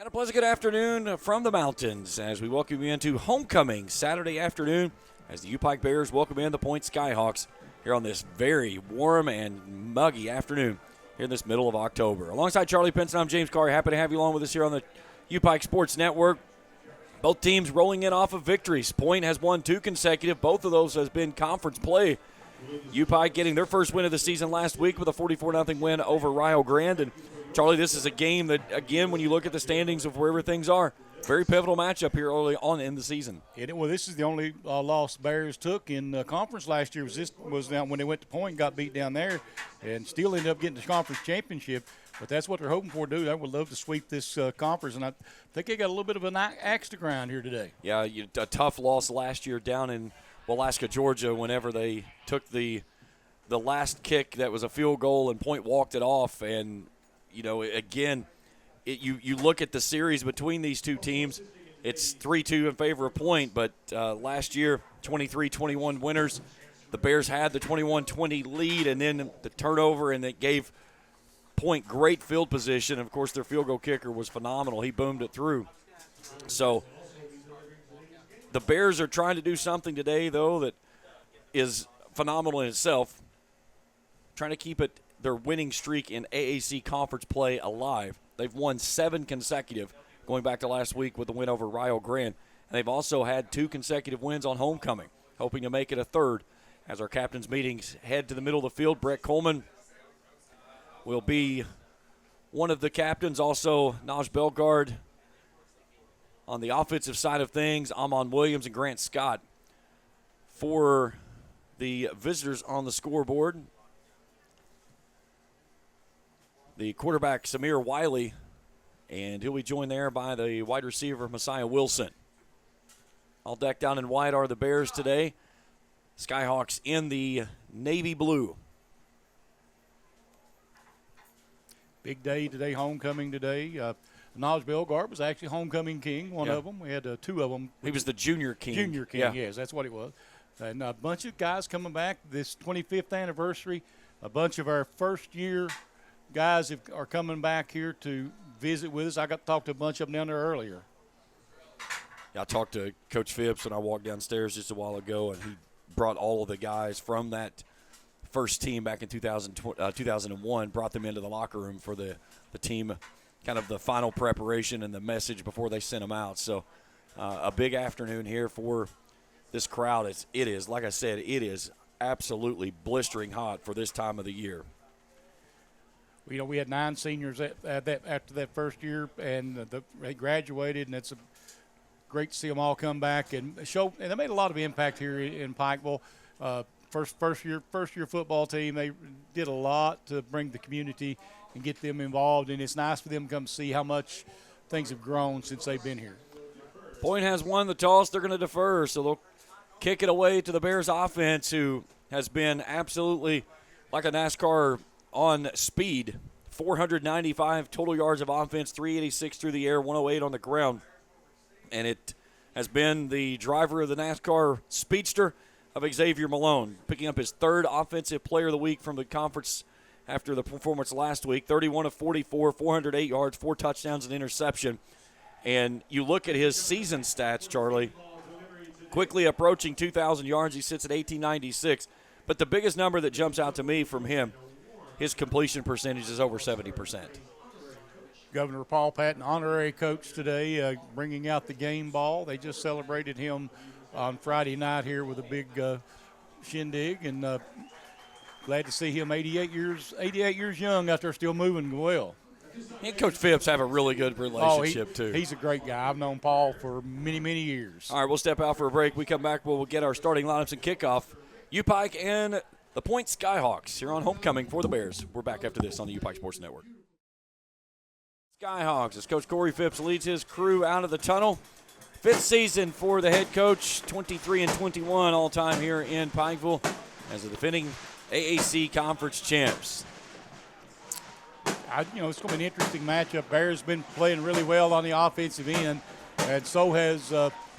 And a pleasant good afternoon from the mountains as we welcome you into homecoming Saturday afternoon as the UPIKE Bears welcome in the Point Skyhawks here on this very warm and muggy afternoon here in this middle of October. Alongside Charlie Pinson, I'm James Carr. Happy to have you along with us here on the UPIKE Sports Network. Both teams rolling in off of victories. Point has won 2 consecutive. Both of those has been conference play. UPIKE getting their first win of the season last week with a 44-0 win over Rio Grande. And Charlie, this is a game that, again, when you look at the standings of wherever things are, very pivotal matchup here early on in the season. Well, this is the only loss Bears took in conference last year. Was down when they went to Point and got beat down there, and still ended up getting the conference championship. But that's what they're hoping for to do. They would love to sweep this conference, and I think they got a little bit of an axe to grind here today. Yeah, a tough loss last year down in Walaska, Georgia, whenever they took the last kick that was a field goal and Point walked it off. And, you know, again, you look at the series between these two teams, it's 3-2 in favor of Point, but last year, 23-21 winners. The Bears had the 21-20 lead and then the turnover, and it gave Point great field position. Of course, their field goal kicker was phenomenal. He boomed it through. So the Bears are trying to do something today, though, that is phenomenal in itself, trying to keep their winning streak in AAC conference play alive. They've won 7 consecutive, going back to last week with the win over Rio Grande. And they've also had 2 consecutive wins on homecoming, hoping to make it a third. As our captains' meetings head to the middle of the field, Brett Coleman will be one of the captains. Also, Naj Belgard on the offensive side of things, Amon Williams and Grant Scott. For the visitors on the scoreboard, the quarterback, Samir Wiley, and he'll be joined there by the wide receiver, Messiah Wilson. All decked down in white are the Bears today. Skyhawks in the navy blue. Big day today, homecoming today. Naj Belgard was actually homecoming king, one of them. We had 2 of them. He was the junior king. Junior king, yes, that's what it was. And a bunch of guys coming back this 25th anniversary. A bunch of our first-year guys are coming back here to visit with us. I got to talk to a bunch of them down there earlier. Yeah, I talked to Coach Phipps when I walked downstairs just a while ago, and he brought all of the guys from that first team back in 2001, brought them into the locker room for the team, kind of the final preparation and the message before they sent them out. So a big afternoon here for this crowd. It is, like I said, it is absolutely blistering hot for this time of the year. You know, we had 9 seniors after that first year, and they graduated, and it's great to see them all come back and show. And they made a lot of impact here in Pikeville. First year football team, they did a lot to bring the community and get them involved, and it's nice for them to come see how much things have grown since they've been here. Point has won the toss. They're going to defer, so they'll kick it away to the Bears offense, who has been absolutely like a NASCAR on speed. 495 total yards of offense, 386 through the air, 108 on the ground. And it has been the driver of the NASCAR Speedster of Xavier Malone, picking up his 3rd Offensive Player of the Week from the conference after the performance last week. 31 of 44, 408 yards, 4 touchdowns, and interception. And you look at his season stats, Charlie, quickly approaching 2,000 yards. He sits at 1,896. But the biggest number that jumps out to me from him, his completion percentage is over 70%. Governor Paul Patton, honorary coach today, bringing out the game ball. They just celebrated him on Friday night here with a big shindig, and glad to see him 88 years young out there still moving well. He and Coach Phipps have a really good relationship, too. He's a great guy. I've known Paul for many, many years. All right, we'll step out for a break. We come back, we'll get our starting lineups and kickoff. UPIKE and the Point Skyhawks here on homecoming for the Bears. We're back after this on the UPIKE Sports Network. Skyhawks, as Coach Corey Phipps leads his crew out of the tunnel. 5th season for the head coach, 23-21 all-time here in Pikeville as the defending AAC Conference champs. It's going to be an interesting matchup. Bears been playing really well on the offensive end, and so has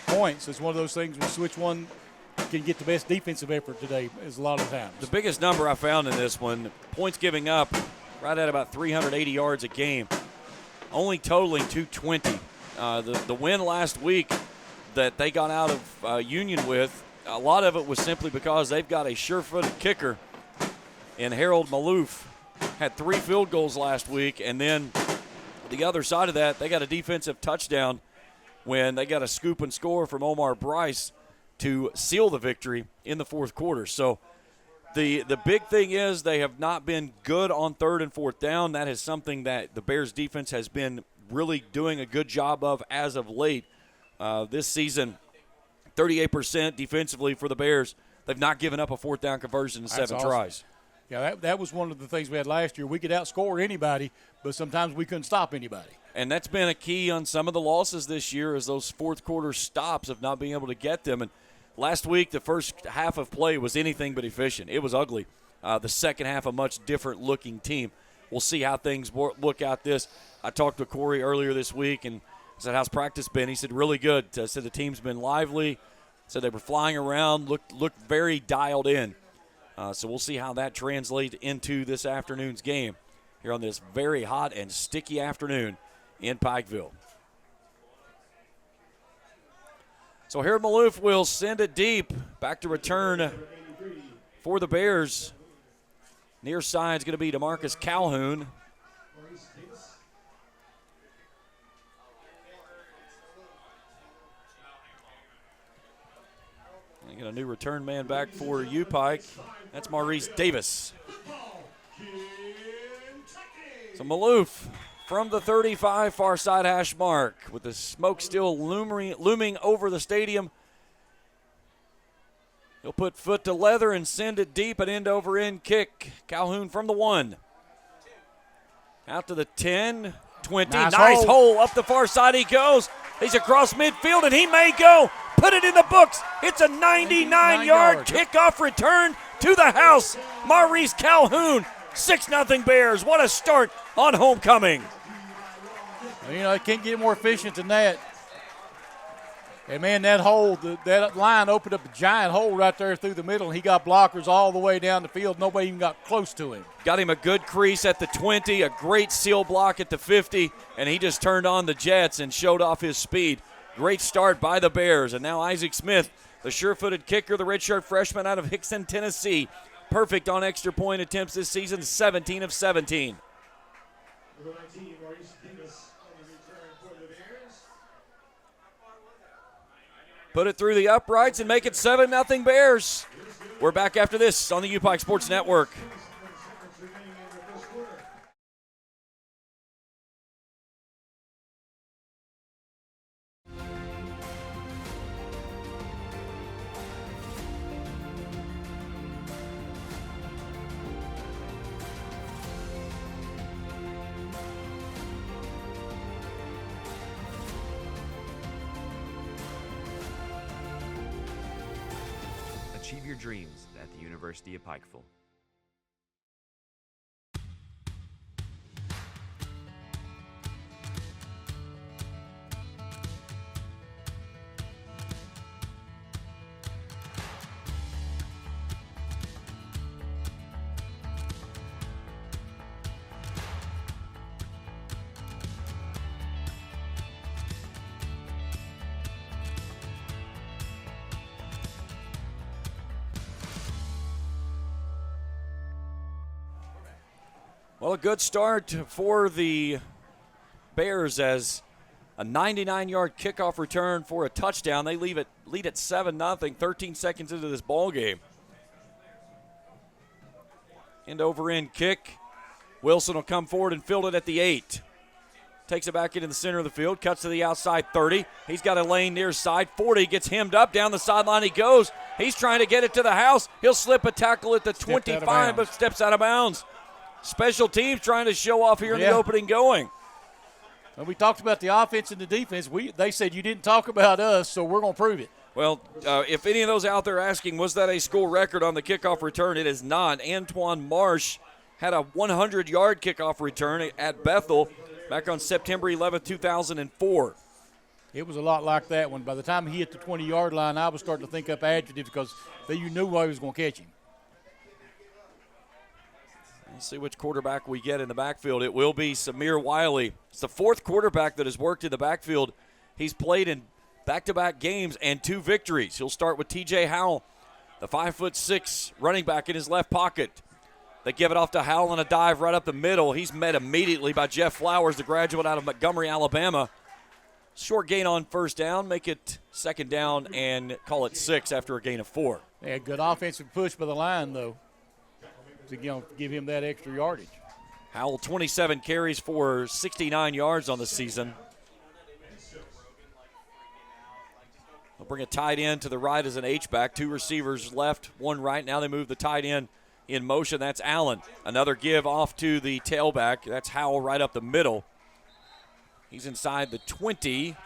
Points. It's one of those things where which one can get the best defensive effort today is a lot of times. The biggest number I found in this one, Points giving up right at about 380 yards a game. only totaling 220. The win last week that they got out of Union with, a lot of it was simply because they've got a sure-footed kicker in Harold Maloof. Had 3 field goals last week, and then the other side of that, they got a defensive touchdown when they got a scoop and score from Omar Bryce to seal the victory in the fourth quarter. So the big thing is they have not been good on third and fourth down. That is something that the Bears defense has been really doing a good job of as of late. This season, 38% defensively for the Bears. They've not given up a fourth down conversion in 7 awesome. tries. Yeah, that was one of the things we had last year. We could outscore anybody, but sometimes we couldn't stop anybody. And that's been a key on some of the losses this year, is those fourth quarter stops of not being able to get them. And last week, the first half of play was anything but efficient. It was ugly. The second half, a much different looking team. We'll see how things look out this. I talked to Corey earlier this week and said, how's practice been? He said, really good. Said the team's been lively. Said they were flying around, looked very dialed in. So we'll see how that translates into this afternoon's game here on this very hot and sticky afternoon in Pikeville. So Harold Maloof will send it deep. Back to return for the Bears. Near side is going to be DeMarcus Calhoun. And get a new return man back for UPIKE. That's Maurice Davis. So Maloof from the 35 far side hash mark with the smoke still looming over the stadium. He'll put foot to leather and send it deep, an end-over-end kick. Calhoun from the 1. Out to the 10, 20. Nice hole up the far side he goes. He's across midfield, and he may go. Put it in the books. It's a 99-yard kickoff return to the house. Maurice Calhoun, 6-0 Bears. What a start on homecoming. You know, it can't get more efficient than that. And, man, that hole, that line opened up a giant hole right there through the middle, and he got blockers all the way down the field. Nobody even got close to him. Got him a good crease at the 20, a great seal block at the 50, and he just turned on the jets and showed off his speed. Great start by the Bears. And now Isaac Smith, the sure-footed kicker, the redshirt freshman out of Hickson, Tennessee. Perfect on extra point attempts this season, 17 of 17. Number 19, Maurice Davis on the return for the Bears. Put it through the uprights and make it 7-0 Bears. We're back after this on the UPIKE Sports Network. Achieve your dreams at the University of Pikeville. Well, a good start for the Bears as a 99-yard kickoff return for a touchdown. They lead at 7-0, 13 seconds into this ball game. End-over-end kick. Wilson will come forward and field it at the 8. Takes it back into the center of the field, cuts to the outside 30. He's got a lane near side 40, gets hemmed up. Down the sideline he goes. He's trying to get it to the house. He'll slip a tackle at the 25, but steps out of bounds. Special teams trying to show off here in the opening going. Well, we talked about the offense and the defense. They said you didn't talk about us, so we're going to prove it. Well, if any of those out there asking, was that a school record on the kickoff return? It is not. Antoine Marsh had a 100-yard kickoff return at Bethel back on September 11, 2004. It was a lot like that one. By the time he hit the 20-yard line, I was starting to think up adjectives because you knew I was going to catch him. Let's see which quarterback we get in the backfield. It will be Samir Wiley. It's the fourth quarterback that has worked in the backfield. He's played in back-to-back games and 2 victories. He'll start with T.J. Howell, the 5'6" running back in his left pocket. They give it off to Howell on a dive right up the middle. He's met immediately by Jeff Flowers, the graduate out of Montgomery, Alabama. Short gain on first down, make it second down and call it 6 after a gain of 4. They had good offensive push by the line, though, to give him that extra yardage. Howell, 27 carries for 69 yards on the season. They'll bring a tight end to the right as an H-back. 2 receivers left, 1 right. Now they move the tight end in motion. That's Allen. Another give off to the tailback. That's Howell right up the middle. He's inside the 20,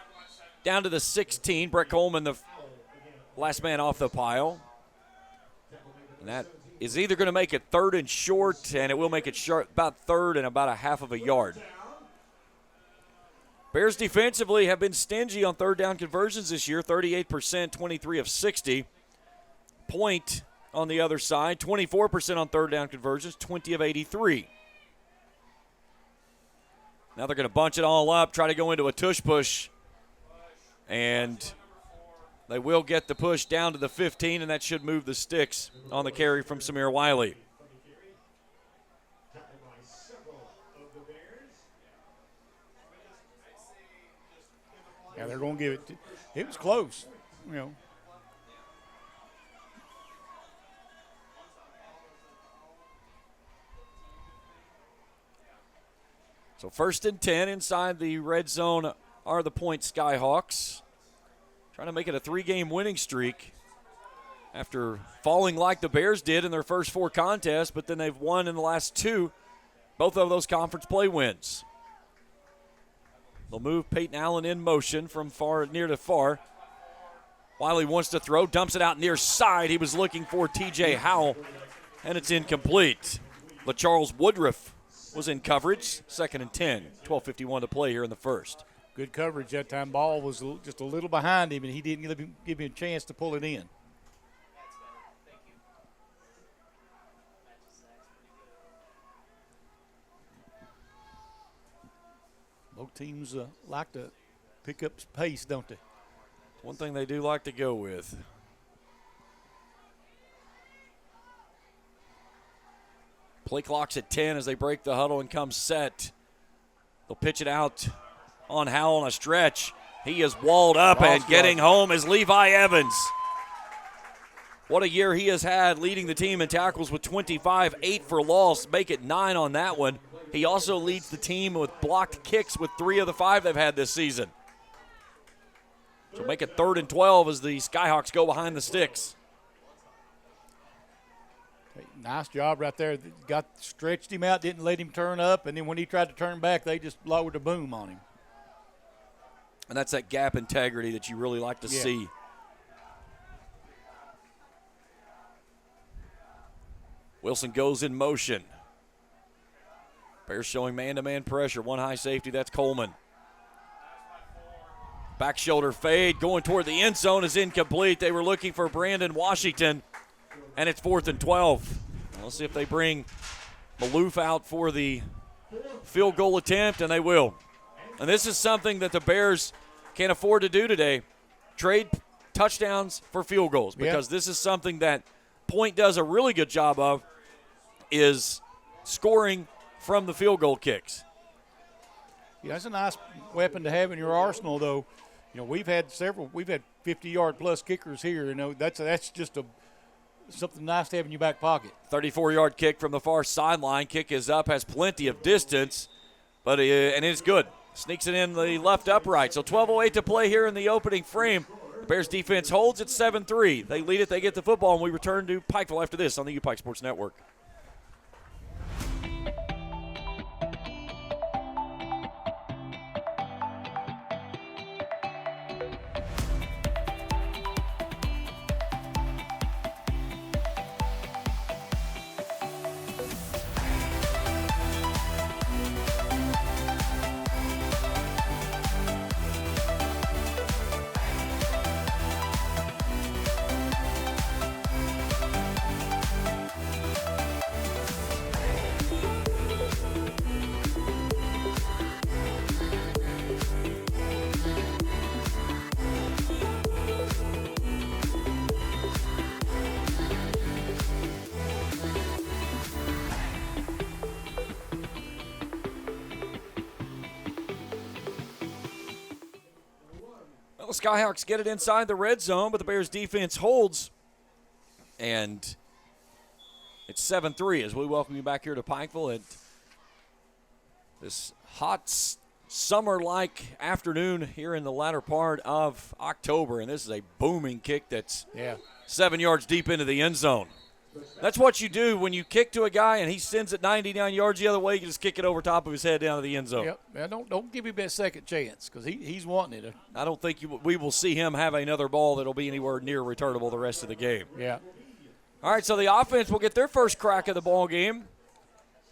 down to the 16. Brett Coleman, the last man off the pile. And that is either going to make it 3rd and short, and it will make it short, about 3rd and about a half of a yard. Bears defensively have been stingy on 3rd down conversions this year, 38%, 23 of 60. Point on the other side, 24% on 3rd down conversions, 20 of 83. Now they're going to bunch it all up, try to go into a tush push, and they will get the push down to the 15, and that should move the sticks on the carry from Samir Wiley. Yeah, they're going to give it. It was close, So 1st and 10 inside the red zone are the Point Skyhawks. Trying to make it a 3-game winning streak after falling like the Bears did in their first 4 contests, but then they've won in the last 2, both of those conference play wins. They'll move Peyton Allen in motion from near to far. Wiley wants to throw, dumps it out near side. He was looking for T.J. Howell, and it's incomplete. LaCharles Woodruff was in coverage, 2nd and 10, 12:51 to play here in the first. Good coverage that time. Ball was just a little behind him, and he didn't give him a chance to pull it in. Both teams like to pick up pace, don't they? One thing they do like to go with. Play clock's at 10 as they break the huddle and come set. They'll pitch it out on Howell on a stretch. He is walled up, and getting home is Levi Evans. What a year he has had, leading the team in tackles with 25, 8 for loss. Make it 9 on that one. He also leads the team with blocked kicks with 3 of the 5 they've had this season. So make it 3rd and 12 as the Skyhawks go behind the sticks. Nice job right there. Stretched him out, didn't let him turn up, and then when he tried to turn back, they just lowered the boom on him. And that's that gap integrity that you really like to see. Wilson goes in motion. Bears showing man-to-man pressure. 1 high safety, that's Coleman. Back shoulder fade, going toward the end zone is incomplete. They were looking for Brandon Washington, and it's 4th and 12. Let's see if they bring Maloof out for the field goal attempt, and they will. And this is something that the Bears can't afford to do today. Trade touchdowns for field goals, because this is something that Point does a really good job of, is scoring from the field goal kicks. Yeah, that's a nice weapon to have in your arsenal, though. We've had 50-yard plus kickers here. That's just something nice to have in your back pocket. 34-yard kick from the far sideline. Kick is up, has plenty of distance, but and it's good. Sneaks it in the left upright. So 12:08 to play here in the opening frame. The Bears defense holds at 7-3. They lead it, they get the football, and we return to Pikeville after this on the UPIKE Sports Network. the Skyhawks get it inside the red zone, but the Bears defense holds. And it's 7-3 as we welcome you back here to Pikeville at this hot summer-like afternoon here in the latter part of October. And this is a booming kick that's 7 yards deep into the end zone. That's what you do when you kick to a guy and he sends it 99 yards the other way. You just kick it over top of his head down to the end zone. Yep. Now, don't give him that second chance because he's wanting it. I don't think we will see him have another ball that'll be anywhere near returnable the rest of the game. Yeah. All right, so the offense will get their first crack at the ball game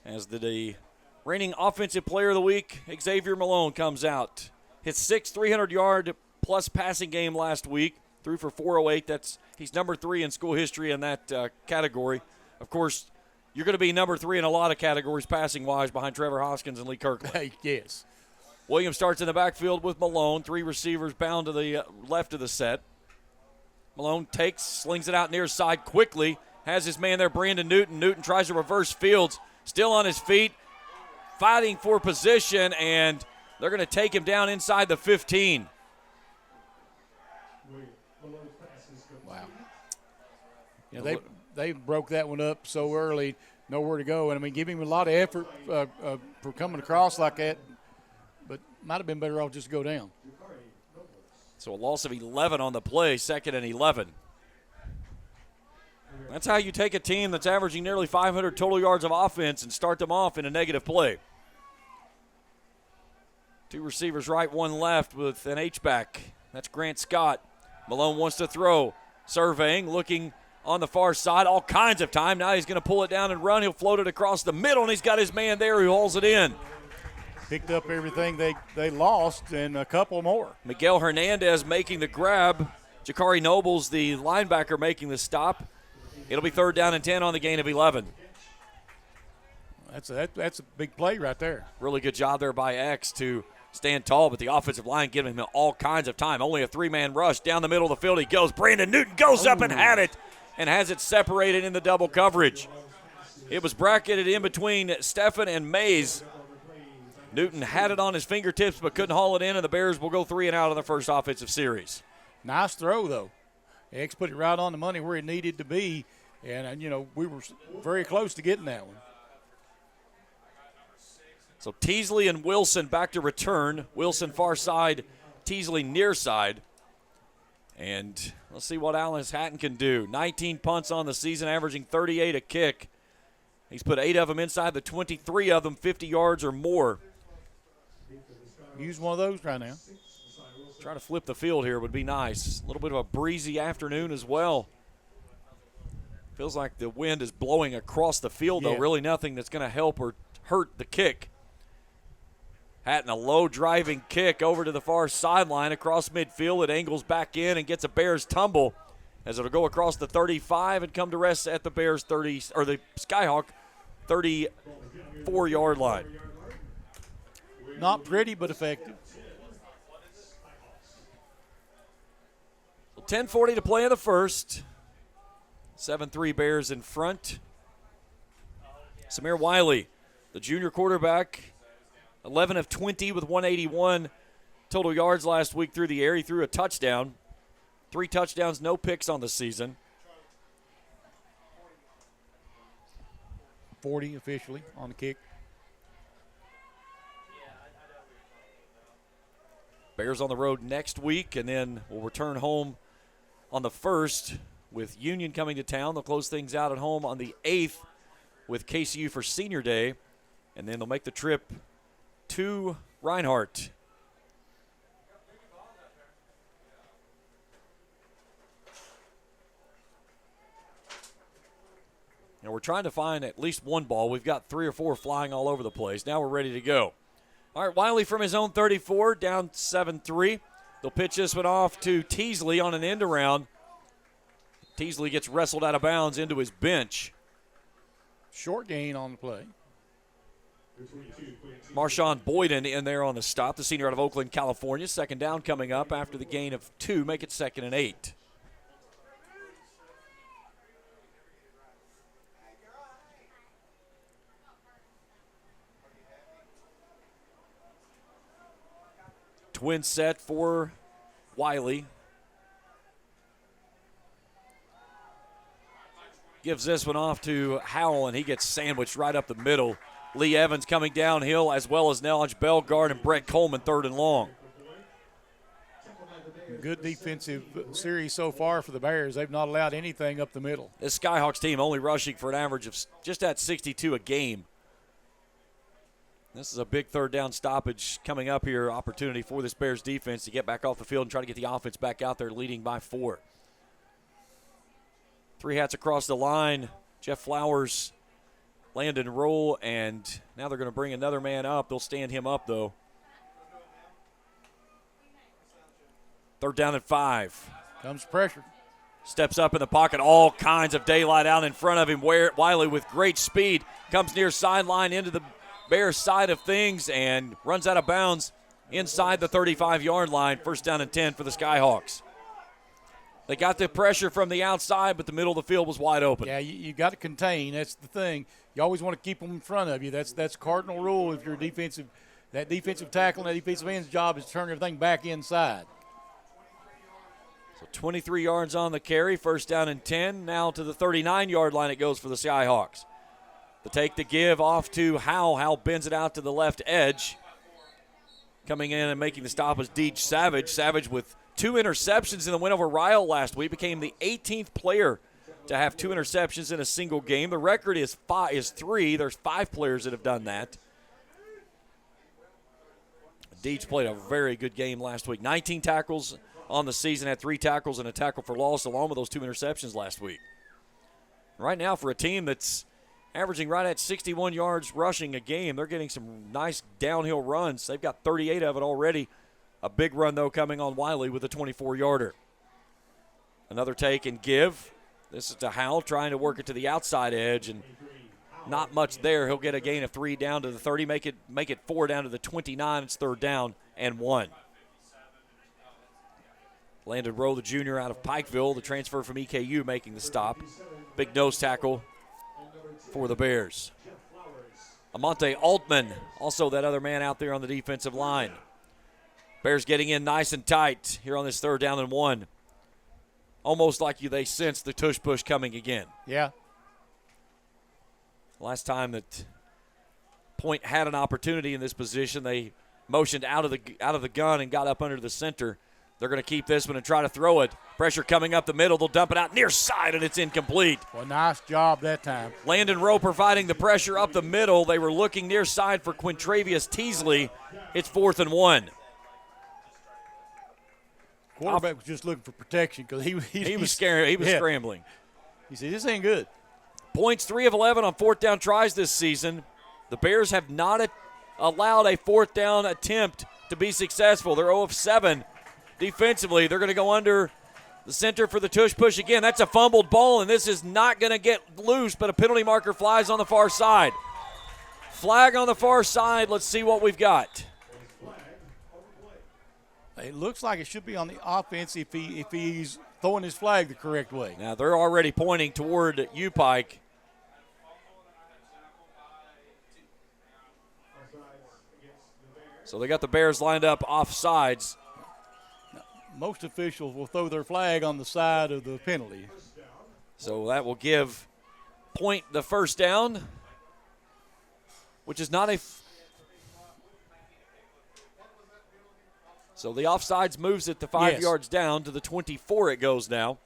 as the reigning offensive player of the week, Xavier Malone, comes out. His sixth 300-yard-plus passing game last week. Threw for 408. He's number 3 in school history in that category. Of course, you're going to be number 3 in a lot of categories passing-wise behind Trevor Hoskins and Lee Kirkland. Yes. Williams starts in the backfield with Malone. 3 receivers bound to the left of the set. Malone slings it out near side quickly. Has his man there, Brandon Newton. Newton tries to reverse Fields. Still on his feet, fighting for position, and they're going to take him down inside the 15. Wow. They broke that one up so early, nowhere to go. And, I mean, give him a lot of effort for coming across like that, but might have been better off just to go down. So a loss of 11 on the play, 2nd and 11. That's how you take a team that's averaging nearly 500 total yards of offense and start them off in a negative play. 2 receivers right, 1 left with an H-back. That's Grant Scott. Malone wants to throw. Surveying, looking on the far side, all kinds of time. Now he's going to pull it down and run. He'll float it across the middle, and he's got his man there who hauls it in. Picked up everything they lost and a couple more. Miguel Hernandez making the grab. Jakari Nobles, the linebacker, making the stop. It'll be 3rd down and 10 on the gain of 11. That's a big play right there. Really good job there by X to stand tall, but the offensive line giving him all kinds of time. Only a 3-man rush. Down the middle of the field he goes. Brandon Newton goes up and had it and has it separated in the double coverage. It was bracketed in between Steffen and Mays. Newton had it on his fingertips but couldn't haul it in, and the Bears will go 3 and out on the first offensive series. Nice throw, though. X put it right on the money where it needed to be, and we were very close to getting that one. So Teasley and Wilson back to return. Wilson far side, Teasley near side. And let's see what Alice Hatton can do. 19 punts on the season, averaging 38 a kick. He's put 8 of them inside the 23 of them, 50 yards or more. Use one of those right now. Trying to flip the field here would be nice. A little bit of a breezy afternoon as well. Feels like the wind is blowing across the field, though. Yeah. Really nothing that's going to help or hurt the kick. Hatton, a low driving kick over to the far sideline across midfield. It angles back in and gets a Bears tumble as it'll go across the 35 and come to rest at the Bears 30, or the Skyhawk 34-yard line. Not pretty, but effective. 10:40 to play in the first. 7-3 Bears in front. Samir Wiley, the junior quarterback, 11 of 20 with 181 total yards last week through the air. He threw a touchdown. 3 touchdowns, no picks on the season. 40 officially on the kick. Bears on the road next week, and then we'll return home on the 1st with Union coming to town. They'll close things out at home on the 8th with KCU for Senior Day, and then they'll make the trip to Reinhardt. And we're trying to find at least one ball. We've got 3 or 4 flying all over the place. Now we're ready to go. All right, Wiley from his own 34, down 7-3. They'll pitch this one off to Teasley on an end around. Teasley gets wrestled out of bounds into his bench. Short gain on the play. Marshawn Boyden in there on the stop, the senior out of Oakland, California. 2nd down coming up after the gain of 2, make it 2nd and 8. Twin set for Wiley gives this one off to Howell, and he gets sandwiched right up the middle. Lee Evans coming downhill, as well as Nelage Bellegarde and Brett Coleman, third and long. Good defensive series so far for the Bears. They've not allowed anything up the middle. This Skyhawks team only rushing for an average of just at 62 a game. This is a big third down stoppage coming up here. Opportunity for this Bears defense to get back off the field and try to get the offense back out there, leading by 4. 3 hats across the line. Jeff Flowers, Landon Roll, and now they're going to bring another man up. They'll stand him up, though. Third down and 5. Comes pressure. Steps up in the pocket, all kinds of daylight out in front of him. Wiley with great speed comes near sideline into the Bears side of things and runs out of bounds inside the 35-yard line. First down and 10 for the Skyhawks. They got the pressure from the outside, but the middle of the field was wide open. Yeah, you got to contain. That's the thing. You always want to keep them in front of you. That's cardinal rule if you're defensive. That defensive tackle and that defensive end's job is to turn everything back inside. So 23 yards on the carry, first down and 10. Now to the 39-yard line it goes for the Skyhawks. The take the give off to Howell. Howell bends it out to the left edge. Coming in and making the stop was Deej Savage. Savage with 2 interceptions in the win over Ryle last week. Became the 18th player to have 2 interceptions in a single game. The record is 3. There's 5 players that have done that. Deej played a very good game last week. 19 tackles on the season, had 3 tackles and a tackle for loss along with those 2 interceptions last week. Right now for a team that's averaging right at 61 yards rushing a game, they're getting some nice downhill runs. They've got 38 of it already. A big run, though, coming on Wiley with a 24-yarder. Another take and give. This is to Howell trying to work it to the outside edge, and not much there. He'll get a gain of 3 down to the 30, make it 4 down to the 29. It's third down and 1. Landon Rowe, the junior out of Pikeville, the transfer from EKU, making the stop. Big nose tackle for the Bears. Amonte Altman, also that other man out there on the defensive line. Bears getting in nice and tight here on this third down and 1. Almost like they sense the tush push coming again. Yeah. Last time that Point had an opportunity in this position, they motioned out of the gun and got up under the center. They're going to keep this one and try to throw it. Pressure coming up the middle. They'll dump it out near side, and it's incomplete. Well, nice job that time. Landon Rowe providing the pressure up the middle. They were looking near side for Quintravius Teasley. It's 4th and 1. Quarterback was just looking for protection because he was scared. He was scrambling. He said, this ain't good. Points 3 of 11 on 4th down tries this season. The Bears have not allowed a 4th down attempt to be successful. They're 0 of 7. Defensively, they're going to go under the center for the tush push again. That's a fumbled ball, and this is not going to get loose, but a penalty marker flies on the far side. Flag on the far side. Let's see what we've got. It looks like it should be on the offense if he's throwing his flag the correct way. Now, they're already pointing toward UPIKE. So they got the Bears lined up off sides. Most officials will throw their flag on the side of the penalty. So that will give Point the first down, which is not a. So the offsides moves it to 5 yards down to the 24 it goes now.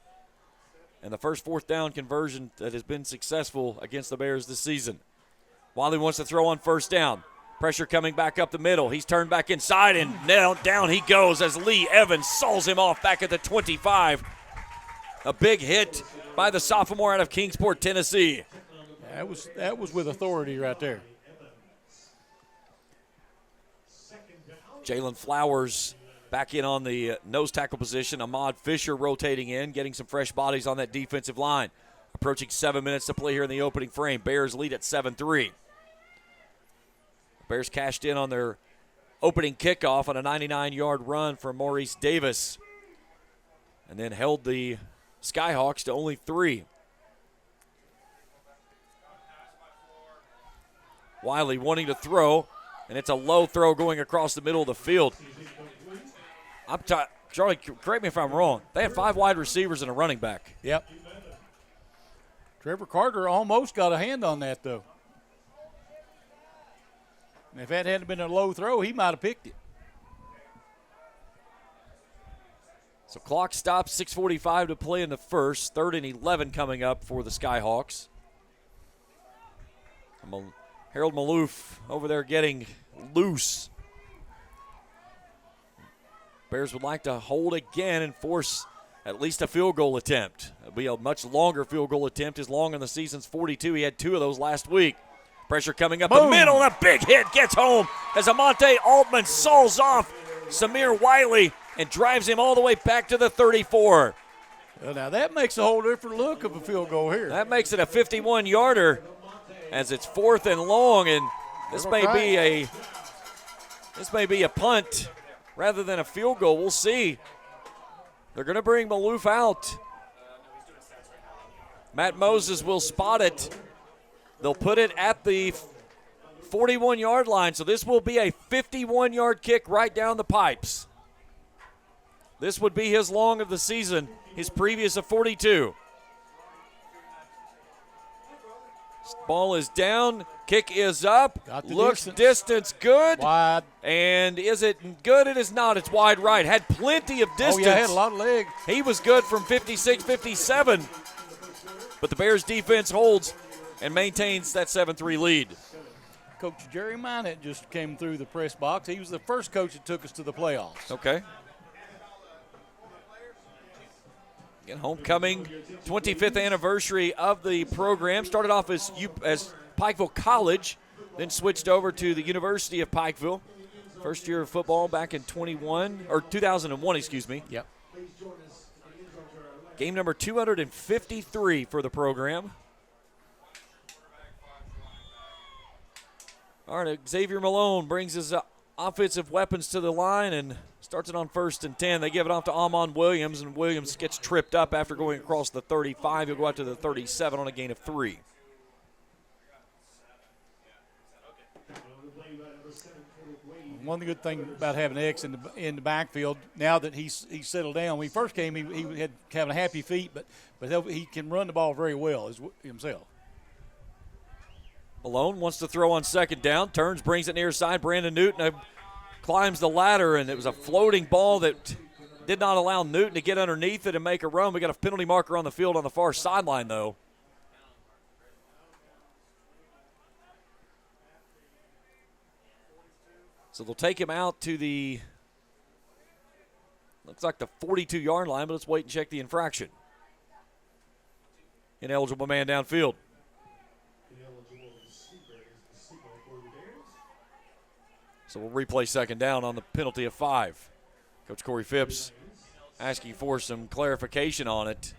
And the first 4th down conversion that has been successful against the Bears this season. Wiley wants to throw on first down. Pressure coming back up the middle. He's turned back inside, and now down he goes as Lee Evans saws him off back at the 25. A big hit by the sophomore out of Kingsport, Tennessee. That was with authority right there. Jalen Flowers back in on the nose tackle position. Ahmad Fisher rotating in, getting some fresh bodies on that defensive line. Approaching 7 minutes to play here in the opening frame. Bears lead at 7-3. Bears cashed in on their opening kickoff on a 99-yard run from Maurice Davis, and then held the Skyhawks to only 3. Wiley wanting to throw, and it's a low throw going across the middle of the field. I'm Charlie, correct me if I'm wrong. They had 5 wide receivers and a running back. Yep. Trevor Carter almost got a hand on that, though. And if that hadn't been a low throw, he might have picked it. So clock stops, 6:45 to play in the first. 3rd and 11 coming up for the Skyhawks. Harold Maloof over there getting loose. Bears would like to hold again and force at least a field goal attempt. It'll be a much longer field goal attempt, as long in the season's 42. He had 2 of those last week. Pressure coming up the middle, and a big hit gets home as Amonte Altman saws off Samir Wiley and drives him all the way back to the 34. Well, now that makes a whole different look of a field goal here. That makes it a 51-yarder as it's 4th and long, and this may be a punt rather than a field goal. We'll see. They're going to bring Maloof out. Matt Moses will spot it. They'll put it at the 41-yard line, so this will be a 51-yard kick right down the pipes. This would be his long of the season, his previous of 42. Ball is down, kick is up, looks distance good. Wide. And is it good? It is not. It's wide right. Had plenty of distance. Oh, yeah, had a lot of leg. He was good from 56, 57. But the Bears defense holds and maintains that 7-3 lead. Coach Jerry Minott just came through the press box. He was the first coach that took us to the playoffs. Okay. Again, homecoming, 25th anniversary of the program. Started off as Pikeville College, then switched over to the University of Pikeville. First year of football back in 2001, excuse me. Yep. Game number 253 for the program. All right, Xavier Malone brings his offensive weapons to the line and starts it on 1st and 10. They give it off to Amon Williams, and Williams gets tripped up after going across the 35. He'll go out to the 37 on a gain of 3. One good thing about having X in the backfield, now that he's settled down. When he first came, he had having happy feet, but he can run the ball very well himself. Malone wants to throw on 2nd down, turns, brings it near side. Brandon Newton climbs the ladder, and it was a floating ball that did not allow Newton to get underneath it and make a run. We got a penalty marker on the field on the far sideline, though. So they'll take him out to the, looks like the 42-yard line, but let's wait and check the infraction. Ineligible man downfield. So we'll replay 2nd down on the penalty of 5. Coach Corey Phipps asking for some clarification on it.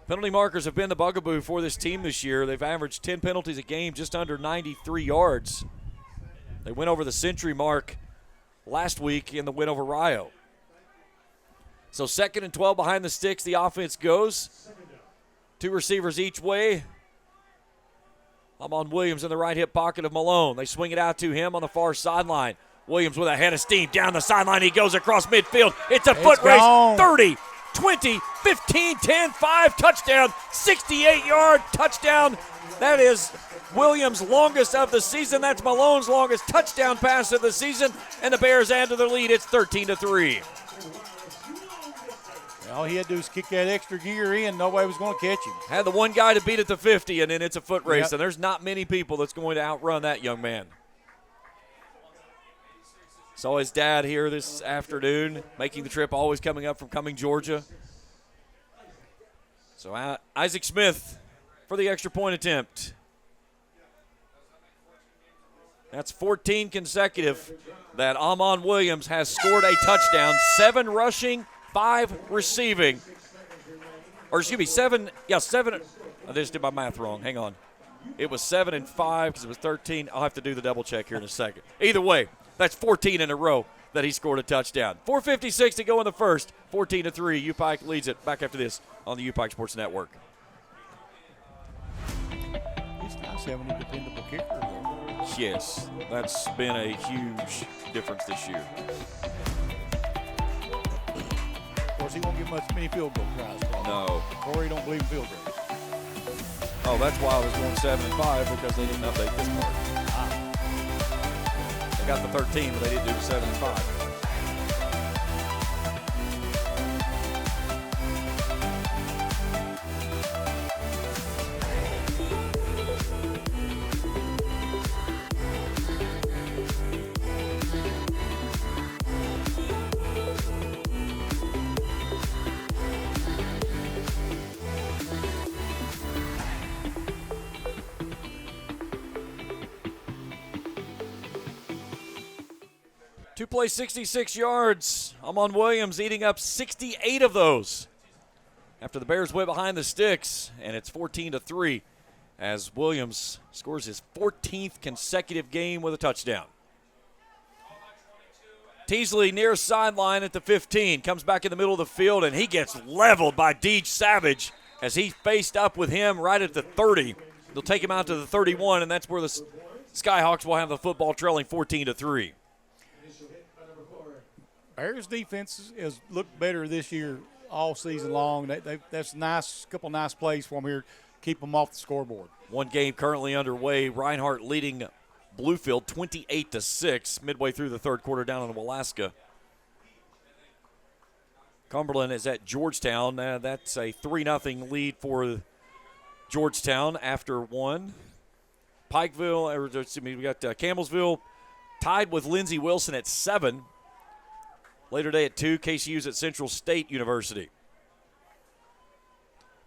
Penalty markers have been the bugaboo for this team this year. They've averaged 10 penalties a game, just under 93 yards. They went over the century mark last week in the win over Rio. So 2nd and 12 behind the sticks, the offense goes. 2 receivers each way. Amon Williams in the right hip pocket of Malone. They swing it out to him on the far sideline. Williams with a head of steam down the sideline. He goes across midfield. It's a foot race. 30, 20, 15, 10, 5, touchdown, 68-yard touchdown. That is Williams' longest of the season. That's Malone's longest touchdown pass of the season. And the Bears add to their lead. It's 13-3. All he had to do was kick that extra gear in. Nobody was going to catch him. Had the one guy to beat at the 50, and then it's a foot race. Yep. And there's not many people that's going to outrun that young man. Saw his dad here this afternoon, making the trip, always coming up from Cumming, Georgia. So Isaac Smith for the extra point attempt. That's 14 consecutive that Amon Williams has scored a touchdown, 7 rushing, 5 receiving. Or excuse me, 7. Yeah, 7. I just did my math wrong. Hang on. It was 7 and 5 because it was 13. I'll have to do the double check here in a second. Either way, that's 14 in a row that he scored a touchdown. 4:56 to go in the first. 14-3. UPIKE leads it. Back after this on the UPIKE Sports Network. It's nice having a dependable kicker, though. Yes, that's been a huge difference this year. Of course, he won't get many field goal tries. Probably. No. Corey don't believe in field goals. Oh, that's why I was going 7-5 because they didn't update this part. They got the 13, but they didn't do the 7-5. Two plays, 66 yards. Amon Williams eating up 68 of those after the Bears went behind the sticks, and it's 14-3 as Williams scores his 14th consecutive game with a touchdown. Teasley near sideline at the 15, comes back in the middle of the field, and he gets leveled by Deej Savage as he faced up with him right at the 30. They'll take him out to the 31, and that's where the Skyhawks will have the football trailing 14-3. Bears defense has looked better this year all season long. That's nice, couple nice plays for them here. Keep them off the scoreboard. One game currently underway. Reinhardt leading Bluefield 28-6 midway through the third quarter down in Alaska. Cumberland is at Georgetown. That's a 3-0 lead for Georgetown after one. We got Campbellsville tied with Lindsey Wilson at 7. Later today at 2, KCU's at Central State University.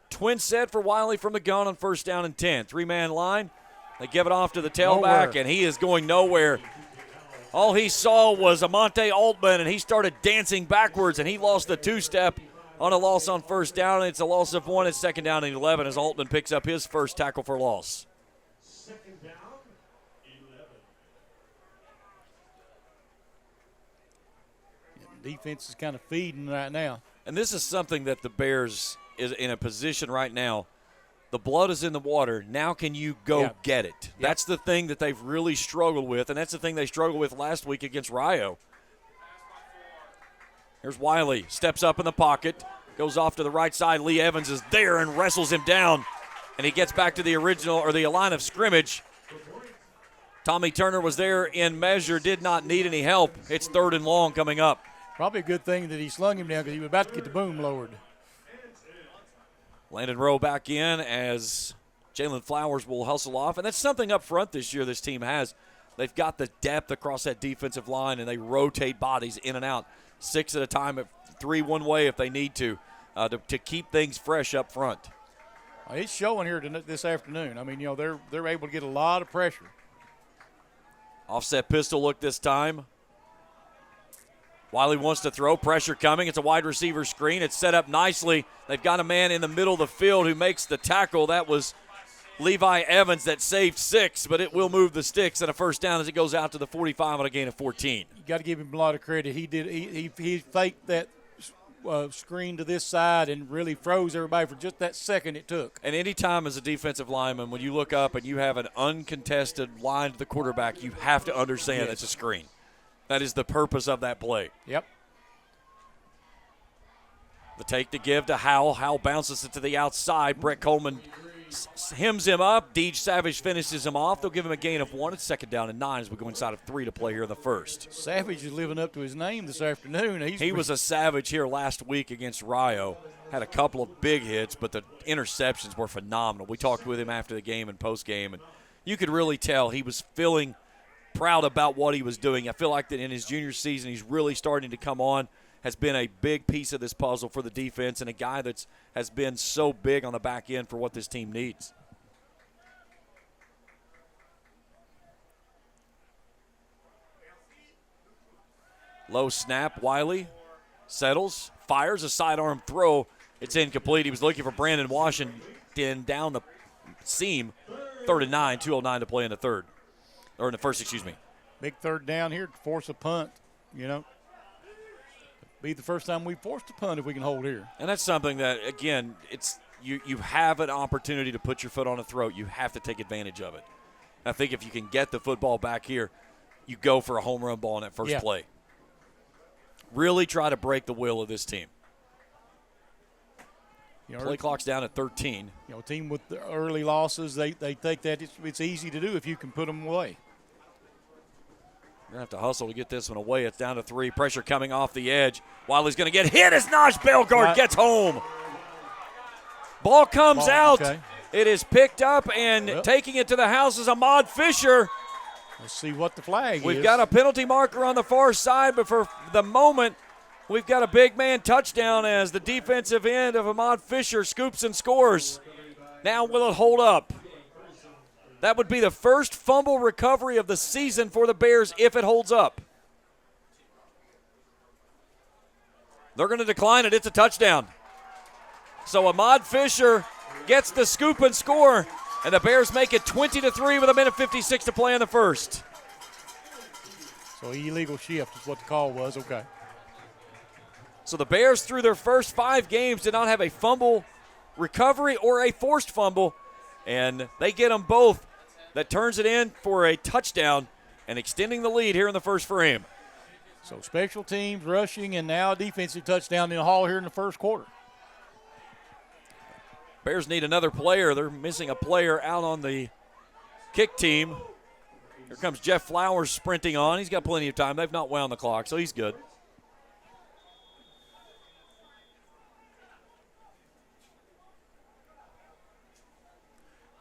Twin set for Wiley from the gun on first down and 10. 3-man line. They give it off to the tailback, and he is going nowhere. All he saw was Amonte Altman, and he started dancing backwards, and he lost the two-step on a loss on first down. It's a loss of 1. It's second down and 11 as Altman picks up his first tackle for loss. Second down, 11. Defense is kind of feeding right now. And this is something that the Bears is in a position right now. The blood is in the water. Now can you go get it? Yep. That's the thing that they've really struggled with, and that's the thing they struggled with last week against Rio. Here's Wiley. Steps up in the pocket. Goes off to the right side. Lee Evans is there and wrestles him down. And he gets back to the the line of scrimmage. Tommy Turner was there in measure, did not need any help. It's 3rd and long coming up. Probably a good thing that he slung him down because he was about to get the boom lowered. Landon Rowe back in as Jalen Flowers will hustle off. And that's something up front this year this team has. They've got the depth across that defensive line, and they rotate bodies in and out 6 at a time, 3 one way if they need to keep things fresh up front. It's showing here this afternoon. I mean, they're able to get a lot of pressure. Offset pistol look this time. Wiley wants to throw. Pressure coming. It's a wide receiver screen. It's set up nicely. They've got a man in the middle of the field who makes the tackle. That was Levi Evans that saved 6, but it will move the sticks and a first down as it goes out to the 45 on a gain of 14. You got to give him a lot of credit. He faked that screen to this side and really froze everybody for just that second it took. And any time as a defensive lineman, when you look up and you have an uncontested line to the quarterback, you have to understand it's a screen. That is the purpose of that play. Yep. The take to give to Howell. Howell bounces it to the outside. Brett Coleman hems him up. Deej Savage finishes him off. They'll give him a gain of 1. It's second down and 9 as we go inside of 3 to play here in the first. Savage is living up to his name this afternoon. He was a savage here last week against Rio. Had a couple of big hits, but the interceptions were phenomenal. We talked with him after the game and post-game, and you could really tell he was feeling proud about what he was doing. I feel like that in his junior season he's really starting to come on, has been a big piece of this puzzle for the defense and a guy that has been so big on the back end for what this team needs. Low snap, Wiley settles, fires a sidearm throw. It's incomplete. He was looking for Brandon Washington down the seam. 3rd and 9, 2:09 to play in the third. Or in the first, excuse me. Big third down here to force a punt, Be the first time we forced a punt if we can hold here. And that's something that, again, it's you have an opportunity to put your foot on a throat. You have to take advantage of it. I think if you can get the football back here, you go for a home run ball in that first play. Really try to break the will of this team. Play clock's down at 13. A team with the early losses, they think that it's easy to do if you can put them away. You're going to have to hustle to get this one away. It's down to 3. Pressure coming off the edge. Wiley's going to get hit as Naj Bellegarde gets home. Ball comes out. Okay. It is picked up, and taking it to the house is Ahmad Fisher. Let's see what the flag is. We've got a penalty marker on the far side, but for the moment, we've got a big man touchdown as the defensive end of Ahmad Fisher scoops and scores. Now will it hold up? That would be the first fumble recovery of the season for the Bears if it holds up. They're going to decline it. It's a touchdown. So Ahmad Fisher gets the scoop and score, and the Bears make it 20-3 with 1:56 to play in the first. So illegal shift is what the call was. Okay. So the Bears, through their first 5 games, did not have a fumble recovery or a forced fumble, and they get them both. That turns it in for a touchdown and extending the lead here in the first frame. So special teams, rushing, and now a defensive touchdown in the Hall here in the first quarter. Bears need another player. They're missing a player out on the kick team. Here comes Jeff Flowers sprinting on. He's got plenty of time. They've not wound the clock, so he's good.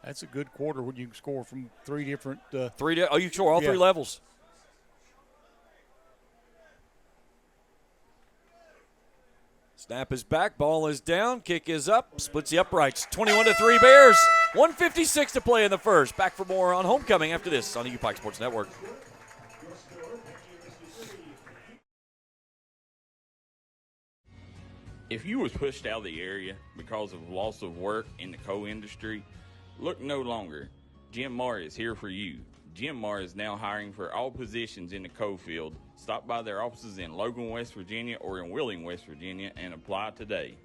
That's a good quarter when you can score from 3 different. You score all 3 levels. Snap is back. Ball is down. Kick is up. Splits the uprights. 21-3 Bears. 1:56 to play in the first. Back for more on Homecoming after this on the UPIKE Sports Network. If you was pushed out of the area because of loss of work in the coal industry, look no longer. Jim Marr is here for you. Jim Marr is now hiring for all positions in the coal field. Stop by their offices in Logan, West Virginia or in Wheeling, West Virginia and apply today.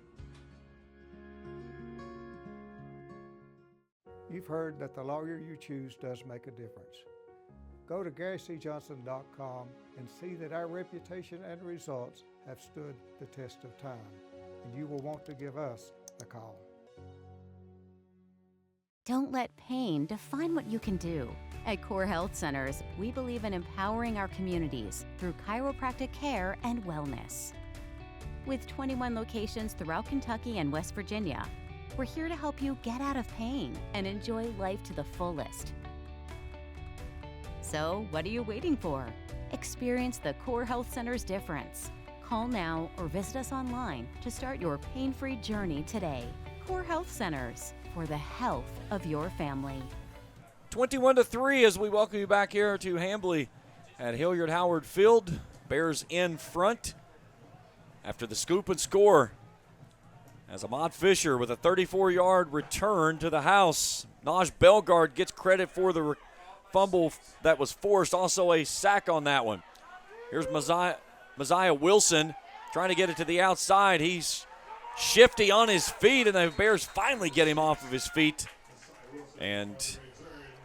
You've heard that the lawyer you choose does make a difference. Go to GaryCJohnson.com and see that our reputation and results have stood the test of time, and you will want to give us a call. Don't let pain define what you can do. At Core Health Centers, we believe in empowering our communities through chiropractic care and wellness. With 21 locations throughout Kentucky and West Virginia, we're here to help you get out of pain and enjoy life to the fullest. So, what are you waiting for? Experience the Core Health Center's difference. Call now or visit us online to start your pain-free journey today. Core Health Centers, for the health of your family. 21-3 as we welcome you back here to Hambly at Hilliard Howard Field. Bears in front after the scoop and score as Ahmad Fisher with a 34-yard return to the house. Naj Bellegarde gets credit for the fumble that was forced, also a sack on that one. Here's Messiah Wilson trying to get it to the outside. He's shifty on his feet, and the Bears finally get him off of his feet. And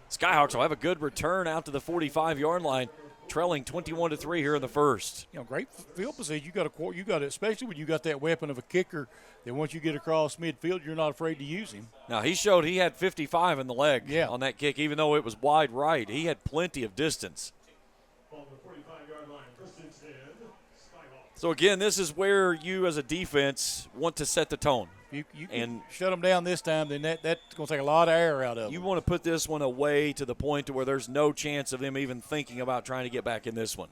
Skyhawks will have a good return out to the 45-yard line, trailing 21-3 here in the first. Great field position. You got to, especially when you got that weapon of a kicker that once you get across midfield, you're not afraid to use him. Now, he showed he had 55 in the leg on that kick, even though it was wide right. He had plenty of distance. So, again, this is where you as a defense want to set the tone. You can shut them down this time, then that's going to take a lot of air out of them. You want to put this one away to the point to where there's no chance of them even thinking about trying to get back in this one.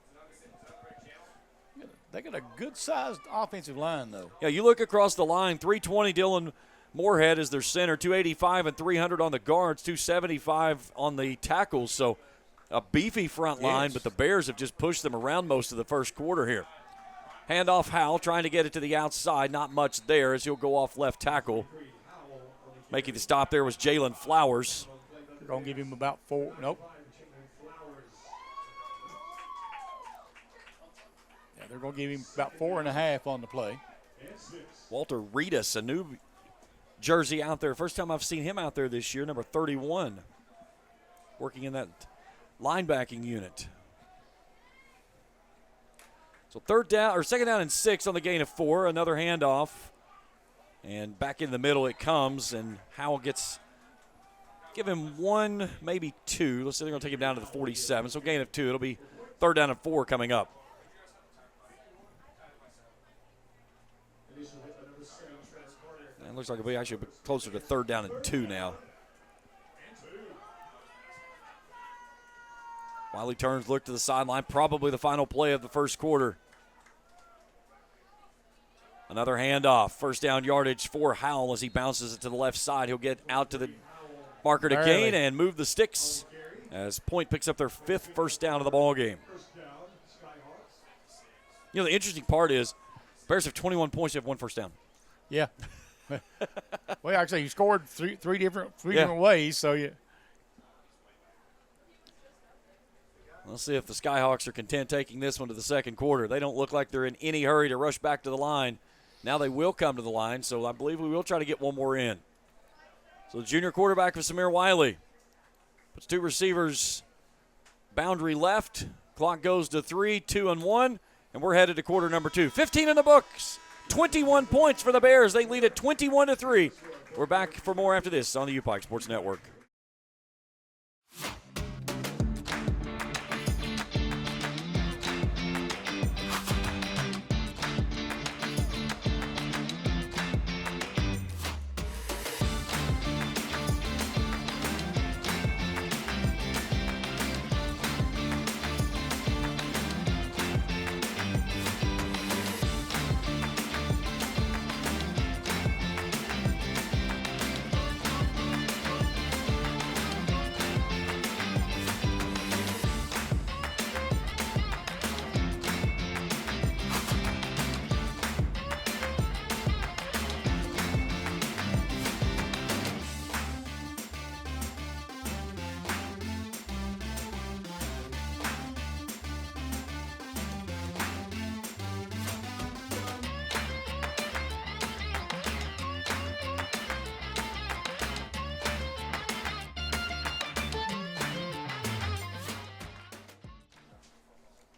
They got a good-sized offensive line, though. Yeah, you look across the line, 320 Dylan Moorhead is their center, 285 and 300 on the guards, 275 on the tackles. So a beefy front line, but the Bears have just pushed them around most of the first quarter here. Handoff Howell trying to get it to the outside. Not much there as he'll go off left tackle. Making the stop there was Jalen Flowers. They're going to give him about 4. Nope. Yeah, they're going to give him about 4.5 on the play. Walter Reedus, a new jersey out there. First time I've seen him out there this year, number 31. working in that linebacking unit. So second down and 6 on the gain of 4. Another handoff. And back in the middle it comes, and Howell give him 1, maybe 2. Let's say they're going to take him down to the 47. So gain of 2. It'll be third down and 4 coming up. And it looks like it'll be actually a bit closer to third down and 2 now. Wiley turns, look to the sideline. Probably the final play of the first quarter. Another handoff. First down yardage for Howell as he bounces it to the left side. He'll get out to the marker to gain and move the sticks as Point picks up their 5th first down of the ball game. You know, the interesting part is Bears have 21 points. They have 1 first down. Yeah. Well, actually, you scored three different ways, so yeah. Let's see if the Skyhawks are content taking this one to the second quarter. They don't look like they're in any hurry to rush back to the line. Now they will come to the line, so I believe we will try to get one more in. So the junior quarterback for Samir Wiley puts 2 receivers boundary left. Clock goes to 3, 2, and 1, and we're headed to quarter number 2. 15 in the books. 21 points for the Bears. They lead at 21-3. We're back for more after this on the UPIKE Sports Network.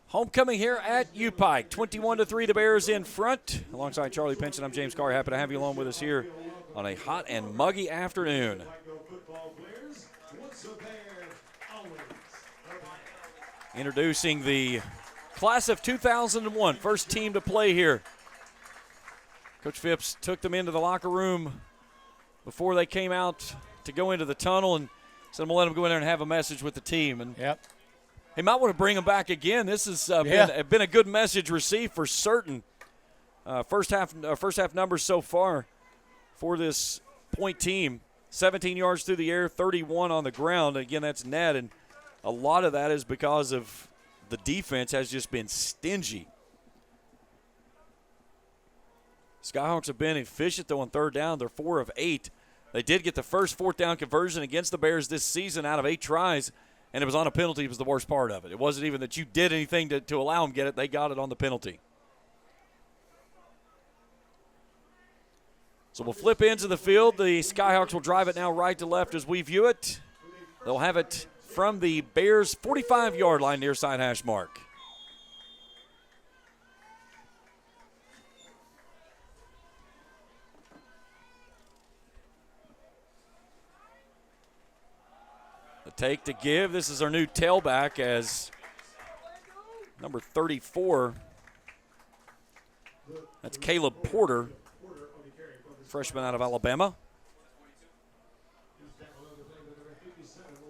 Homecoming here at UPIKE. 21-3, the Bears in front. Alongside Charlie Pinson, I'm James Carr. Happy to have you along with us here on a hot and muggy afternoon. Introducing the class of 2001, first team to play here. Coach Phipps took them into the locker room before they came out to go into the tunnel and said, I'm going to let them go in there and have a message with the team. And yep. He might want to bring them back again. This has been a good message received for certain. First half numbers so far for this Point team. 17 yards through the air, 31 on the ground. Again, that's net, and a lot of that is because of the defense has just been stingy. Skyhawks have been efficient, though, on third down. They're 4 of 8. They did get the first fourth down conversion against the Bears this season out of 8 tries. And it was on a penalty was the worst part of it. It wasn't even that you did anything to allow them to get it. They got it on the penalty. So we'll flip into the field. The Skyhawks will drive it now right to left as we view it. They'll have it from the Bears' 45-yard line near side hash mark. Take to give. This is our new tailback as number 34. That's Caleb Porter, freshman out of Alabama.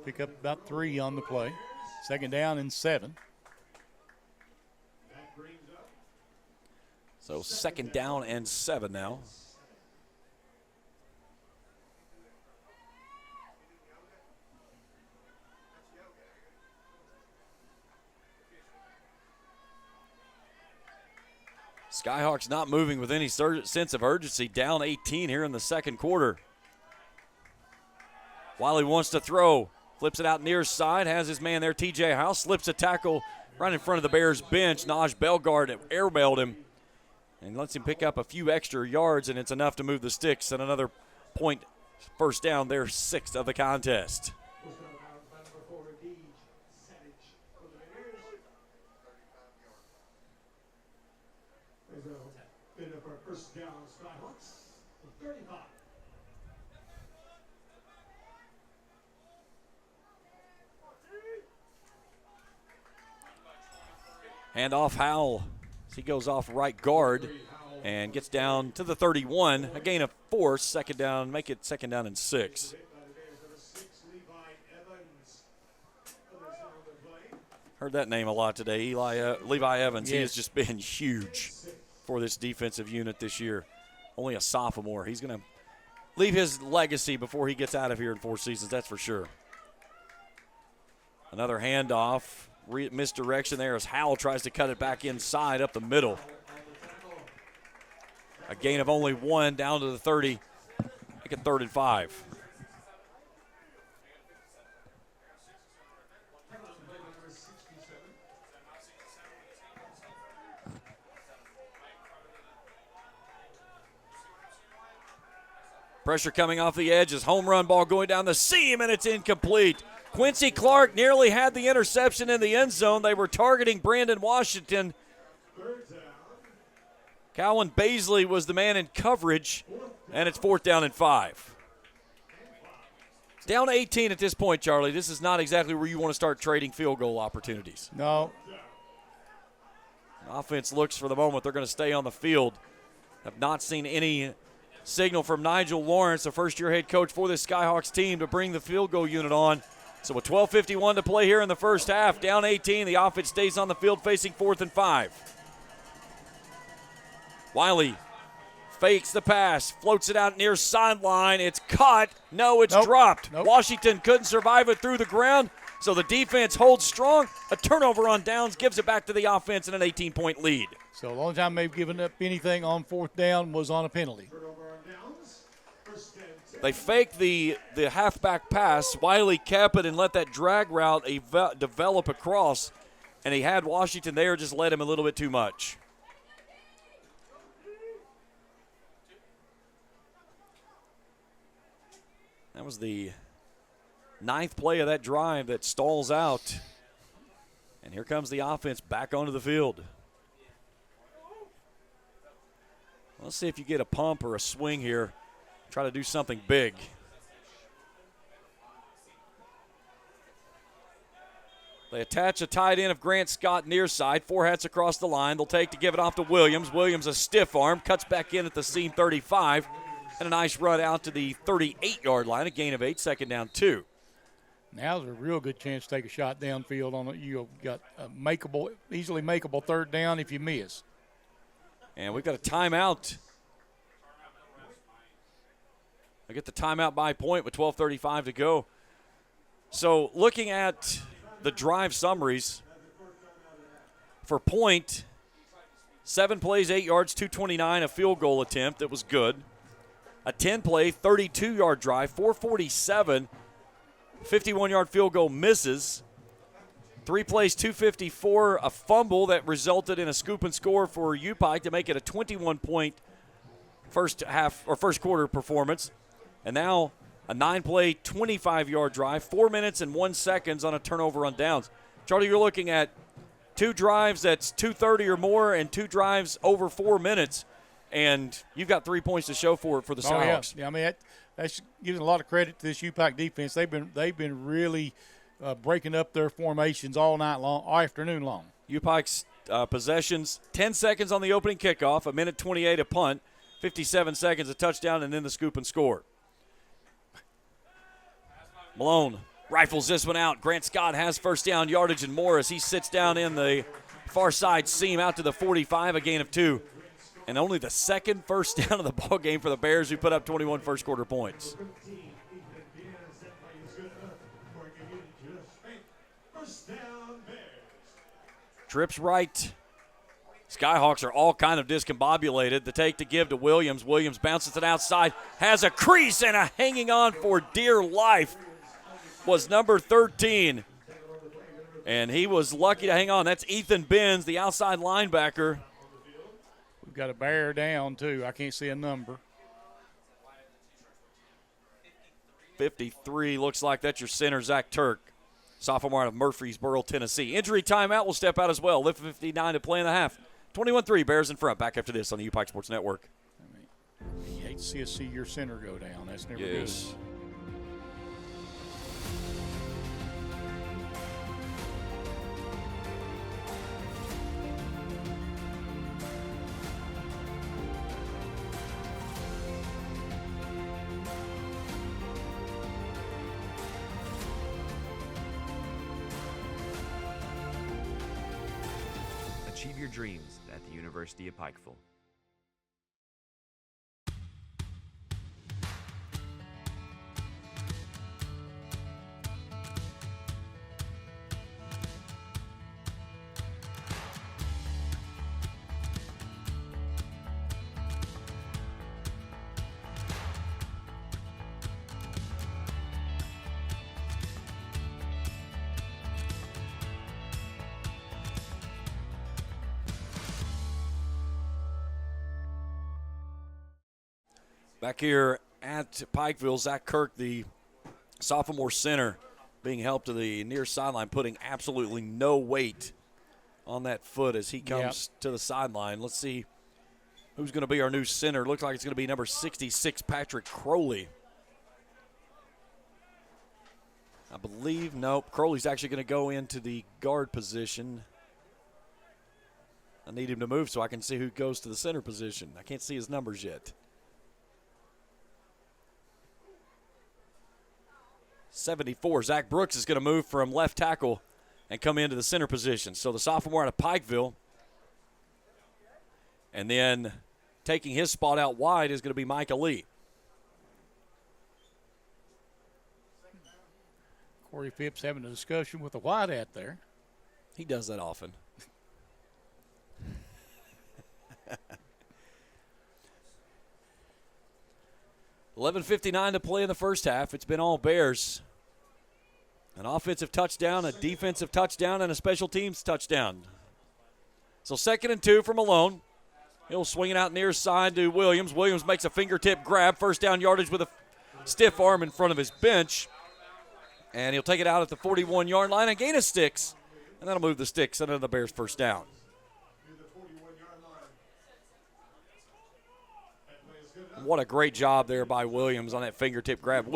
Pick up about 3 on the play. Second down and 7. So second down and 7 now. Skyhawks not moving with any sense of urgency, down 18 here in the second quarter. Wiley wants to throw, flips it out near side, has his man there, TJ House, slips a tackle right in front of the Bears bench. Naj Belgard airmailed him and lets him pick up a few extra yards, and it's enough to move the sticks, and another point first down, their 6th of the contest. First down, Skyhawks, 35. Handoff Howell. He goes off right guard and gets down to the 31. A gain of 4, second down, make it second down and 6. Heard that name a lot today, Levi Evans. Yes. He has just been huge for this defensive unit this year. Only a sophomore. He's going to leave his legacy before he gets out of here in 4 seasons, that's for sure. Another handoff. Misdirection there as Howell tries to cut it back inside up the middle. A gain of only 1 down to the 30. Make it 3rd and 5. Pressure coming off the edge as home run ball going down the seam, and it's incomplete. Quincy Clark nearly had the interception in the end zone. They were targeting Brandon Washington. Cowan Baisley was the man in coverage, and it's 4th down and 5. Down 18 at this point, Charlie. This is not exactly where you want to start trading field goal opportunities. No. Offense looks for the moment they're going to stay on the field. Have not seen any signal from Nigel Lawrence, the first-year head coach for this Skyhawks team, to bring the field goal unit on. So with 12:51 to play here in the first half, down 18, the offense stays on the field facing 4th and 5. Wiley fakes the pass, floats it out near sideline. It's caught. No, it's dropped. Nope. Washington couldn't survive it through the ground, so the defense holds strong. A turnover on downs gives it back to the offense in an 18-point lead. So the only time they've given up anything on 4th down was on a penalty. They faked the halfback pass. Wiley kept it and let that drag route develop across, and he had Washington there, just led him a little bit too much. That was the 9th play of that drive that stalls out. And here comes the offense back onto the field. Let's see if you get a pump or a swing here. Try to do something big. They attach a tight end of Grant Scott near side. 4 hats across the line. They'll take to give it off to Williams. Williams, a stiff arm, cuts back in at the seam 35. And a nice run out to the 38-yard line. A gain of 8, second down 2. Now's a real good chance to take a shot downfield on it. You got a easily makeable 3rd down if you miss. And we've got a timeout. I get the timeout by point with 12:35 to go. So looking at the drive summaries, for point, 7 plays, 8 yards, 229, a field goal attempt that was good. A 10-play, 32-yard drive, 447, 51-yard field goal misses. 3 plays, 254, a fumble that resulted in a scoop and score for UPIKE to make it a 21-point first quarter performance. And now a 9-play, 25-yard drive, 4 minutes and 1 second on a turnover on downs. Charlie, you're looking at 2 drives that's 2:30 or more and 2 drives over 4 minutes, and you've got 3 points to show for it for the Skyhawks. Yeah, I mean that's giving a lot of credit to this UPIKE defense. They've been really breaking up their formations all afternoon long. UPIKE's possessions, 10 seconds on the opening kickoff, a minute 28 a punt, 57 seconds a touchdown, and then the scoop and score. Malone rifles this one out. Grant Scott has first down yardage and more as he sits down in the far side seam out to the 45, a gain of 2. And only the second first down of the ball game for the Bears, who put up 21 first quarter points. Trips right. Skyhawks are all kind of discombobulated. The take to give to Williams. Williams bounces it outside, has a crease, and a hanging on for dear life was number 13. And he was lucky to hang on. That's Ethan Benz, the outside linebacker. We've got a bear down, too. I can't see a number. 53 looks like that's your center, Zach Turk. Sophomore out of Murfreesboro, Tennessee. Injury timeout will step out as well. Lift 59 to play in the half. 21-3, Bears in front. Back after this on the UPIKE Sports Network. to see your center go down. That's never Yes. good. Achieve your dreams at the University of Pikeville. Back here at Pikeville, Zach Kirk, the sophomore center, being helped to the near sideline, putting absolutely no weight on that foot as he comes to the sideline. Let's see who's going to be our new center. Looks like it's going to be number 66, Patrick Crowley. I believe, nope, Crowley's actually going to go into the guard position. I need him to move so I can see who goes to the center position. I can't see his numbers yet. 74, Zach Brooks is going to move from left tackle and come into the center position. So the sophomore out of Pikeville. And then taking his spot out wide is going to be Micah Lee. Corey Phipps having a discussion with the white hat there. He does that often. $11:59 to play in the first half. It's been all Bears. An offensive touchdown, a defensive touchdown, and a special teams touchdown. So 2nd and 2 for Malone. He'll swing it out near side to Williams. Williams makes a fingertip grab. First down yardage with a stiff arm in front of his bench. And he'll take it out at the 41-yard line and gain his sticks. And that'll move the sticks into the Bears' first down. What a great job there by Williams on that fingertip grab.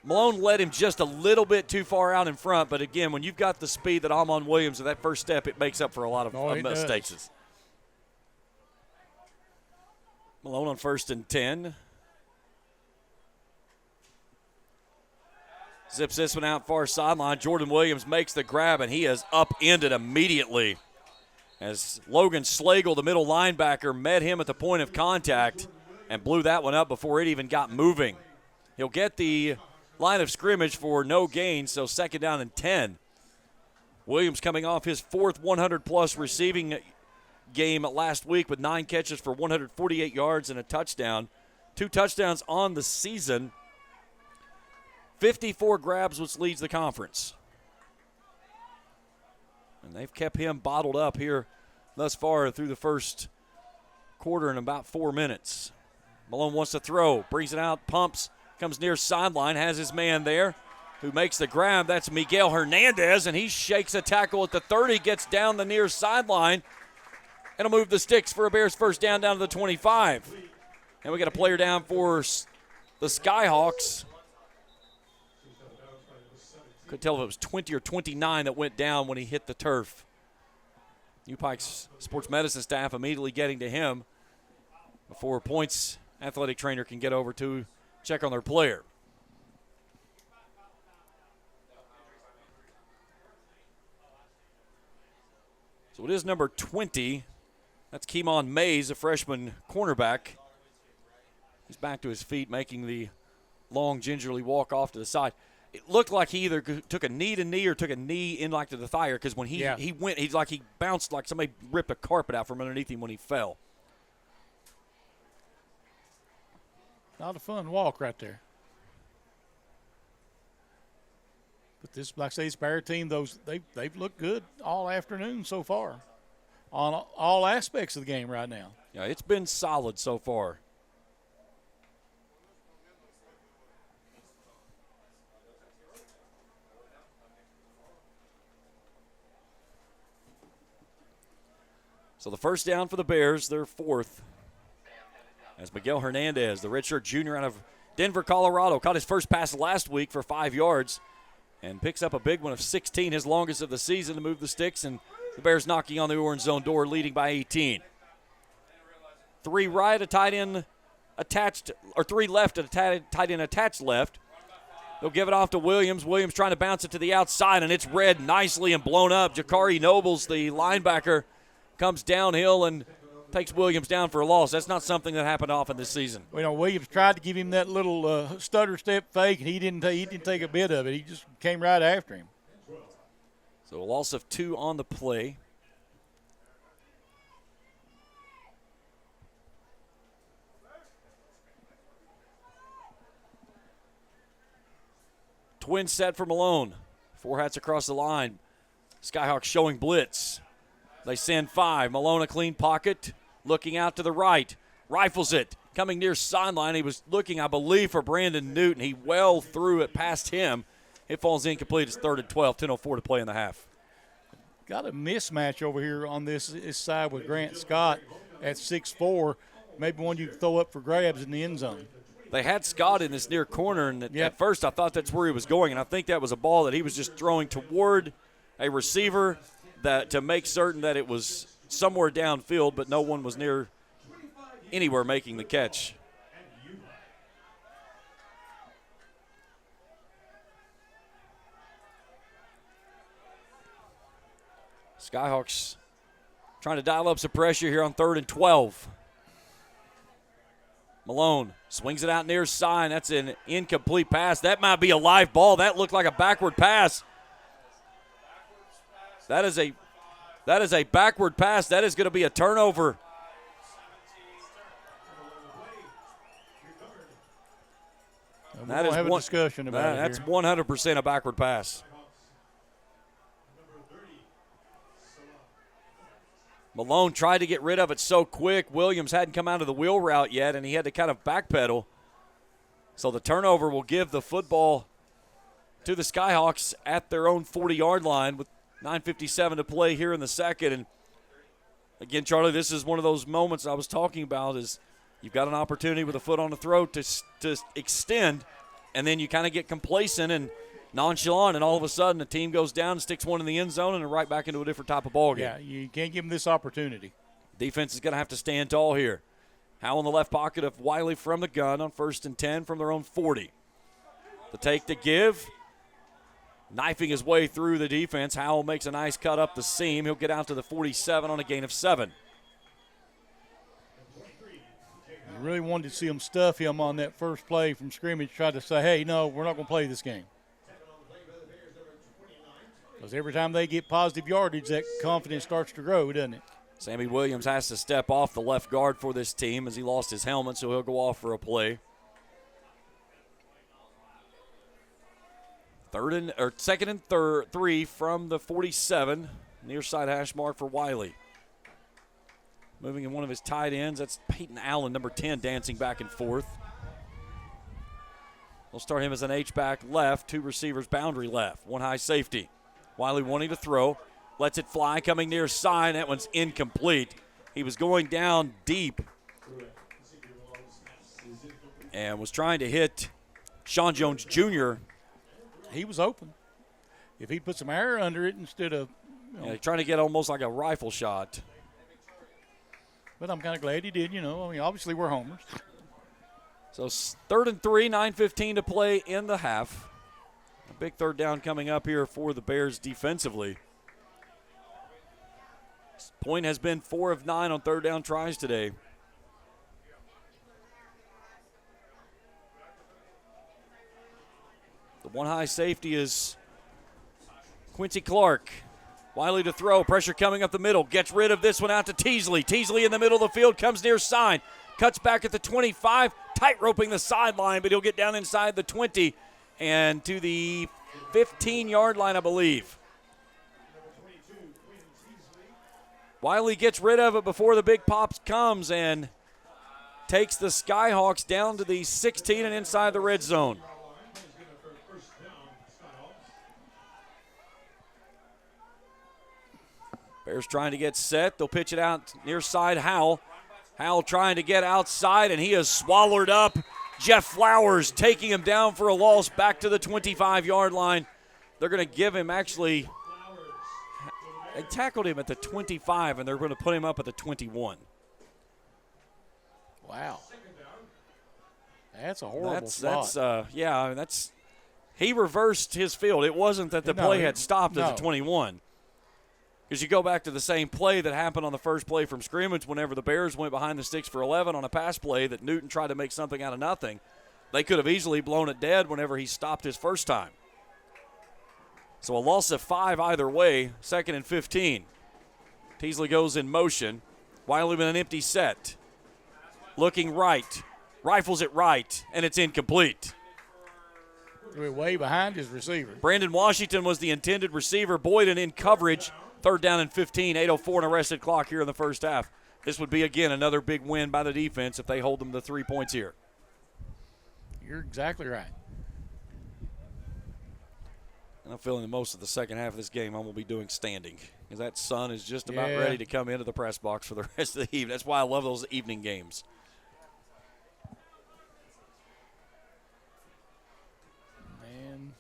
Malone led him just a little bit too far out in front, but again, when you've got the speed that I'm on Williams at that first step, it makes up for a lot of mistakes. Malone on 1st and 10. Zips this one out far sideline. Jordan Williams makes the grab, and he is upended immediately as Logan Slagle, the middle linebacker, met him at the point of contact and blew that one up before it even got moving. He'll get the line of scrimmage for no gain, so 2nd down and 10. Williams coming off his 4th 100-plus receiving game last week with 9 catches for 148 yards and a touchdown. 2 touchdowns on the season. 54 grabs, which leads the conference. And they've kept him bottled up here thus far through the first quarter in about 4 minutes. Malone wants to throw, brings it out, pumps, comes near sideline, has his man there who makes the grab. That's Miguel Hernandez, and he shakes a tackle at the 30, gets down the near sideline, and will move the sticks for a Bears first down to the 25. And we got a player down for the Skyhawks. Couldn't tell if it was 20 or 29 that went down when he hit the turf. UPIKE's sports medicine staff immediately getting to him before Point's athletic trainer can get over to check on their player. So it is number 20. That's Keemon Mays, a freshman cornerback. He's back to his feet, making the long, gingerly walk off to the side. It looked like he either took a knee to knee or took a knee in like to the thigh, because when he went, he's like he bounced like somebody ripped a carpet out from underneath him when he fell. Not a fun walk right there. But this, like I say, this Bear team, they've looked good all afternoon so far on all aspects of the game right now. Yeah, it's been solid so far. So the first down for the Bears, their 4th. as Miguel Hernandez, the redshirt junior out of Denver, Colorado, caught his first pass last week for 5 yards and picks up a big one of 16, his longest of the season, to move the sticks, and the Bears knocking on the orange zone door, leading by 18. 3 right, a tight end attached, or 3 left, a tight end attached left. They'll give it off to Williams. Williams trying to bounce it to the outside, and it's read nicely and blown up. Jakari Nobles, the linebacker, comes downhill and takes Williams down for a loss. That's not something that happened often this season. Well, Williams tried to give him that little stutter step fake, and he didn't take a bit of it. He just came right after him. So a loss of 2 on the play. Twin set for Malone. 4 hats across the line. Skyhawks showing blitz. They send 5. Malone a clean pocket. Looking out to the right. Rifles it. Coming near sideline. He was looking, I believe, for Brandon Newton. He well threw it past him. It falls incomplete. It's 3rd and 12. 10:04 to play in the half. Got a mismatch over here on this side with Grant Scott at 6'4". Maybe one you can throw up for grabs in the end zone. They had Scott in this near corner, and at first I thought that's where he was going, and I think that was a ball that he was just throwing toward a receiver that to make certain that it was somewhere downfield, but no one was near anywhere making the catch. Skyhawks trying to dial up some pressure here on 3rd and 12. Malone swings it out near side. That's an incomplete pass. That might be a live ball. That looked like a backward pass. That is a backward pass. That is going to be a turnover. That is have a discussion about it. That's 100% a backward pass. Malone tried to get rid of it so quick. Williams hadn't come out of the wheel route yet, and he had to kind of backpedal. So the turnover will give the football to the Skyhawks at their own 40-yard line with 9:57 to play here in the second. And again, Charlie, this is one of those moments I was talking about is you've got an opportunity with a foot on the throat to extend, and then you kind of get complacent and nonchalant, and all of a sudden the team goes down and sticks one in the end zone and right back into a different type of ball game. Yeah, you can't give them this opportunity. Defense is going to have to stand tall here. Howell in the left pocket of Wiley from the gun on 1st and 10 from their own 40. The take to give. Knifing his way through the defense. Howell makes a nice cut up the seam. He'll get out to the 47 on a gain of 7. You really wanted to see him stuff him on that first play from scrimmage, tried to say, hey, no, we're not going to play this game. Because every time they get positive yardage, that confidence starts to grow, doesn't it? Sammy Williams has to step off the left guard for this team as he lost his helmet, so he'll go off for a play. 2nd and 3 from the 47, near side hash mark for Wiley. Moving in one of his tight ends, that's Peyton Allen, number 10, dancing back and forth. They'll start him as an H-back left, 2 receivers boundary left, 1 high safety. Wiley wanting to throw, lets it fly, coming near side. That one's incomplete. He was going down deep and was trying to hit Sean Jones Jr. He was open. If he put some air under it instead of trying to get almost like a rifle shot. But I'm kind of glad he did, I mean, obviously we're homers. So 3rd and 3, 9:15 to play in the half. A big 3rd down coming up here for the Bears defensively. Point has been 4 of 9 on 3rd down tries today. The 1 high safety is Quincy Clark. Wiley to throw, pressure coming up the middle, gets rid of this one out to Teasley. Teasley in the middle of the field, comes near side, cuts back at the 25, tight roping the sideline, but he'll get down inside the 20 and to the 15-yard line, I believe. Wiley gets rid of it before the big pops comes and takes the Skyhawks down to the 16 and inside the red zone. Bears trying to get set. They'll pitch it out near side Howell. Howell trying to get outside, and he is swallowed up. Jeff Flowers taking him down for a loss back to the 25-yard line. They're going to give him actually – they tackled him at the 25, and they're going to put him up at the 21. Wow. That's a horrible spot. That's he reversed his field. It wasn't that the play had stopped at the 21. Because you go back to the same play that happened on the first play from scrimmage whenever the Bears went behind the sticks for 11 on a pass play that Newton tried to make something out of nothing. They could have easily blown it dead whenever he stopped his first time. So a loss of 5 either way, 2nd and 15. Teasley goes in motion. Wiley with an empty set. Looking right. Rifles it right, and it's incomplete. We're way behind his receiver. Brandon Washington was the intended receiver. Boyden in coverage. 3rd down and 15, 8:04 and arrested clock here in the first half. This would be, again, another big win by the defense if they hold them to 3 points here. You're exactly right. And I'm feeling that most of the second half of this game I'm going to be doing standing because that sun is just about ready to come into the press box for the rest of the evening. That's why I love those evening games. Man.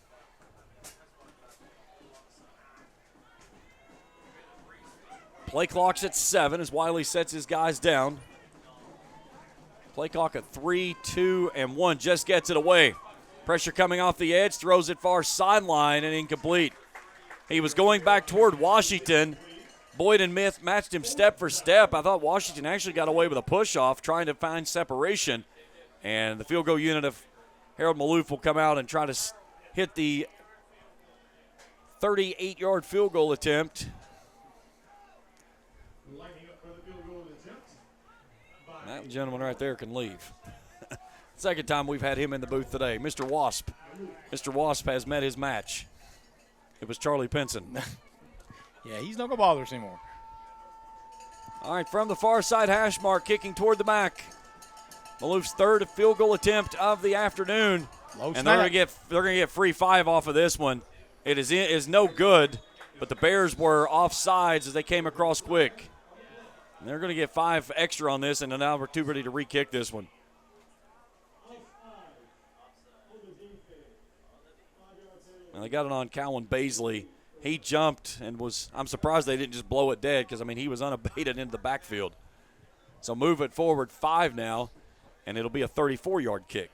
Play clock's at 7 as Wiley sets his guys down. Play clock at 3, 2, and 1. Just gets it away. Pressure coming off the edge, throws it far sideline and incomplete. He was going back toward Washington. Boyd and Myth matched him step for step. I thought Washington actually got away with a push-off trying to find separation. And the field goal unit of Harold Maloof will come out and try to hit the 38-yard field goal attempt. That gentleman right there can leave. Second time we've had him in the booth today. Mr. Wasp. Mr. Wasp has met his match. It was Charlie Pinson. Yeah, he's not going to bother us anymore. All right, from the far side hash mark, kicking toward the back. Maloof's 3rd field goal attempt of the afternoon. Low and snap. they're going to get free 5 off of this one. It is no good, but the Bears were offsides as they came across quick. And they're going to get 5 extra on this, and an opportunity to re-kick this one. And they got it on Cowan Baisley. He jumped and I'm surprised they didn't just blow it dead because, he was unabated into the backfield. So move it forward 5 now, and it'll be a 34-yard kick.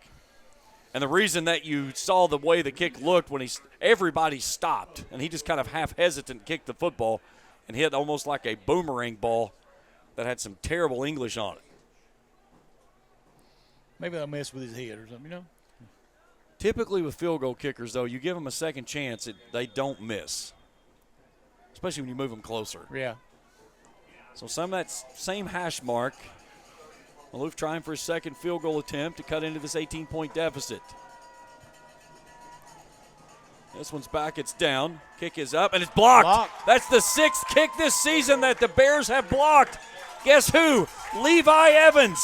And the reason that you saw the way the kick looked when everybody stopped, and he just kind of half hesitant kicked the football and hit almost like a boomerang ball that had some terrible English on it. Maybe they'll mess with his head or something, Typically with field goal kickers, though, you give them a second chance, they don't miss, especially when you move them closer. Yeah. So some of that same hash mark. Maloof trying for his 2nd field goal attempt to cut into this 18-point deficit. This one's back, it's down. Kick is up, and it's blocked. That's the 6th kick this season that the Bears have blocked. Guess who? Levi Evans.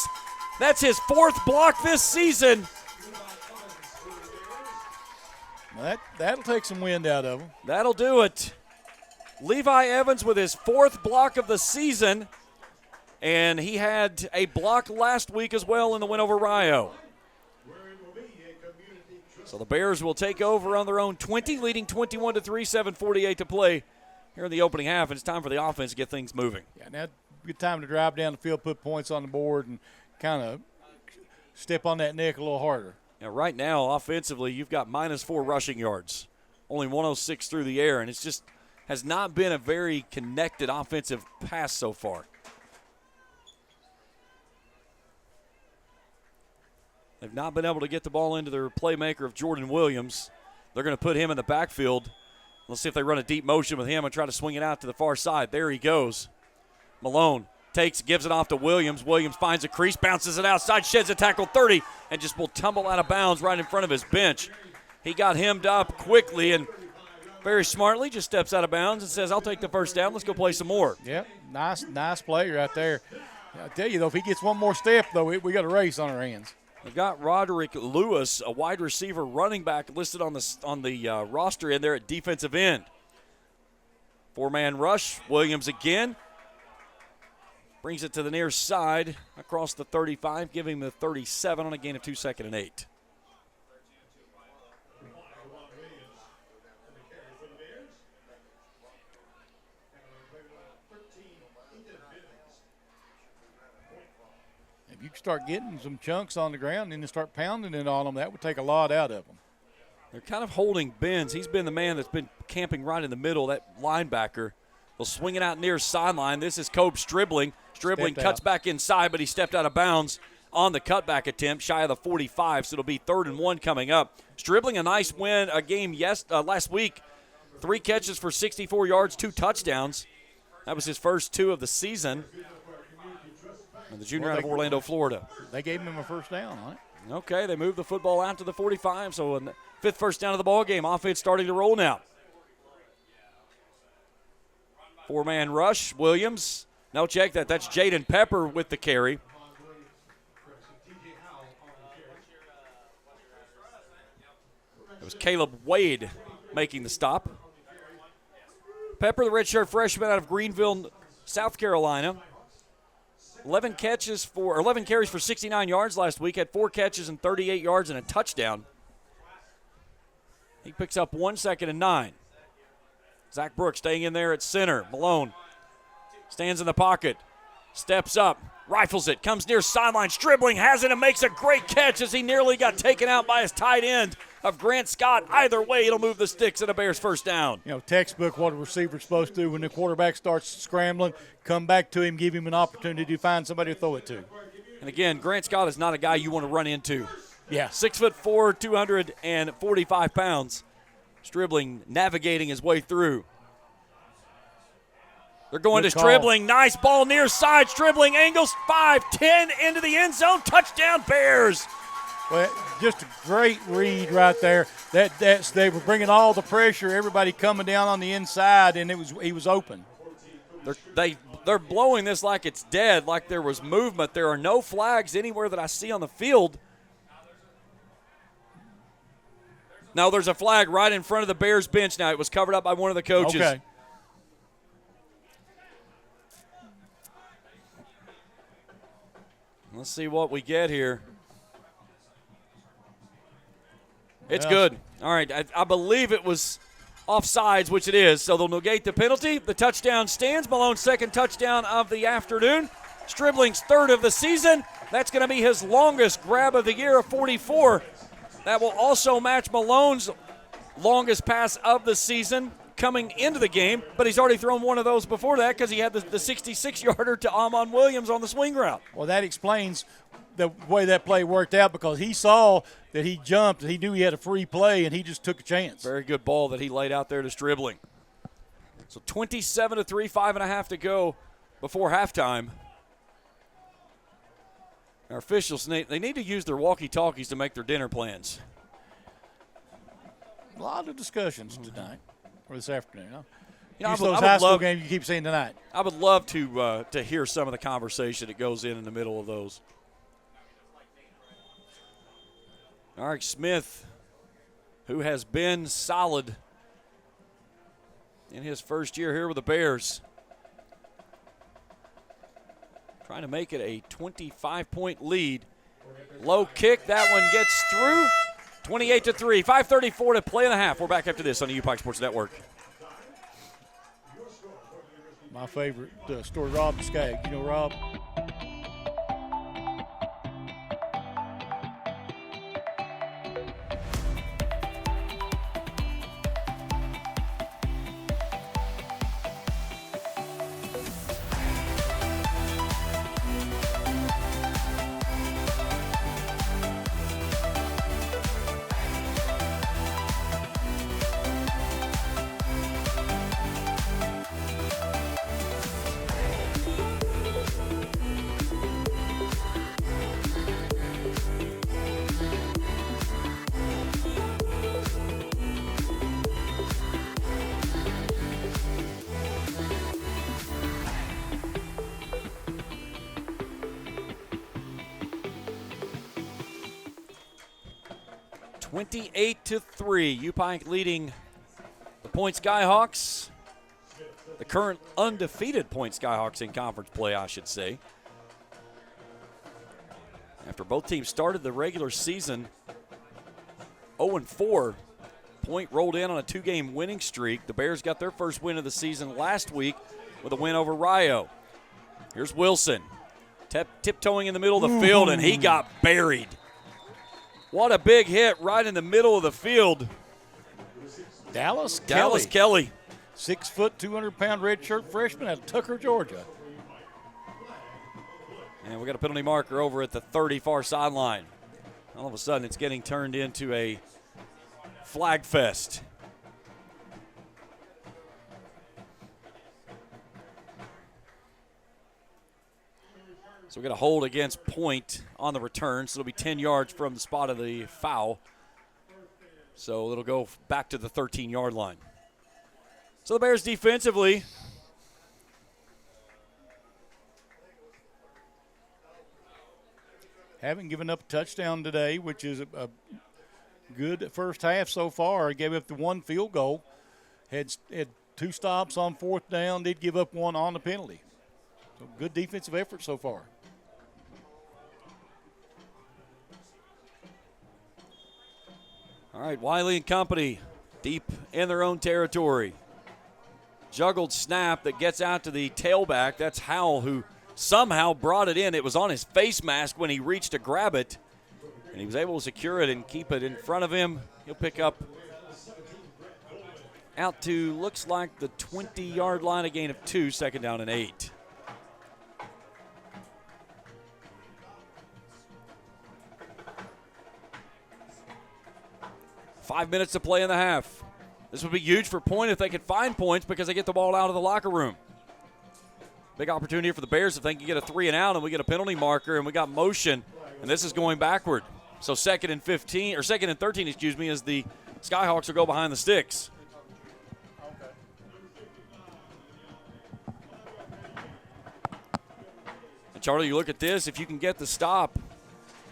That's his 4th block this season. That'll take some wind out of him. That'll do it. Levi Evans with his 4th block of the season, and he had a block last week as well in the win over Rio. So the Bears will take over on their own 20, leading 21-3, 7:48 to play here in the opening half, and it's time for the offense to get things moving. Yeah, now good time to drive down the field, put points on the board, and kind of step on that neck a little harder. Now, right now, offensively, you've got -4 rushing yards, only 106 through the air, and it's just has not been a very connected offensive pass so far. They've not been able to get the ball into their playmaker of Jordan Williams. They're going to put him in the backfield. Let's see if they run a deep motion with him and try to swing it out to the far side. There he goes. Malone gives it off to Williams. Williams finds a crease, bounces it outside, sheds a tackle 30, and just will tumble out of bounds right in front of his bench. He got hemmed up quickly and very smartly just steps out of bounds and says, I'll take the first down. Let's go play some more. Yep, nice play right there. I tell you, though, if he gets one more step, though, we got a race on our hands. We've got Roderick Lewis, a wide receiver running back, listed on the roster in there at defensive end. 4-man rush. Williams again. Brings it to the near side across the 35, giving him the 37 on a gain of 2 seconds and 8. If you could start getting some chunks on the ground and then start pounding it on them, that would take a lot out of them. They're kind of holding Benz. He's been the man that's been camping right in the middle, that linebacker. They'll swing it out near sideline. This is Cope Stribling. Stribling cuts back inside, but he stepped out of bounds on the cutback attempt, shy of the 45, so it'll be 3rd and 1 coming up. Stribling, a nice win, a game last week. 3 catches for 64 yards, 2 touchdowns. That was his first 2 of the season. And the junior out of Orlando, Florida. They gave him a first down on it. Okay, they moved the football out to the 45, so a 5th first down of the ball game. Offense starting to roll now. 4-man rush. Williams. No, check that. That's Jaden Pepper with the carry. It was Caleb Wade making the stop. Pepper, the redshirt freshman out of Greenville, South Carolina. 11 carries for 69 yards last week. Had 4 catches and 38 yards and a touchdown. He picks up 1 second and 9. Zach Brooks staying in there at center. Malone stands in the pocket, steps up, rifles it, comes near sideline. Stribling has it and makes a great catch as he nearly got taken out by his tight end of Grant Scott. Either way, it'll move the sticks and a Bears first down. You know, textbook what a receiver's supposed to do when the quarterback starts scrambling, come back to him, give him an opportunity to find somebody to throw it to. And again, Grant Scott is not a guy you want to run into. Yeah. 6'4", 245 pounds. Stribling navigating his way through. They're going Good to call. Stribling. Nice ball near side. Stribling angles 5-10 into the end zone. Touchdown Bears. Well, just a great read right there. They were bringing all the pressure, everybody coming down on the inside, and he was open. They're blowing this like it's dead, like there was movement. There are no flags anywhere that I see on the field. No, there's a flag right in front of the Bears bench now. It was covered up by one of the coaches. Okay. Let's see what we get here. It's Yeah. good. All right, I believe it was offsides, which it is, so they'll negate the penalty. The touchdown stands. Malone's second touchdown of the afternoon. Stribling's 3rd of the season. That's going to be his longest grab of the year, a 44. That will also match Malone's longest pass of the season coming into the game, but he's already thrown one of those before that because he had the 66-yarder to Amon Williams on the swing route. Well, that explains the way that play worked out because he saw that he jumped. He knew he had a free play, and he just took a chance. Very good ball that he laid out there to Stribling. So 27-3, 5.5 to go before halftime. Our officials, they need to use their walkie-talkies to make their dinner plans. A lot of discussions tonight or this afternoon. Huh? You know, Use I would those high school love- games you keep seeing tonight. I would love to hear some of the conversation that goes in the middle of those. Eric Smith, who has been solid in his first year here with the Bears. Trying to make it a 25-point lead. Low kick, that one gets through. 28-3, 5:34 to play in the half. We're back after this on the UPIKE Sports Network. My favorite story, Rob Skaggs. You know Rob? (28-3). UPIKE leading the Point Skyhawks. the current undefeated Point Skyhawks in conference play, I should say. After both teams started the regular season 0-4, Point rolled in on a 2-game winning streak. The Bears got their first win of the season last week with a win over Rio. Here's Wilson, tiptoeing in the middle of the field, and he got buried. What a big hit right in the middle of the field. Dallas Kelly. 6 foot, 200-pound redshirt freshman out of Tucker, Georgia. And we got a penalty marker over at the 30 far sideline. All of a sudden, it's getting turned into a flag fest. So we got a hold against Point on the return, so it'll be 10 yards from the spot of the foul. So it'll go back to the 13-yard line. So the Bears defensively, haven't given up a touchdown today, which is a good first half so far. Gave up the one field goal. Had 2 stops on 4th down. Did give up 1 on the penalty. So good defensive effort so far. all right, Wiley and company deep in their own territory. Juggled snap that gets out to the tailback. That's Howell, who somehow brought it in. It was on his face mask when he reached to grab it, and he was able to secure it and keep it in front of him. He'll pick up out to, looks like, the 20-yard line, a gain of 2, 2nd down and 8. Five minutes to play in the half. This would be huge for Point if they could find points because they get the ball out of the locker room. Big opportunity for the Bears if they can get a 3 and out, and we get a penalty marker, and we got motion, and this is going backward. So 2nd and 13, as the Skyhawks will go behind the sticks. And Charlie, you look at this, if you can get the stop,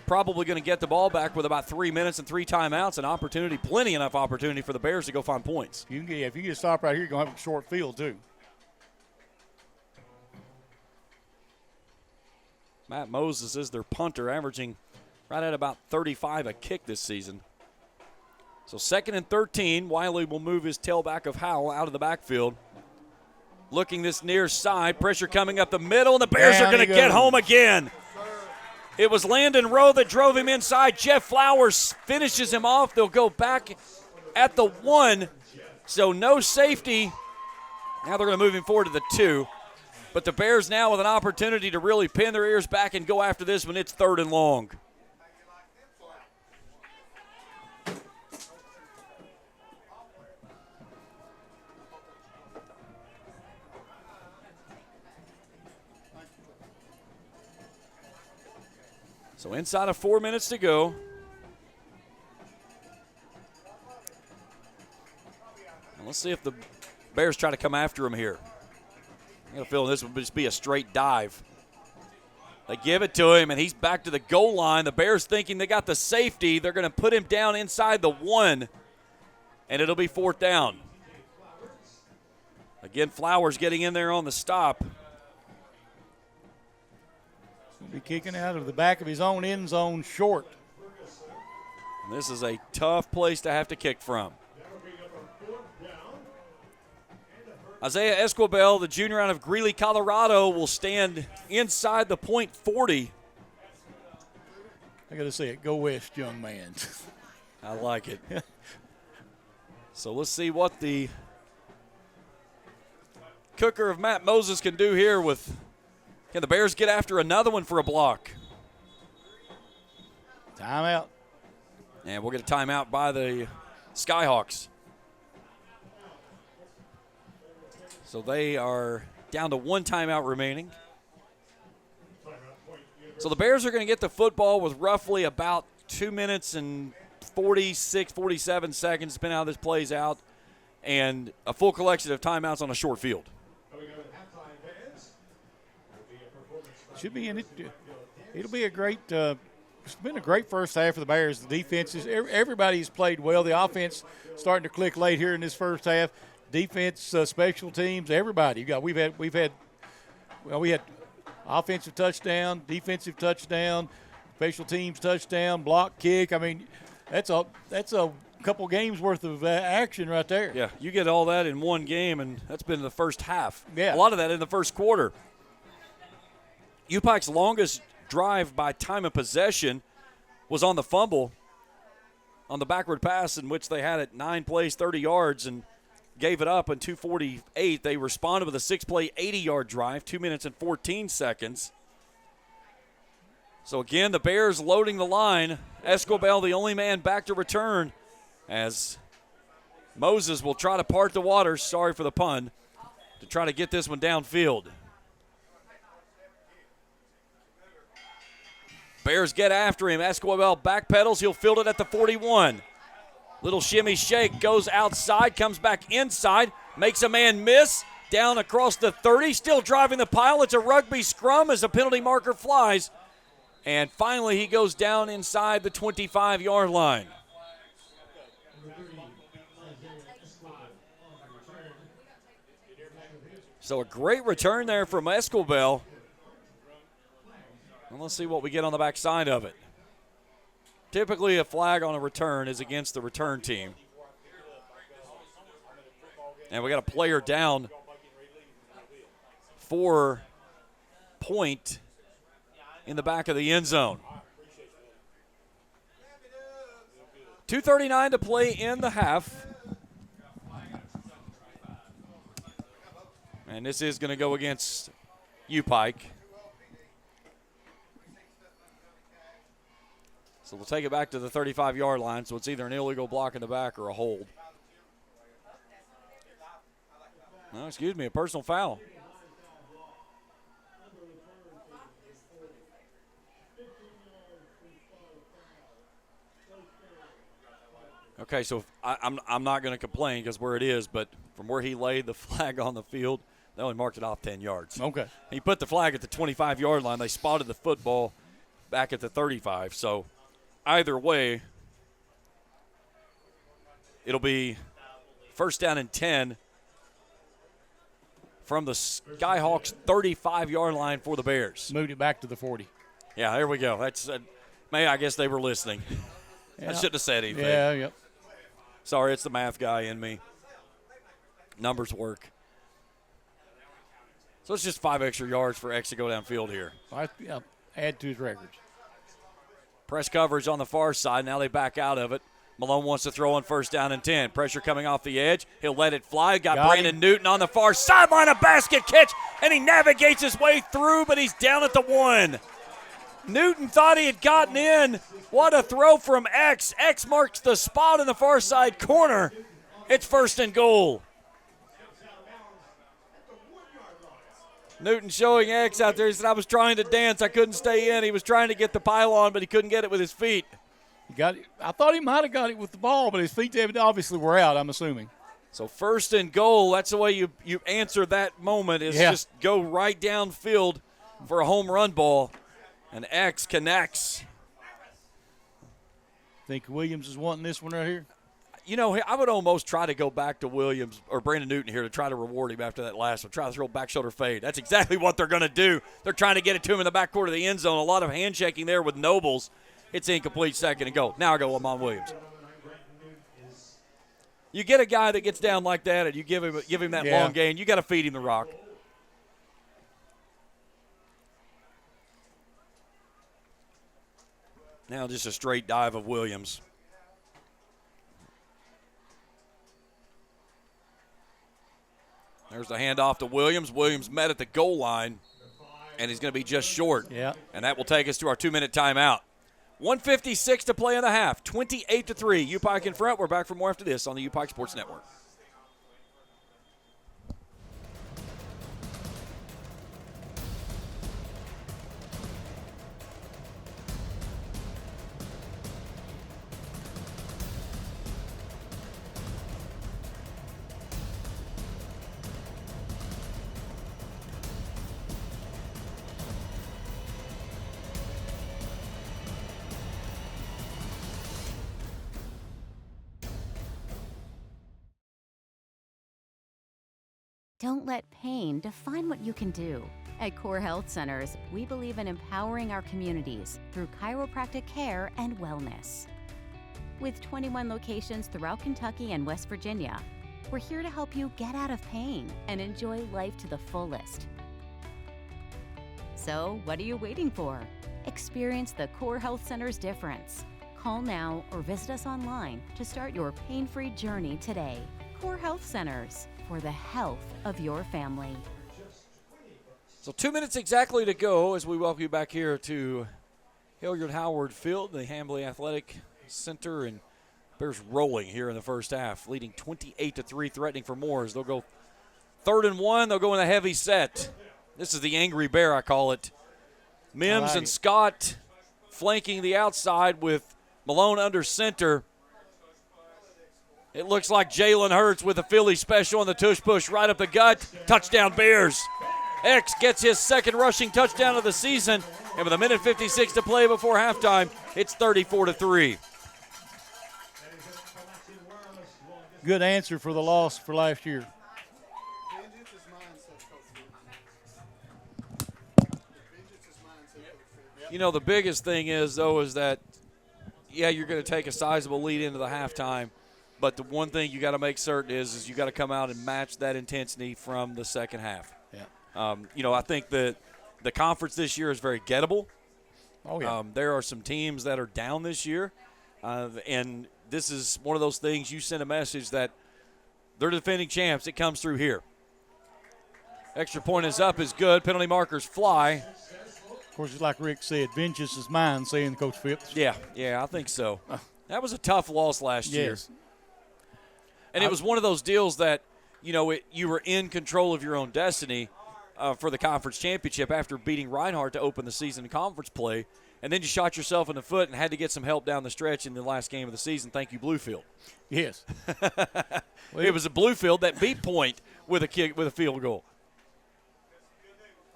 probably going to get the ball back with about 3 minutes and 3 timeouts, an opportunity, plenty enough opportunity for the Bears to go find points. If you get a stop right here, you're going to have a short field too. Matt Moses is their punter, averaging right at about 35 a kick this season. So 2nd and 13, Wiley will move his tailback of Howell out of the backfield. Looking this near side, pressure coming up the middle, and the Bears are going to get home again. It was Landon Rowe that drove him inside. Jeff Flowers finishes him off. They'll go back at the 1, so no safety. Now they're going to move him forward to the 2. But the Bears now with an opportunity to really pin their ears back and go after this when it's 3rd and long. So inside of 4 minutes to go. And let's see if the Bears try to come after him here. I got a feeling this would just be a straight dive. They give it to him, and he's back to the goal line. The Bears thinking they got the safety. They're going to put him down inside the 1, and it'll be 4th down. Again, Flowers getting in there on the stop. He'll be kicking out of the back of his own end zone short. And this is a tough place to have to kick from. Isaiah Esquibel, the junior out of Greeley, Colorado, will stand inside the Point 40. I got to say it. Go west, young man. I like it. So let's see what the cooker of Matt Moses can do here with, can the Bears get after another one for a block? Timeout. And we'll get a timeout by the Skyhawks. So they are down to 1 timeout remaining. So the Bears are going to get the football with roughly about 2 minutes and 46, 47 seconds, depending on how this plays out, and a full collection of timeouts on a short field. Should be in it. It'll be a great. It's been a great first half for the Bears. The defense is everybody's played well. The offense starting to click late here in this first half. defense, special teams, everybody. We had offensive touchdown, defensive touchdown, special teams touchdown, block kick. I mean, that's a couple games worth of action right there. Yeah, you get all that in one game, and that's been in the first half. Yeah. A lot of that in the first quarter. UPIKE's longest drive by time of possession was on the fumble, on the backward pass, in which they had it 9 plays, 30 yards, and gave it up in 2:48. They responded with a 6-play, 80-yard drive, 2 minutes and 14 seconds. So, again, the Bears loading the line. Escobar, the only man back to return, as Moses will try to part the waters, sorry for the pun, to try to get this one downfield. Bears get after him. Escobar backpedals. He'll field it at the 41. Little shimmy shake, goes outside, comes back inside, makes a man miss, down across the 30, still driving the pile. It's a rugby scrum as the penalty marker flies. And finally he goes down inside the 25-yard line. So a great return there from Escobar. And let's see what we get on the backside of it. Typically, a flag on a return is against the return team. And we got a player down for point in the back of the end zone. 2:39 to play in the half. And this is going to go against UPIKE. So we'll take it back to the 35-yard line, so it's either an illegal block in the back or a hold. No, excuse me, a personal foul. Okay, so I'm not going to complain because where it is, but from where he laid the flag on the field, they only marked it off 10 yards. Okay. He put the flag at the 25-yard line. They spotted the football back at the 35, so either way, it'll be first down and 10 from the Skyhawks' 35-yard line for the Bears. Moved it back to the 40. Yeah, there we go. That's I guess they were listening. Yeah. I shouldn't have said anything. Yeah, yep. Sorry, it's the math guy in me. Numbers work. So it's just 5 extra yards for X to go downfield here. Add to his records. Press coverage on the far side. Now they back out of it. Malone wants to throw on first down and 10. Pressure coming off the edge. He'll let it fly. Got Brandon Newton on the far sideline. A basket catch, and he navigates his way through, but he's down at the 1. Newton thought he had gotten in. What a throw from X. X marks the spot in the far side corner. It's first and goal. Newton showing X out there. He said, I was trying to dance. I couldn't stay in. He was trying to get the pylon, but he couldn't get it with his feet. He got it. I thought he might have got it with the ball, but his feet obviously were out, I'm assuming. So first and goal, that's the way you answer that moment is just go right downfield for a home run ball. And X connects. Think Williams is wanting this one right here? You know, I would almost try to go back to Williams or Brandon Newton here to try to reward him after that last one. Try to throw back shoulder fade. That's exactly what they're going to do. They're trying to get it to him in the back quarter of the end zone. A lot of handshaking there with Nobles. It's incomplete, second and goal. Now I go Lamont Williams. You get a guy that gets down like that and you give him that long gain, you got to feed him the rock. Now just a straight dive of Williams. There's the handoff to Williams. Williams met at the goal line, and he's going to be just short. Yeah. And that will take us to our 2-minute timeout. 1:56 to play in the half. 28-3. UPIKE in front. We're back for more after this on the UPIKE Sports Network. Don't let pain define what you can do. At Core Health Centers, we believe in empowering our communities through chiropractic care and wellness. With 21 locations throughout Kentucky and West Virginia, we're here to help you get out of pain and enjoy life to the fullest. So, what are you waiting for? Experience the Core Health Center's difference. Call now or visit us online to start your pain-free journey today. Core Health Centers, for the health of your family. So 2 minutes exactly to go as we welcome you back here to Hilliard Howard Field, the Hambly Athletic Center, and Bears rolling here in the first half, leading 28-3, threatening for more as they'll go 3rd and 1. They'll go in a heavy set. This is the Angry Bear, I call it. Mims and Scott flanking the outside with Malone under center. It looks like Jalen Hurts with a Philly special on the tush push right up the gut. Touchdown Bears. X gets his second rushing touchdown of the season. And with 1:56 to play before halftime, it's 34-3. Good answer for the loss for last year. You know, the biggest thing is, though, is that, yeah, you're going to take a sizable lead into the halftime. But the one thing you got to make certain is you got to come out and match that intensity from the second half. Yeah. You know, I think that the conference this year is very gettable. Oh, yeah. There are some teams that are down this year. And this is one of those things you send a message that they're defending champs. It comes through here. Extra point is up is good. Penalty markers fly. Of course, it's like Rick said, vengeance is mine, saying Coach Phipps. Yeah, I think so. That was a tough loss last year. And it was one of those deals that, you know, you were in control of your own destiny for the conference championship after beating Reinhardt to open the season in conference play. And then you shot yourself in the foot and had to get some help down the stretch in the last game of the season. Thank you, Bluefield. Yes. Well, it was a Bluefield that beat Point with a kick with a field goal.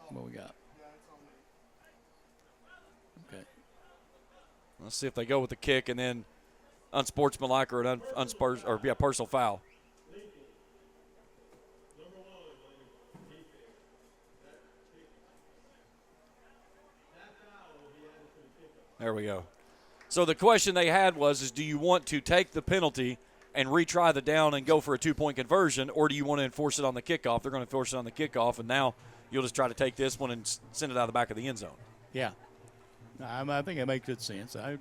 What we got? Okay. Let's see if they go with the kick and then unsportsmanlike or an personal foul. There we go. So the question they had was, do you want to take the penalty and retry the down and go for a 2-point conversion, or do you want to enforce it on the kickoff? They're going to enforce it on the kickoff, and now you'll just try to take this one and send it out of the back of the end zone. Yeah. I think that makes good sense. I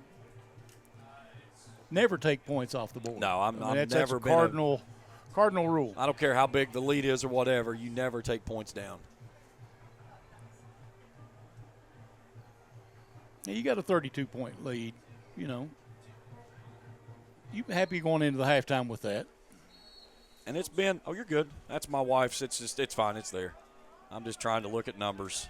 never take points off the board. No, I'm that's never a been cardinal rule. I don't care how big the lead is or whatever. You never take points down. You got a 32-point lead, you know. You happy going into the halftime with that? And it's been, oh, you're good. That's my wife's. It's fine. It's there. I'm just trying to look at numbers.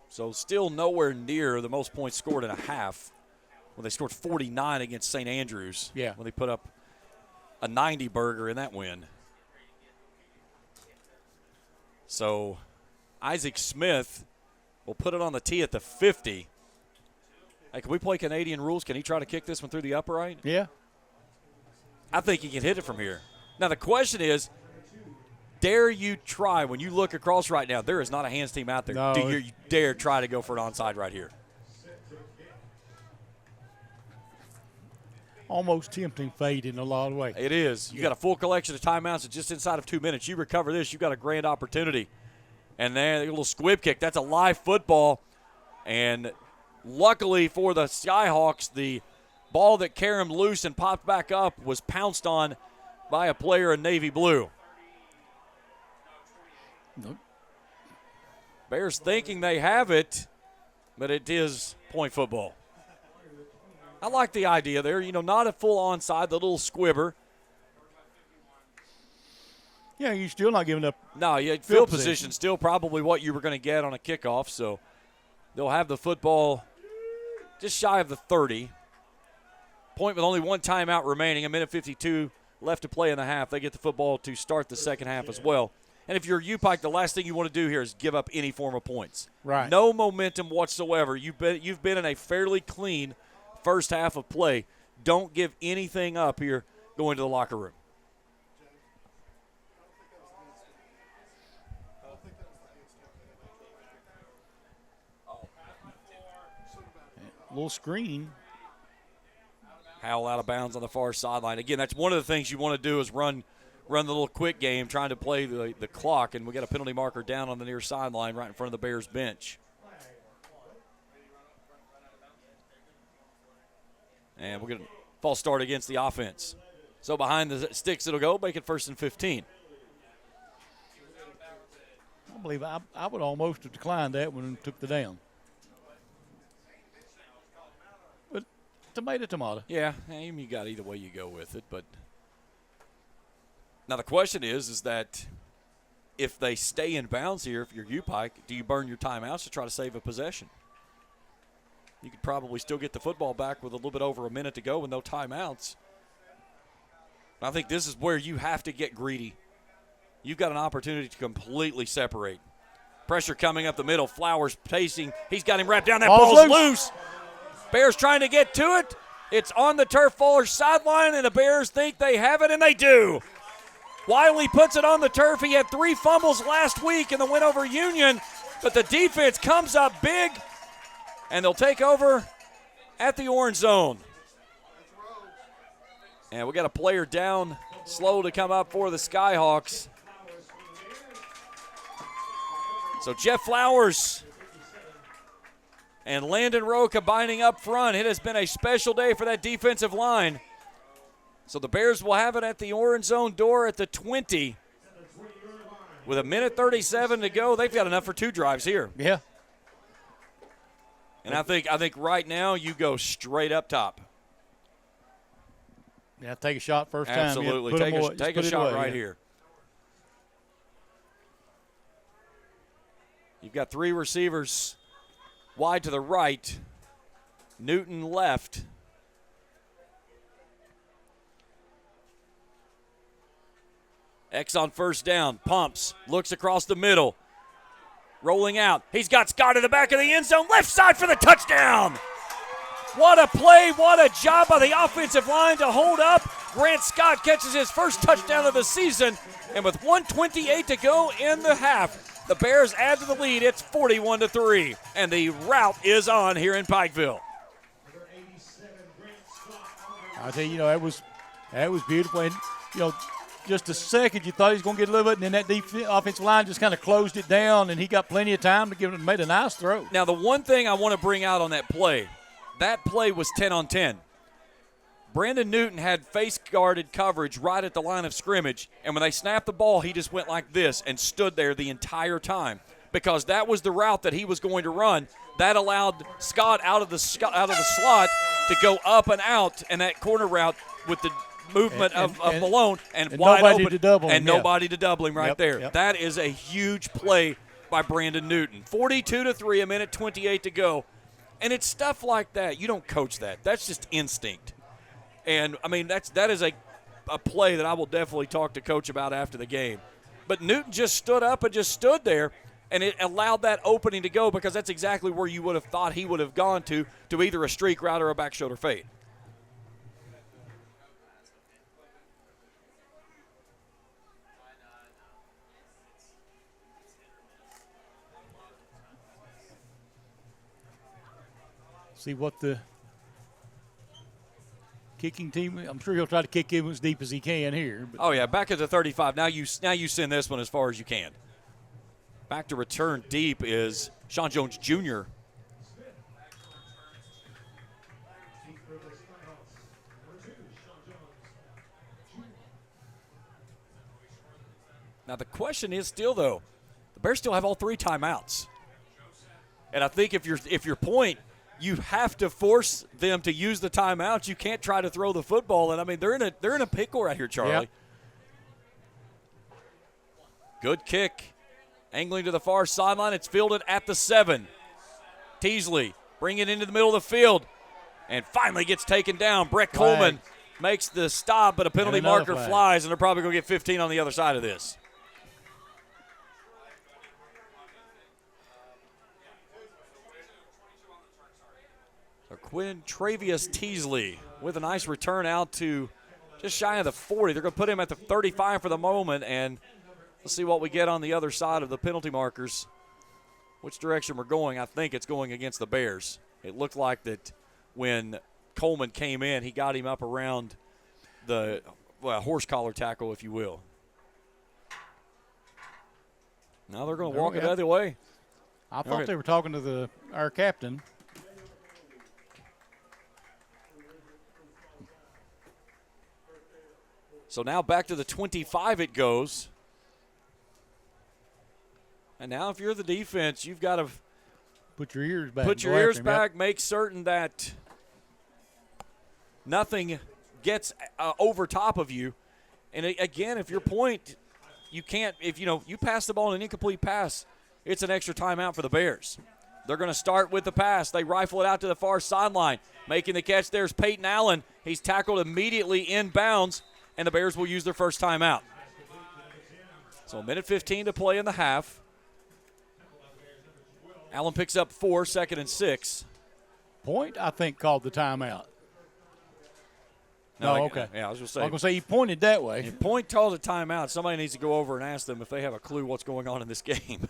So still nowhere near the most points scored in a half when they scored 49 against St. Andrews. Yeah. When they put up a 90 burger in that win. So Isaac Smith will put it on the tee at the 50. Hey, can we play Canadian rules? Can he try to kick this one through the upright? Yeah. I think he can hit it from here. Now the question is, dare you try, when you look across right now, there is not a hands team out there. No. Do you dare try to go for an onside right here? Almost tempting fate in a lot of ways. It is. You got a full collection of timeouts and just inside of 2 minutes. You recover this, you got a grand opportunity. And there, a little squib kick. That's a live football. And luckily for the Skyhawks, the ball that carried him loose and popped back up was pounced on by a player in navy blue. Nope. Bears thinking they have it, but it is point football. I like the idea there. You know, not a full onside, the little squibber. Yeah, you're still not giving up. No, field position still probably what you were going to get on a kickoff, so they'll have the football just shy of the 30. Point with only one timeout remaining, 1:52 left to play in the half. They get the football to start the second half as well. And if you're UPIKE, the last thing you want to do here is give up any form of points. Right. No momentum whatsoever. You've been in a fairly clean first half of play. Don't give anything up here going to the locker room. A little screen. Howell out of bounds on the far sideline. Again, that's one of the things you want to do is run the little quick game, trying to play the clock, and we got a penalty marker down on the near sideline right in front of the Bears bench. And we're going to false start against the offense. So behind the sticks it'll go, make it 1st and 15. I believe I would almost have declined that one and took the down. But tomato. Yeah, you got either way you go with it, but now the question is that if they stay in bounds here, if you're UPIKE, do you burn your timeouts to try to save a possession? You could probably still get the football back with a little bit over a minute to go with no timeouts. I think this is where you have to get greedy. You've got an opportunity to completely separate. Pressure coming up the middle. Flowers pacing. He's got him wrapped down. That ball's loose. Bears trying to get to it. It's on the turf Fowler's sideline, and the Bears think they have it, and they do. Wiley puts it on the turf. He had 3 fumbles last week in the win over Union, but the defense comes up big, and they'll take over at the orange zone. And we got a player down, slow to come up for the Skyhawks. So Jeff Flowers and Landon Rowe combining up front. It has been a special day for that defensive line. So the Bears will have it at the orange zone door at the 20. With 1:37 to go, they've got enough for 2 drives here. Yeah. And I think right now you go straight up top. Yeah, take a shot first time. Absolutely. Yeah, take a shot right here. You've got 3 receivers wide to the right. Newton left. X on first down. Pumps. Looks across the middle. Rolling out. He's got Scott in the back of the end zone. Left side for the touchdown. What a play. What a job by the offensive line to hold up. Grant Scott catches his first touchdown of the season. And with 1:28 to go in the half, the Bears add to the lead. It's 41-3. And the route is on here in Pikeville. I tell you, that was beautiful. And, just a second you thought he was going to get a little bit, and then that offensive line just kind of closed it down, and he got plenty of time to give it, made a nice throw. Now, the one thing I want to bring out on that play was 10 on 10. Brandon Newton had face-guarded coverage right at the line of scrimmage, and when they snapped the ball, he just went like this and stood there the entire time because that was the route that he was going to run. That allowed Scott out of the slot to go up and out, and that corner route with the movement of Malone and wide nobody open to double him, nobody to double him right there. Yep. That is a huge play by Brandon Newton. 42-3, 1:28 to go. And it's stuff like that. You don't coach that. That's just instinct. And, I mean, that is a play that I will definitely talk to Coach about after the game. But Newton just stood up and just stood there, and it allowed that opening to go because that's exactly where you would have thought he would have gone to either a streak route or a back shoulder fade. See what the kicking team. I'm sure he'll try to kick him as deep as he can here. But. Oh yeah, back at the 35. Now you send this one as far as you can. Back to return deep is Sean Jones Jr. Now the question is still though, the Bears still have all 3 timeouts, and I think if your point. You have to force them to use the timeouts. You can't try to throw the football. And I mean, they're in a pickle right here, Charlie. Yep. Good kick, angling to the far sideline. It's fielded at the 7. Teasley bring it into the middle of the field, and finally gets taken down. Brett Coleman makes the stop, but a penalty And another marker flag. flies, and they're probably going to get 15 on the other side of this. So Quinn Travius Teasley with a nice return out to just shy of the 40. They're going to put him at the 35 for the moment, and let's see what we get on the other side of the penalty markers. Which direction we're going. I think it's going against the Bears. It looked like that when Coleman came in, he got him up around the horse collar tackle, if you will. Now they're going to walk it the other way. I thought they were talking to our captain. So now back to the 25 it goes. And now if you're the defense, you've got to put your ears back. Put your ears back, make certain that nothing gets over top of you. And again, if your point, you can't, if you pass the ball in an incomplete pass, it's an extra timeout for the Bears. They're going to start with the pass. They rifle it out to the far sideline. Making the catch there's Peyton Allen. He's tackled immediately inbounds, and the Bears will use their first timeout. So 1:15 to play in the half. Allen picks up 4, 2nd and 6. Point, I think, called the timeout. No, okay. Yeah, I was going to say. I was going to say he pointed that way. If Point calls a timeout, somebody needs to go over and ask them if they have a clue what's going on in this game.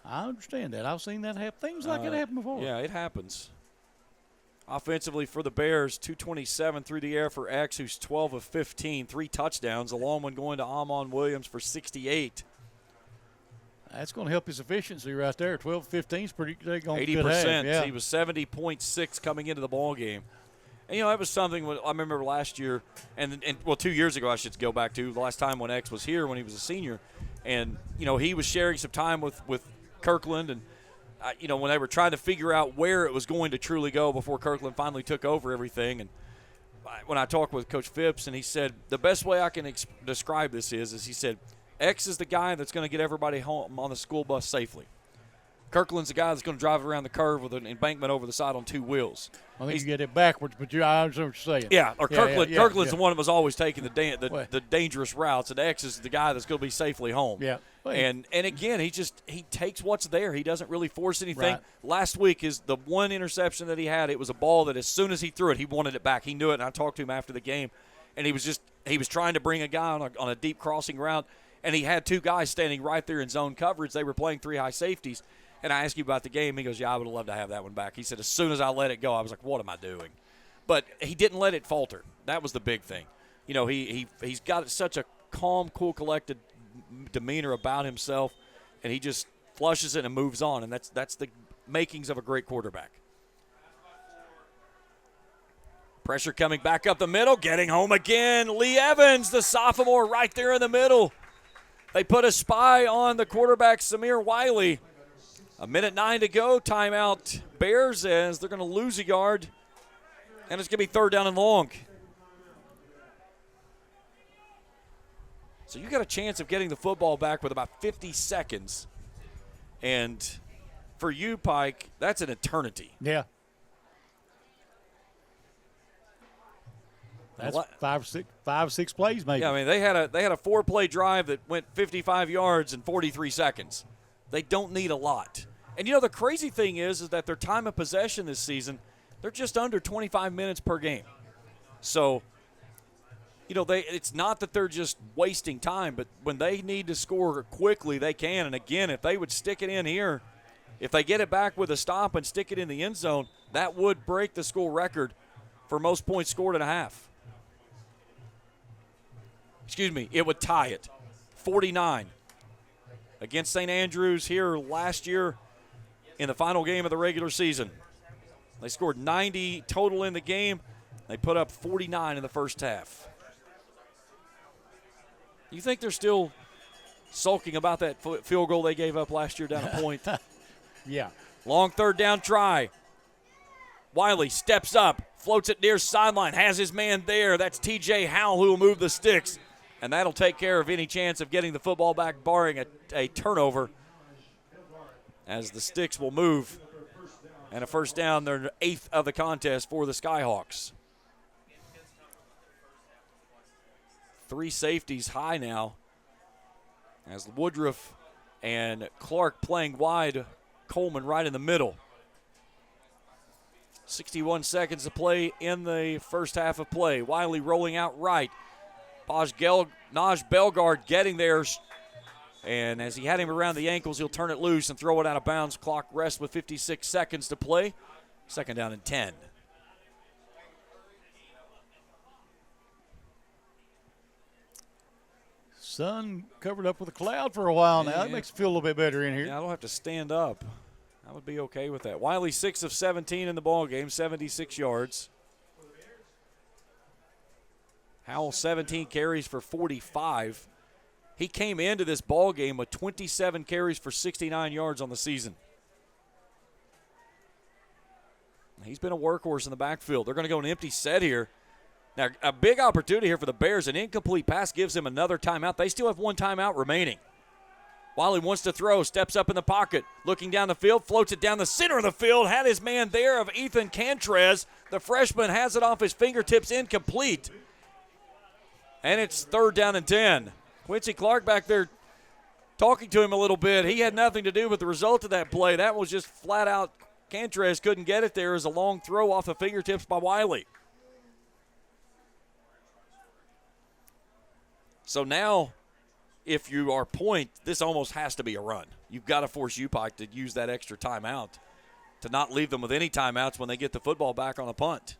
I understand that. I've seen that happen. Things like it happen before. Yeah, it happens. Offensively for the Bears, 227 through the air for X, who's 12 of 15, 3 touchdowns. A long one going to Amon Williams for 68. That's going to help his efficiency right there. 12-15 is pretty good. 80%. Yeah. He was 70.6 coming into the ball game. And, that was something I remember last year, and 2 years ago I should go back to, the last time when X was here when he was a senior. And, he was sharing some time with Kirkland, and, when they were trying to figure out where it was going to truly go before Kirkland finally took over everything. And when I talked with Coach Phipps, and he said, the best way I can describe this is he said, X is the guy that's going to get everybody home on the school bus safely. Kirkland's the guy that's going to drive it around the curve with an embankment over the side on 2 wheels. I think you get it backwards, but I understand what you're saying. Yeah, or Kirkland. Yeah, Kirkland's the one that was always taking the dangerous routes, and X is the guy that's going to be safely home. Yeah. And again, he takes what's there. He doesn't really force anything. Right. Last week is the one interception that he had. It was a ball that as soon as he threw it, he wanted it back. He knew it, and I talked to him after the game, and he was trying to bring a guy on a deep crossing route, and he had 2 guys standing right there in zone coverage. They were playing 3 high safeties. And I asked you about the game. He goes, yeah, I would have loved to have that one back. He said, as soon as I let it go, I was like, what am I doing? But he didn't let it falter. That was the big thing. He's got such a calm, cool, collected demeanor about himself, and he just flushes it and moves on, and that's the makings of a great quarterback. Pressure coming back up the middle, getting home again. Lee Evans, the sophomore, right there in the middle. They put a spy on the quarterback, Samir Wiley. 1:09 to go. Timeout Bears as they're going to lose a yard, and it's going to be 3rd down and long. So you got a chance of getting the football back with about 50 seconds. And for you, Pike, that's an eternity. Yeah. That's 5 6 plays maybe. Yeah, I mean they had a 4-play drive that went 55 yards in 43 seconds. They don't need a lot. And the crazy thing is that their time of possession this season, they're just under 25 minutes per game. So, it's not that they're just wasting time, but when they need to score quickly, they can. And again, if they would stick it in here, if they get it back with a stop and stick it in the end zone, that would break the school record for most points scored in a half. It would tie it. 49. Against St. Andrews here last year in the final game of the regular season. They scored 90 total in the game. They put up 49 in the first half. You think they're still sulking about that field goal they gave up last year down a point? Yeah. Long 3rd down try. Wiley steps up, floats it near sideline, has his man there. That's TJ Howell who will move the sticks. And that'll take care of any chance of getting the football back, barring a turnover, as the sticks will move And a first down, their 8th of the contest for the Skyhawks. 3 safeties high now as Woodruff and Clark playing wide, Coleman right in the middle. 61 seconds to play in the first half of play. Wiley rolling out right. Naj Belgard getting there. And as he had him around the ankles, he'll turn it loose and throw it out of bounds. Clock rests with 56 seconds to play. Second down and 10. Sun covered up with a cloud for a while now. Yeah. That makes it feel a little bit better in here. Yeah, I don't have to stand up. I would be okay with that. Wiley 6 of 17 in the ball game, 76 yards. Howell 17 carries for 45. He came into this ball game with 27 carries for 69 yards on the season. He's been a workhorse in the backfield. They're going to go an empty set here. Now, a big opportunity here for the Bears. An incomplete pass gives him another timeout. They still have 1 timeout remaining. Wiley wants to throw, steps up in the pocket, looking down the field, floats it down the center of the field, had his man there of Ethan Cantrez. The freshman has it off his fingertips, incomplete. And it's third down and 10. Quincy Clark back there talking to him a little bit. He had nothing to do with the result of that play. That was just flat out, Cantrez couldn't get it there as a long throw off the fingertips by Wiley. So now, if you are Point, this almost has to be a run. You've got to force UPIKE to use that extra timeout, to not leave them with any timeouts when they get the football back on a punt.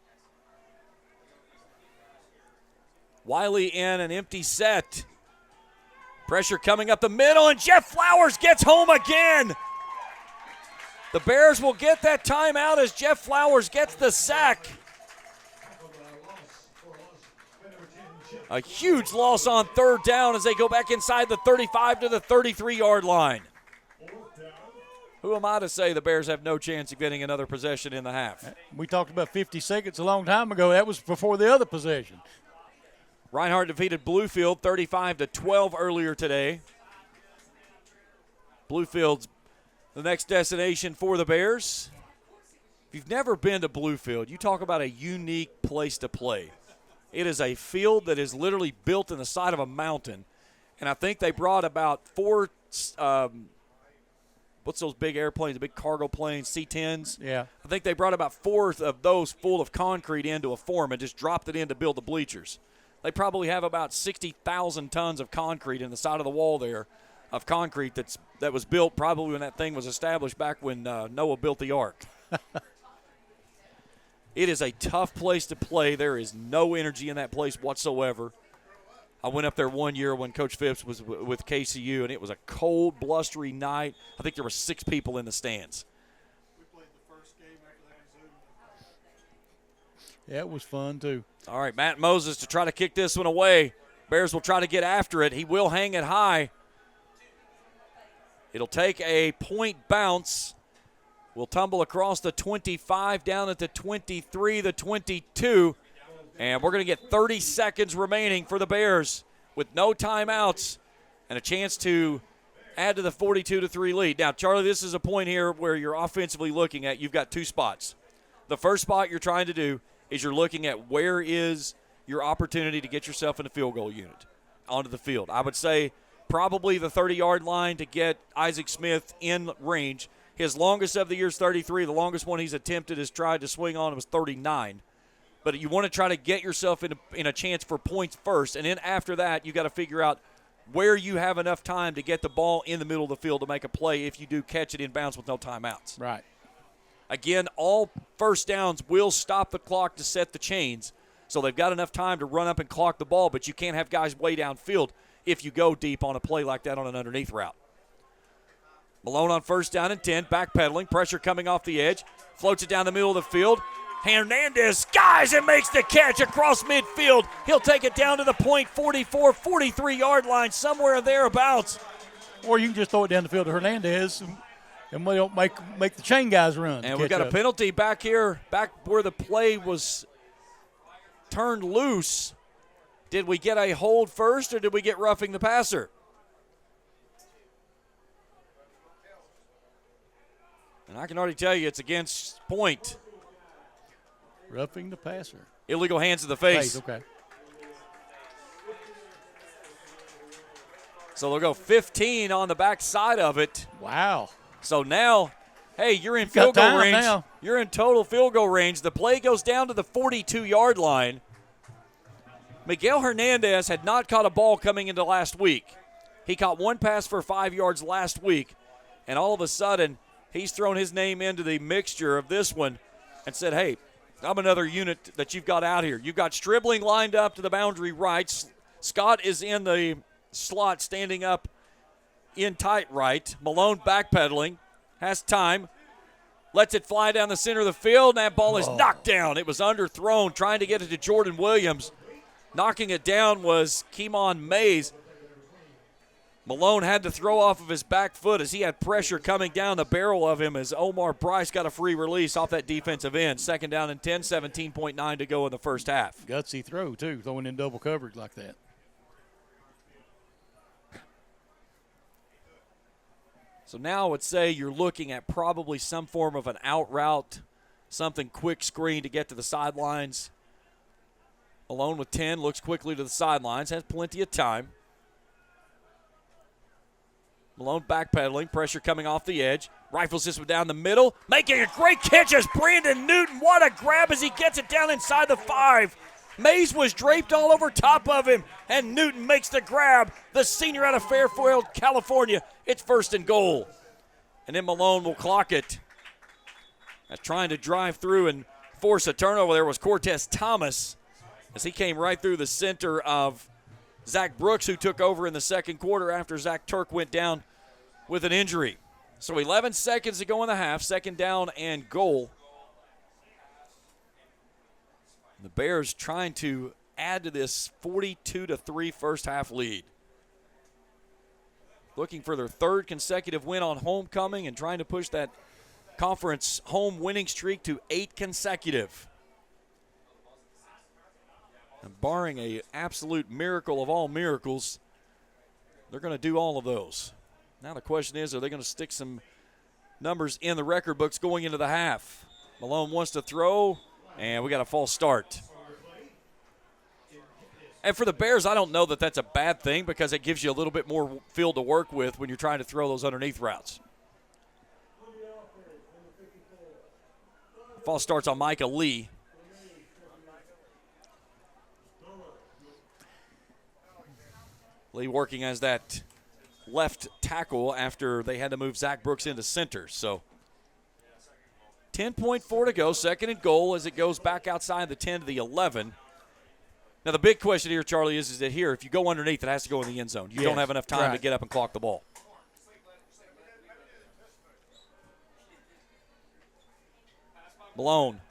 Wiley in an empty set. Pressure coming up the middle, and Jeff Flowers gets home again. The Bears will get that timeout as Jeff Flowers gets the sack. A huge loss on third down as they go back inside the 35 to the 33-yard line. Who am I to say the Bears have no chance of getting another possession in the half? We talked about 50 seconds a long time ago. That was before the other possession. Reinhardt defeated Bluefield 35-12 earlier today. Bluefield's the next destination for the Bears. If you've never been to Bluefield, you talk about a unique place to play. It is a field that is literally built in the side of a mountain. And I think they brought about 4, what's those big airplanes, the big cargo planes, C-10s? Yeah. I think they brought about 4 of those full of concrete into a form and just dropped it in to build the bleachers. They probably have about 60,000 tons of concrete in the side of the wall there, of concrete that was built probably when that thing was established back when Noah built the ark. It is a tough place to play. There is no energy in that place whatsoever. I went up there one year when Coach Phipps was with KCU, and it was a cold, blustery night. I think there were 6 people in the stands. We played the first game after that in Zoom. Yeah, it was fun, too. All right, Matt Moses to try to kick this one away. Bears will try to get after it. He will hang it high. It'll take a point bounce. We'll tumble across the 25, down at the 23, the 22. And we're going to get 30 seconds remaining for the Bears with no timeouts and a chance to add to the 42-3 lead. Now, Charlie, this is a point here where you're offensively looking at, you've got 2 spots. The first spot you're trying to do is you're looking at where is your opportunity to get yourself in the field goal unit onto the field. I would say probably the 30-yard line to get Isaac Smith in range. His longest of the year is 33. The longest one he's attempted is tried to swing on was 39. But you want to try to get yourself in a chance for points first, and then after that you got to figure out where you have enough time to get the ball in the middle of the field to make a play if you do catch it in bounds with no timeouts. Right. Again, all first downs will stop the clock to set the chains, so they've got enough time to run up and clock the ball, but you can't have guys way downfield if you go deep on a play like that on an underneath route. Malone on first down and 10, backpedaling, pressure coming off the edge, floats it down the middle of the field. Hernandez skies and makes the catch across midfield. He'll take it down to the point 44, 43-yard line, somewhere thereabouts. Or you can just throw it down the field to Hernandez, and we don't make the chain guys run. And we've got a penalty back here, back where the play was turned loose. Did we get a hold first, or did we get roughing the passer? And I can already tell you it's against Point. Roughing the passer. Illegal hands to the face. Okay. So they'll go 15 on the back side of it. Wow. So now, hey, you're in Got field goal time range. now. You're in total field goal range. The play goes down to the 42-yard line. Miguel Hernandez had not caught a ball coming into last week. He caught one pass for 5 yards last week, and all of a sudden, he's thrown his name into the mixture of this one and said, hey, I'm another unit that you've got out here. You've got Stribling lined up to the boundary right. Scott is in the slot standing up in tight right. Malone backpedaling, has time, lets it fly down the center of the field, and that ball is knocked down. It was underthrown, trying to get it to Jordan Williams. Knocking it down was Keemon Mays. Malone had to throw off of his back foot as he had pressure coming down the barrel of him as Omar Bryce got a free release off that defensive end. Second down and 10, 17.9 to go in the first half. Gutsy throw, too, throwing in double coverage like that. So now I would say you're looking at probably some form of an out route, something quick screen to get to the sidelines. Malone with 10, looks quickly to the sidelines, has plenty of time. Malone backpedaling, pressure coming off the edge. Rifles this one down the middle, making a great catch as Brandon Newton. What a grab as he gets it down inside the 5. Mays was draped all over top of him, and Newton makes the grab. The senior out of Fairfield, California. It's first and goal. And then Malone will clock it. Trying to drive through and force a turnover there was Cortez Thomas as he came right through the center of Zach Brooks, who took over in the second quarter after Zach Turk went down with an injury. So 11 seconds to go in the half, second down and goal. The Bears trying to add to this 42-3 first half lead. Looking for their third consecutive win on homecoming and trying to push that conference home winning streak to 8 consecutive. And barring an absolute miracle of all miracles, they're going to do all of those. Now the question is, are they going to stick some numbers in the record books going into the half? Malone wants to throw, and we got a false start. And for the Bears, I don't know that that's a bad thing because it gives you a little bit more field to work with when you're trying to throw those underneath routes. False starts on Micah Lee. Lee working as that left tackle after they had to move Zach Brooks into center. So 10.4 to go, second and goal as it goes back outside the 10 to the 11. Now the big question here, Charlie, is that here, if you go underneath, it has to go in the end zone. You don't have enough time to get up and clock the ball. Malone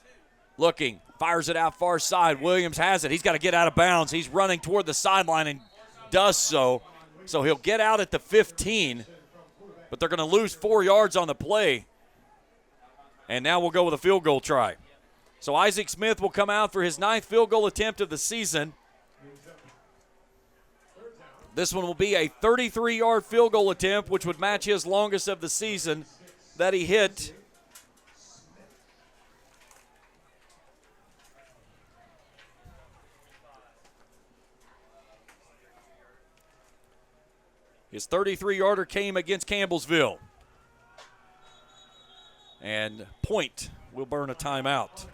looking, fires it out far side. Williams has it. He's got to get out of bounds. He's running toward the sideline and does so. So he'll get out at the 15, but they're going to lose 4 yards on the play. And now we'll go with a field goal try. So Isaac Smith will come out for his 9th field goal attempt of the season. This one will be a 33-yard field goal attempt, which would match his longest of the season that he hit. His 33-yarder came against Campbellsville. And Point will burn a timeout.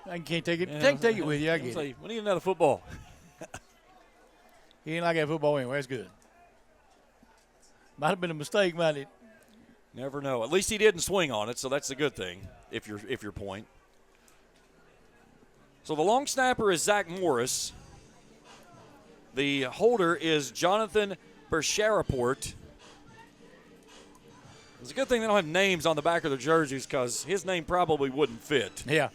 I can't take it. Can't take it with you. I get it. We need another football. He ain't like that football anyway. That's good. Might have been a mistake, might it? Never know. At least he didn't swing on it, so that's a good thing. If you're Point. So the long snapper is Zach Morris. The holder is Jonathan Bersharaport. It's a good thing they don't have names on the back of their jerseys because his name probably wouldn't fit. Yeah.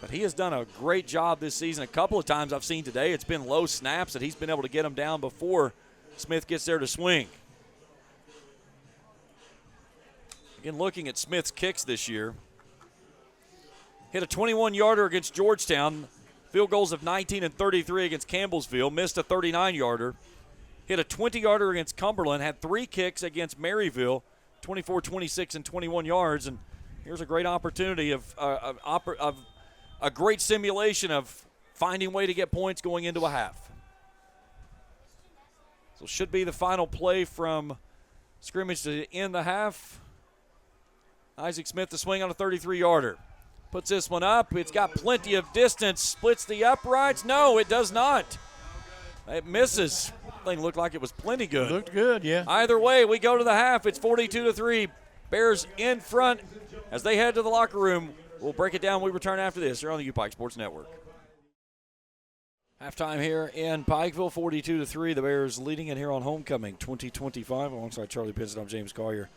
But he has done a great job this season. A couple of times I've seen today, it's been low snaps that he's been able to get them down before Smith gets there to swing. Again, looking at Smith's kicks this year. Hit a 21-yarder against Georgetown. Field goals of 19 and 33 against Campbellsville. Missed a 39-yarder. hit a 20-yarder against Cumberland, had 3 kicks against Maryville, 24, 26, and 21 yards. And here's a great opportunity of a great simulation of finding a way to get points going into a half. So should be the final play from scrimmage to end the half. Isaac Smith to swing on a 33-yarder. Puts this one up. It's got plenty of distance. Splits the uprights. No, it does not. It misses. Thing looked like it was plenty good. Looked good, yeah. Either way, we go to the half. It's 42-3. Bears in front as they head to the locker room. We'll break it down when we return after this here on the UPIKE Sports Network. Halftime here in Pikeville, 42-3. The Bears leading it here on homecoming 2025 alongside Charlie Pinson. I'm James Collier.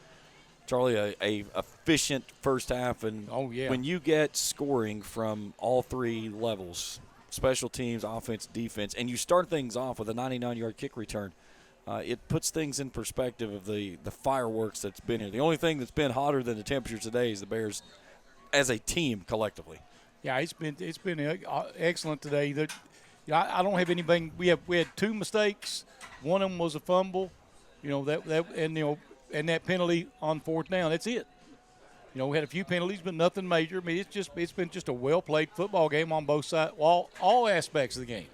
Charlie, a efficient first half, and when you get scoring from all 3 levels, special teams, offense, defense, and you start things off with a 99-yard kick return, it puts things in perspective of the fireworks that's been here. The only thing that's been hotter than the temperatures today is the Bears as a team collectively. Yeah, it's been excellent today. I don't have anything. We had 2 mistakes. One of them was a fumble, and that penalty on 4th down. That's it. We had a few penalties, but nothing major. I mean, it's been just a well-played football game on both sides, all aspects of the game.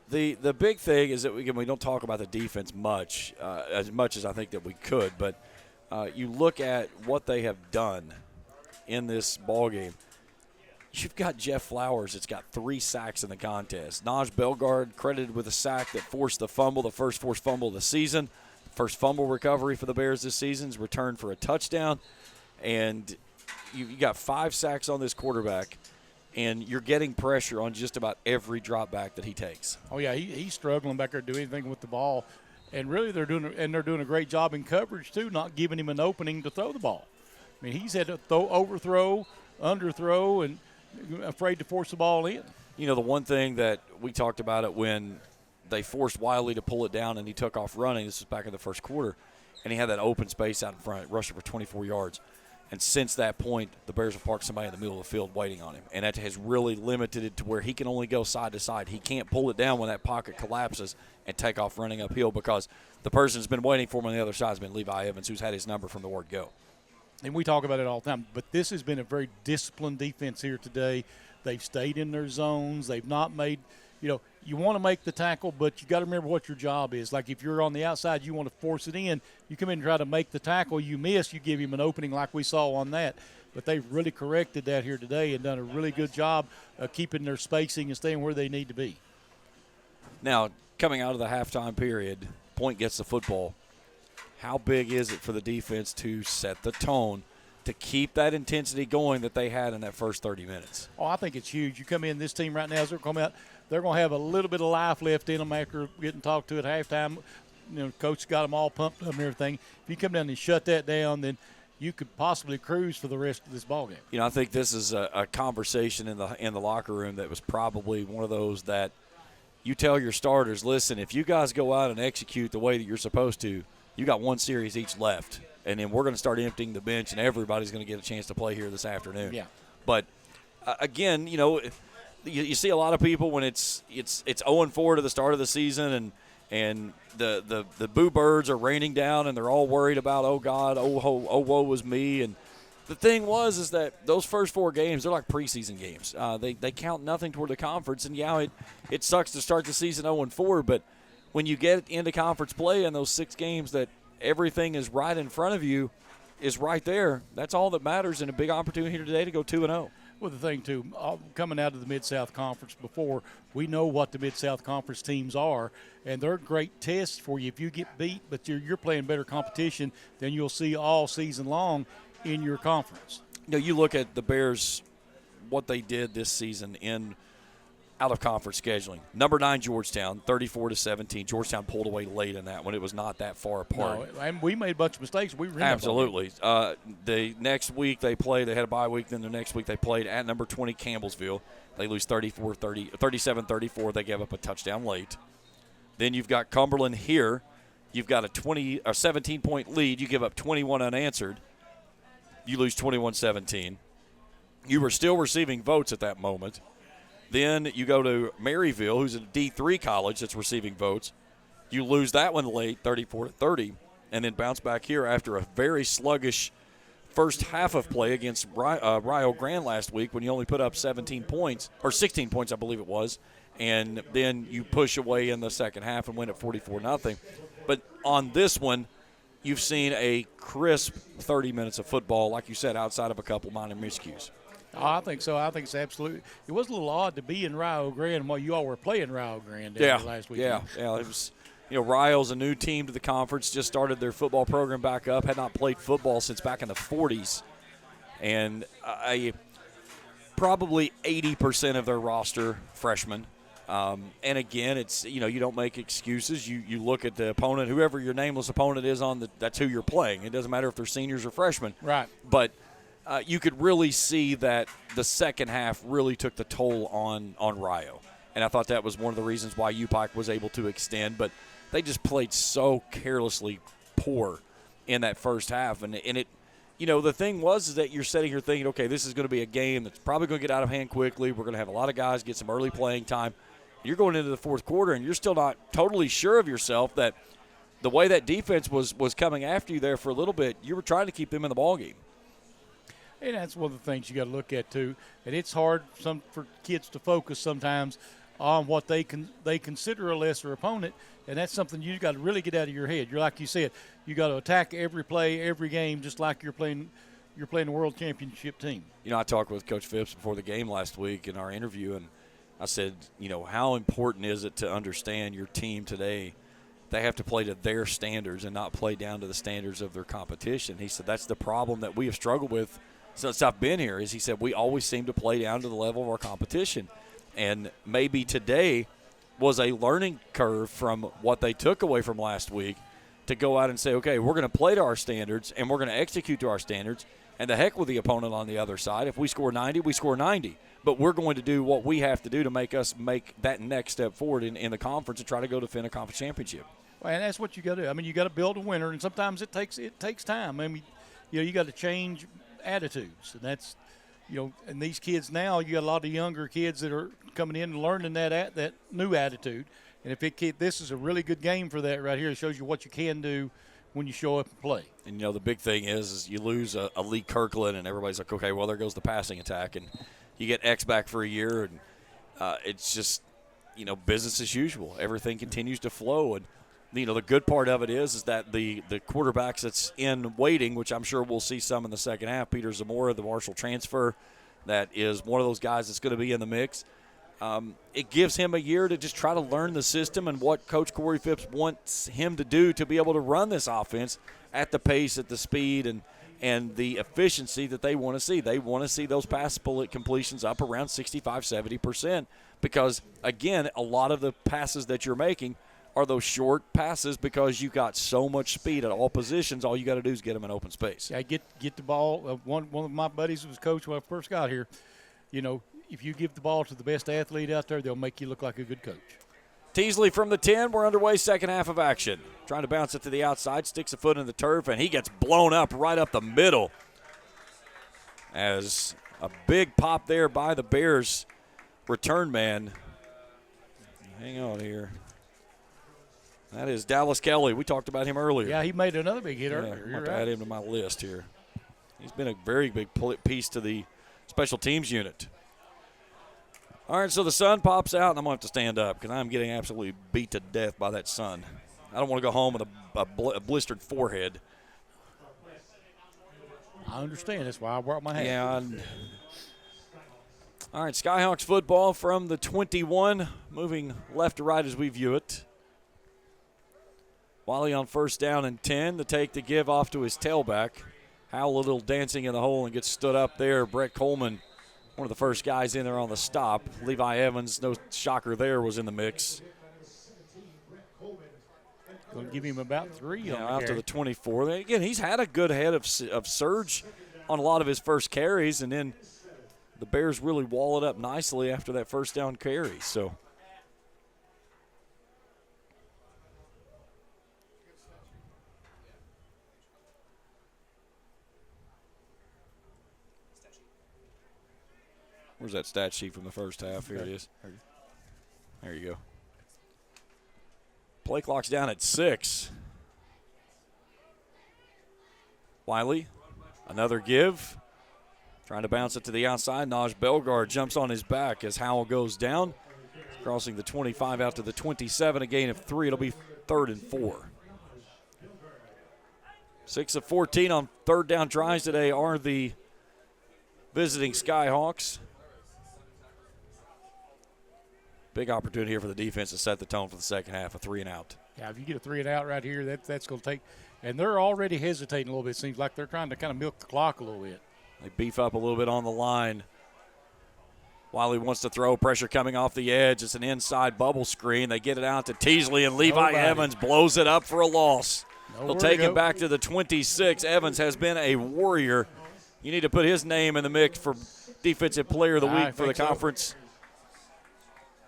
The big thing is that we don't talk about the defense much as I think that we could, but you look at what they have done in this ball game. You've got Jeff Flowers that's got 3 sacks in the contest. Naj Belgard credited with a sack that forced the fumble, the first forced fumble of the season. First fumble recovery for the Bears this season is returned for a touchdown. And you got 5 sacks on this quarterback, and you're getting pressure on just about every drop back that he takes. Oh, yeah, he's struggling back there to do anything with the ball. And really they're doing a great job in coverage, too, not giving him an opening to throw the ball. I mean, he's had to overthrow, underthrow, and afraid to force the ball in. The one thing that we talked about it when they forced Wiley to pull it down and he took off running. This was back in the first quarter. And he had that open space out in front, rushing for 24 yards. And since that point, the Bears have parked somebody in the middle of the field waiting on him. And that has really limited it to where he can only go side to side. He can't pull it down when that pocket collapses and take off running uphill because the person who's been waiting for him on the other side has been Levi Evans, who's had his number from the word go. And we talk about it all the time, but this has been a very disciplined defense here today. They've stayed in their zones. They've not made – you want to make the tackle, but you got to remember what your job is. Like if you're on the outside, you want to force it in. You come in and try to make the tackle. You miss, you give him an opening like we saw on that. But they've really corrected that here today and done a really good job of keeping their spacing and staying where they need to be. Now, coming out of the halftime period, Point gets the football. How big is it for the defense to set the tone to keep that intensity going that they had in that first 30 minutes? Oh, I think it's huge. You come in, this team right now, as they're coming out, they're going to have a little bit of life left in them after getting talked to at halftime. Coach got them all pumped up and everything. If you come down and shut that down, then you could possibly cruise for the rest of this ballgame. I think this is a conversation in the locker room that was probably one of those that you tell your starters, listen, if you guys go out and execute the way that you're supposed to, you got 1 series each left. And then we're going to start emptying the bench, and everybody's going to get a chance to play here this afternoon. Yeah. But, again, you see a lot of people when it's 0-4 to the start of the season, and the Boo Birds are raining down, and they're all worried about, oh, God, oh woe was me. And the thing is that those first 4 games, they're like preseason games. They count nothing toward the conference. And, it sucks to start the season 0-4, but when you get into conference play in those 6 games that everything is right in front of you is right there. That's all that matters, and a big opportunity here today to go 2-0. Well, the thing, too, coming out of the Mid-South Conference before, we know what the Mid-South Conference teams are, and they're great tests for you. If you get beat, but you're playing better competition than you'll see all season long in your conference. You look at the Bears, what they did this season in out-of-conference scheduling. Number 9, Georgetown, 34-17. Georgetown pulled away late in that one. It was not that far apart. No, and we made a bunch of mistakes. We ran absolutely. The next week they played. They had a bye week. Then the next week they played at number 20, Campbellsville. They lose 37-34. They gave up a touchdown late. Then you've got Cumberland here. You've got a 17-point lead. You give up 21 unanswered. You lose 21-17. You were still receiving votes at that moment. Then you go to Maryville, who's a D3 college that's receiving votes. You lose that one late, 34-30, and then bounce back here after a very sluggish first half of play against Rio Grande last week when you only put up 17 points, or 16 points, I believe it was, and then you push away in the second half and win at 44-0. But on this one, you've seen a crisp 30 minutes of football, like you said, outside of a couple minor miscues. Oh, I think so. I think it's absolutely. It was a little odd to be in Rio Grande while you all were playing Rio Grande last week. Yeah. It was, Rio's a new team to the conference, just started their football program back up, had not played football since back in the 40s. And probably 80% of their roster freshmen. And again, it's, you don't make excuses. You look at the opponent, whoever your nameless opponent is that's who you're playing. It doesn't matter if they're seniors or freshmen. Right. But you could really see that the second half really took the toll on Rio. And I thought that was one of the reasons why UPIKE was able to extend. But they just played so carelessly poor in that first half. And it, the thing is that you're sitting here thinking, okay, this is going to be a game that's probably going to get out of hand quickly. We're going to have a lot of guys get some early playing time. You're going into the fourth quarter, and you're still not totally sure of yourself that the way that defense was coming after you there for a little bit, you were trying to keep them in the ballgame. And that's one of the things you got to look at too. And it's hard for kids to focus sometimes on what they consider a lesser opponent, and that's something you got to really get out of your head. You're like you said, you got to attack every play, every game, just like you're playing a world championship team. I talked with Coach Phipps before the game last week in our interview, and I said, how important is it to understand your team today? They have to play to their standards and not play down to the standards of their competition. He said that's the problem that we have struggled with since I've been here, is he said we always seem to play down to the level of our competition. And maybe today was a learning curve from what they took away from last week to go out and say, okay, we're going to play to our standards and we're going to execute to our standards, and the heck with the opponent on the other side. If we score 90, we score 90. But we're going to do what we have to do to make us make that next step forward in the conference and try to go defend a conference championship. Well, and that's what you got to do. I mean, you got to build a winner, and sometimes it takes time. I mean, you got to change attitudes, and that's, and these kids now, you got a lot of younger kids that are coming in and learning that new attitude. And this is a really good game for that right here. It shows you what you can do when you show up and play. And the big thing is you lose a Lee Kirkland, and everybody's like, okay, well, there goes the passing attack, and you get X back for a year, and it's just business as usual. Everything continues to flow, and the good part of it is that the quarterbacks that's in waiting, which I'm sure we'll see some in the second half, Peter Zamora, the Marshall transfer, that is one of those guys that's going to be in the mix. It gives him a year to just try to learn the system and what Coach Corey Phipps wants him to do to be able to run this offense at the pace, at the speed, and the efficiency that they want to see. They want to see those pass completions up around 65-70% because, again, a lot of the passes that you're making are those short passes because you got so much speed at all positions. All you got to do is get them in open space. Yeah, get the ball. One of my buddies was coach when I first got here. If you give the ball to the best athlete out there, they'll make you look like a good coach. Teasley from the 10. We're underway, second half of action. Trying to bounce it to the outside, sticks a foot in the turf, and he gets blown up right up the middle. As a big pop there by the Bears return man. Hang on here. That is Dallas Kelly. We talked about him earlier. Yeah, he made another big hit earlier. I'm going to add him to my list here. He's been a very big piece to the special teams unit. All right, so the sun pops out, and I'm going to have to stand up because I'm getting absolutely beat to death by that sun. I don't want to go home with a blistered forehead. I understand. That's why I brought my hat. Yeah. All right, Skyhawks football from the 21, moving left to right as we view it. Wiley on first down and 10. The take to give off to his tailback. Howell a little dancing in the hole and gets stood up there. Brett Coleman, one of the first guys in there on the stop. Levi Evans, no shocker there, was in the mix. Going to give him about 3 on the out to the 24. Again, he's had a good head of surge on a lot of his first carries, and then the Bears really wall it up nicely after that first down carry. So where's that stat sheet from the first half? Here it is. There you go. Play clock's down at 6. Wiley, another give. Trying to bounce it to the outside. Naj Belgard jumps on his back as Howell goes down. Crossing the 25 out to the 27, a gain of 3. It'll be 3rd and 4. 6 of 14 on third down tries today are the visiting Skyhawks. Big opportunity here for the defense to set the tone for the second half, a 3 and out. Yeah, if you get a 3 and out right here, that's going to take – and they're already hesitating a little bit. It seems like they're trying to kind of milk the clock a little bit. They beef up a little bit on the line. Wiley wants to throw, pressure coming off the edge. It's an inside bubble screen. They get it out to Teasley, and Levi Evans blows it up for a loss. They'll take it back to the 26. Evans has been a warrior. You need to put his name in the mix for Defensive Player of the Week for the conference.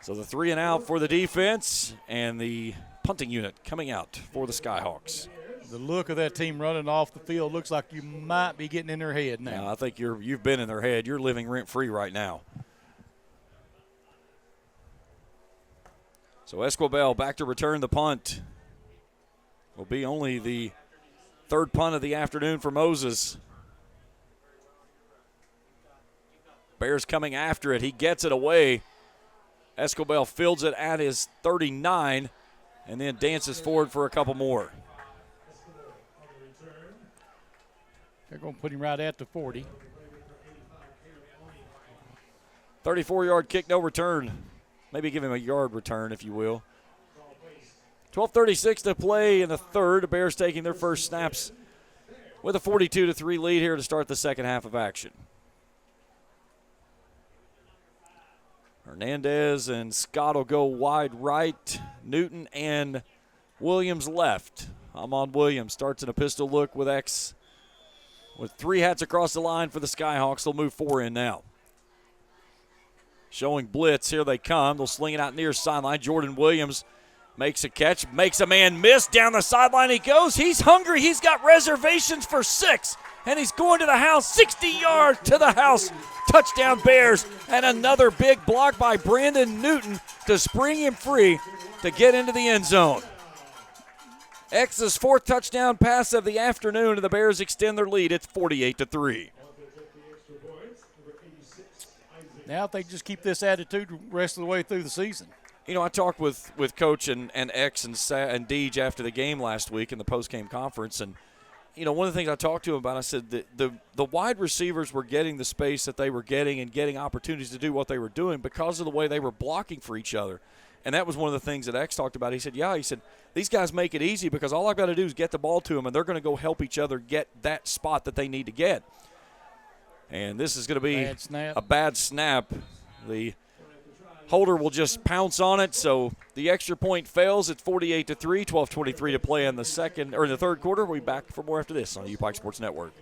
So the 3 and out for the defense, and the punting unit coming out for the Skyhawks. The look of that team running off the field looks like you might be getting in their head now. I think you've been in their head. You're living rent-free right now. So Esquivel back to return the punt. Will be only the 3rd punt of the afternoon for Moses. Bears coming after it. He gets it away. Esquivel fields it at his 39 and then dances forward for a couple more. They're going to put him right at the 40. 34-yard kick, no return. Maybe give him a yard return, if you will. 12:36 to play in the third. The Bears taking their first snaps with a 42-3 lead here to start the second half of action. Hernandez and Scott will go wide right. Newton and Williams left. Ahmad Williams starts in a pistol look with X. With 3 hats across the line for the Skyhawks, they'll move 4 in now. Showing blitz, here they come. They'll sling it out near sideline. Jordan Williams makes a catch, makes a man miss. Down the sideline he goes. He's hungry. He's got reservations for 6. And he's going to the house. 60 yards to the house. Touchdown Bears. And another big block by Brandon Newton to spring him free to get into the end zone. X's 4th touchdown pass of the afternoon, and the Bears extend their lead. It's 48-3. Now if they just keep this attitude the rest of the way through the season. You know, I talked with Coach and X and Deej after the game last week in the post-game conference, and, you know, one of the things I talked to him about, I said that the wide receivers were getting the space that they were getting and getting opportunities to do what they were doing because of the way they were blocking for each other. And that was one of the things that X talked about. He said, these guys make it easy because all I've got to do is get the ball to them, and they're going to go help each other get that spot that they need to get. And this is going to be a bad snap. The holder will just pounce on it, so the extra point fails. It's 48-3, 12:23 to play in the third quarter. We'll be back for more after this on the UPIKE Sports Network.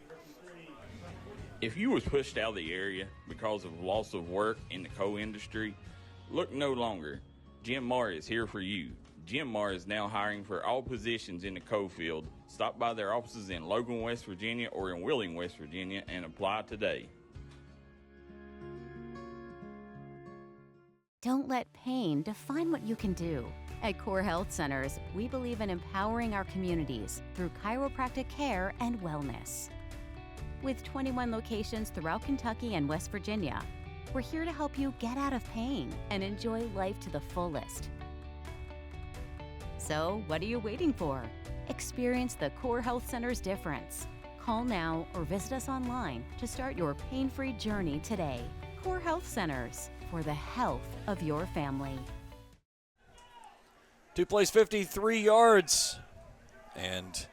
If you was pushed out of the area because of loss of work in the coal industry, look no longer. Jim Marr is here for you. Jim Marr is now hiring for all positions in the coal field. Stop by their offices in Logan, West Virginia or in Wheeling, West Virginia and apply today. Don't let pain define what you can do. At Core Health Centers, we believe in empowering our communities through chiropractic care and wellness. With 21 locations throughout Kentucky and West Virginia, we're here to help you get out of pain and enjoy life to the fullest. So, what are you waiting for? Experience the Core Health Center's difference. Call now or visit us online to start your pain-free journey today. Core Health Centers, for the health of your family. 2 plays, 53 yards. And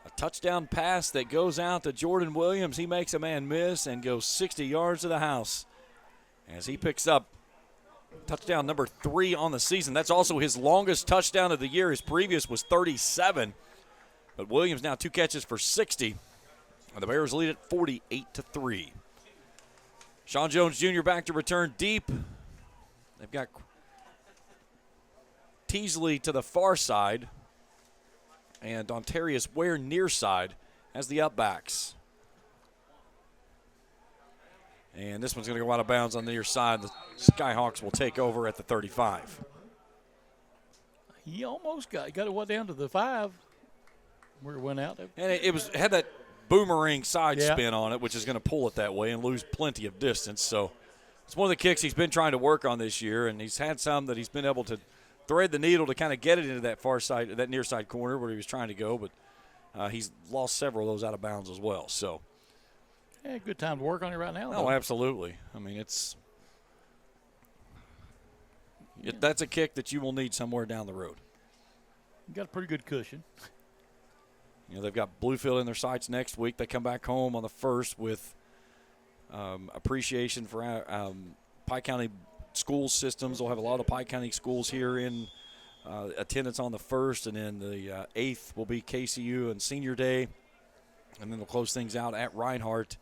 a touchdown pass that goes out to Jordan Williams. He makes a man miss and goes 60 yards to the house as he picks up touchdown number 3 on the season. That's also his longest touchdown of the year. His previous was 37. But Williams now 2 catches for 60. And the Bears lead it 48-3. Sean Jones Jr. back to return deep. They've got Teasley to the far side and Ontarius Ware near side as the upbacks. And this one's going to go out of bounds on the near side. The Skyhawks will take over at the 35. He almost got it down to the 5 where it went out. And it had that boomerang side Yeah. spin on it, which is going to pull it that way and lose plenty of distance. So it's one of the kicks he's been trying to work on this year, and he's had some that he's been able to thread the needle to kind of get it into that far side, that near side corner where he was trying to go, but he's lost several of those out of bounds as well. So, yeah, good time to work on it right now. oh, though. absolutely. I mean, that's a kick that you will need somewhere down the road. You got a pretty good cushion. You know, they've got Bluefield in their sights next week. They come back home on the 1st with appreciation for Pike County school systems. They'll have a lot of Pike County schools here in attendance on the 1st, and then the 8th will be KCU and Senior Day, and then they'll close things out at Reinhardt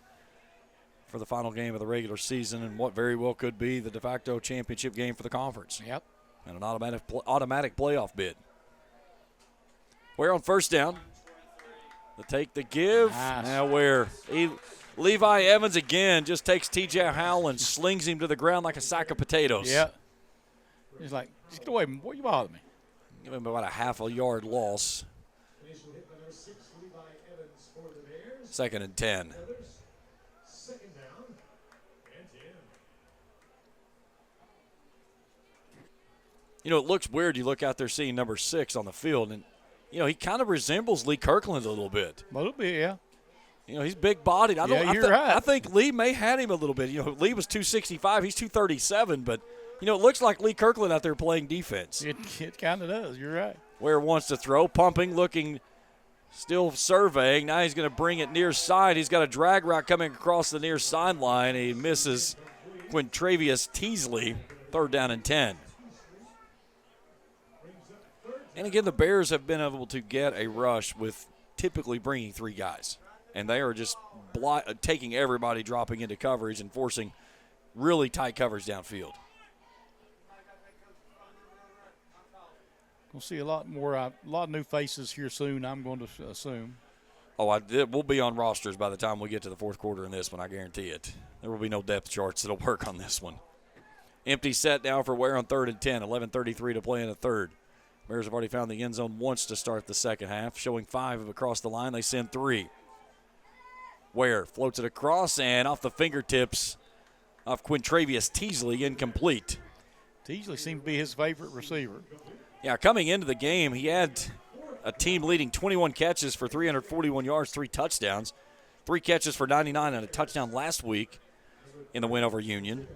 for the final game of the regular season and what very well could be the de facto championship game for the conference. Yep. And an automatic playoff bid. We're on first down. The take, the give. Nice. Now where Levi Evans again just takes T.J. Howell and slings him to the ground like a sack of potatoes. Yeah. He's like, just get away. What you bother me? Give him about a half a yard loss. Initial hit by number 6, Levi Evans for the Bears. 2nd and 10. Second down and 10. You know, it looks weird. You look out there seeing number 6 on the field, and, you know, he kind of resembles Lee Kirkland a little bit. A little bit, yeah. You know, he's big-bodied. You're right. I think Lee may had him a little bit. You know, Lee was 265. He's 237, but, you know, it looks like Lee Kirkland out there playing defense. It kind of does. You're right. Ware wants to throw, pumping, looking, still surveying. Now he's going to bring it near side. He's got a drag route coming across the near sideline. He misses Quintravius Teasley. 3rd down and 10. And again, the Bears have been able to get a rush with typically bringing 3 guys. And they are just taking everybody dropping into coverage and forcing really tight coverage downfield. We'll see a lot more, a lot of new faces here soon, I'm going to assume. Oh, we'll be on rosters by the time we get to the 4th quarter in this one, I guarantee it. There will be no depth charts that'll work on this one. Empty set now for Ware on 3rd and 10, 11:33 to play in the 3rd. Bears have already found the end zone once to start the second half, showing 5 across the line. They send 3. Ware floats it across and off the fingertips of Quintravius Teasley, incomplete. Teasley seemed to be his favorite receiver. Yeah, coming into the game, he had a team-leading 21 catches for 341 yards, 3 touchdowns, 3 catches for 99 and a touchdown last week in the win over Union.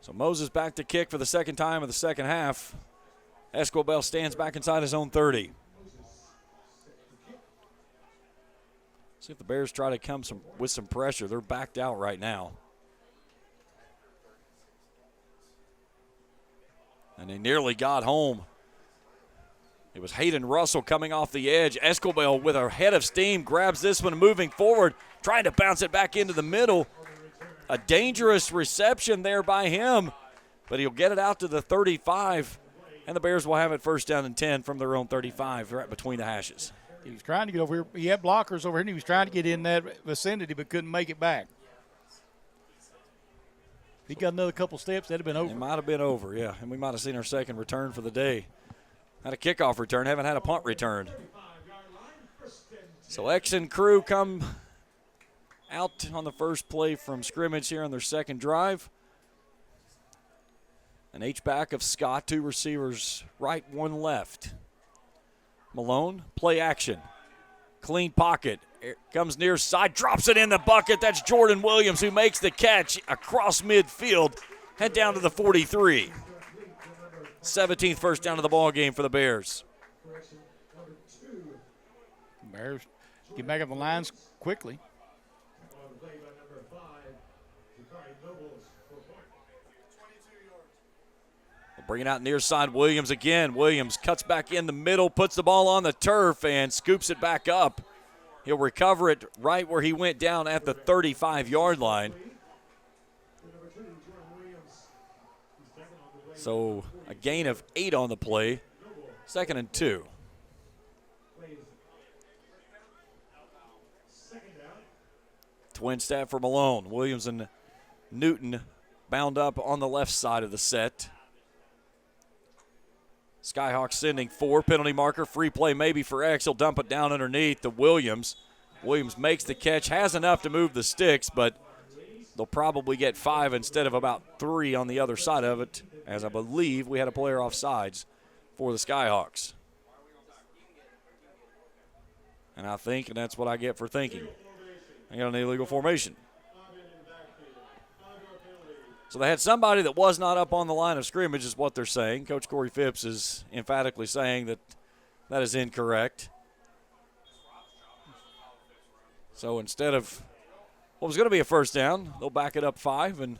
So Moses back to kick for the second time of the second half. Escobel stands back inside his own 30. See if the Bears try to come with some pressure. They're backed out right now. And they nearly got home. It was Hayden Russell coming off the edge. Escobel with a head of steam grabs this one, moving forward, trying to bounce it back into the middle. A dangerous reception there by him, but he'll get it out to the 35, and the Bears will have it 1st down and 10 from their own 35, right between the hashes. He was trying to get over here. He had blockers over here, and he was trying to get in that vicinity, but couldn't make it back. If he got another couple steps, that'd have been over. It might have been over, yeah, and we might have seen our second return for the day. Had a kickoff return, haven't had a punt return. So X and crew come out on the first play from scrimmage here on their second drive. An H-back of Scott, 2 receivers right, 1 left. Malone, play action. Clean pocket. Comes near side, drops it in the bucket. That's Jordan Williams who makes the catch across midfield. Head down to the 43. 17th first down of the ball game for the Bears. Bears get back up the lines quickly. Bring it out near side. Williams again. Williams cuts back in the middle, puts the ball on the turf, and scoops it back up. He'll recover it right where he went down at the 35-yard line. So a gain of 8 on the play. 2nd and 2. Twin stat for Malone. Williams and Newton bound up on the left side of the set. Skyhawks sending 4, penalty marker, free play maybe for X. He'll dump it down underneath to Williams. Williams makes the catch, has enough to move the sticks, but they'll probably get 5 instead of about 3 on the other side of it, as I believe we had a player offsides for the Skyhawks. And I think, and that's what I get for thinking, I got an illegal formation. So they had somebody that was not up on the line of scrimmage is what they're saying. Coach Corey Phipps is emphatically saying that that is incorrect. So instead of what was going to be a first down, they'll back it up 5 and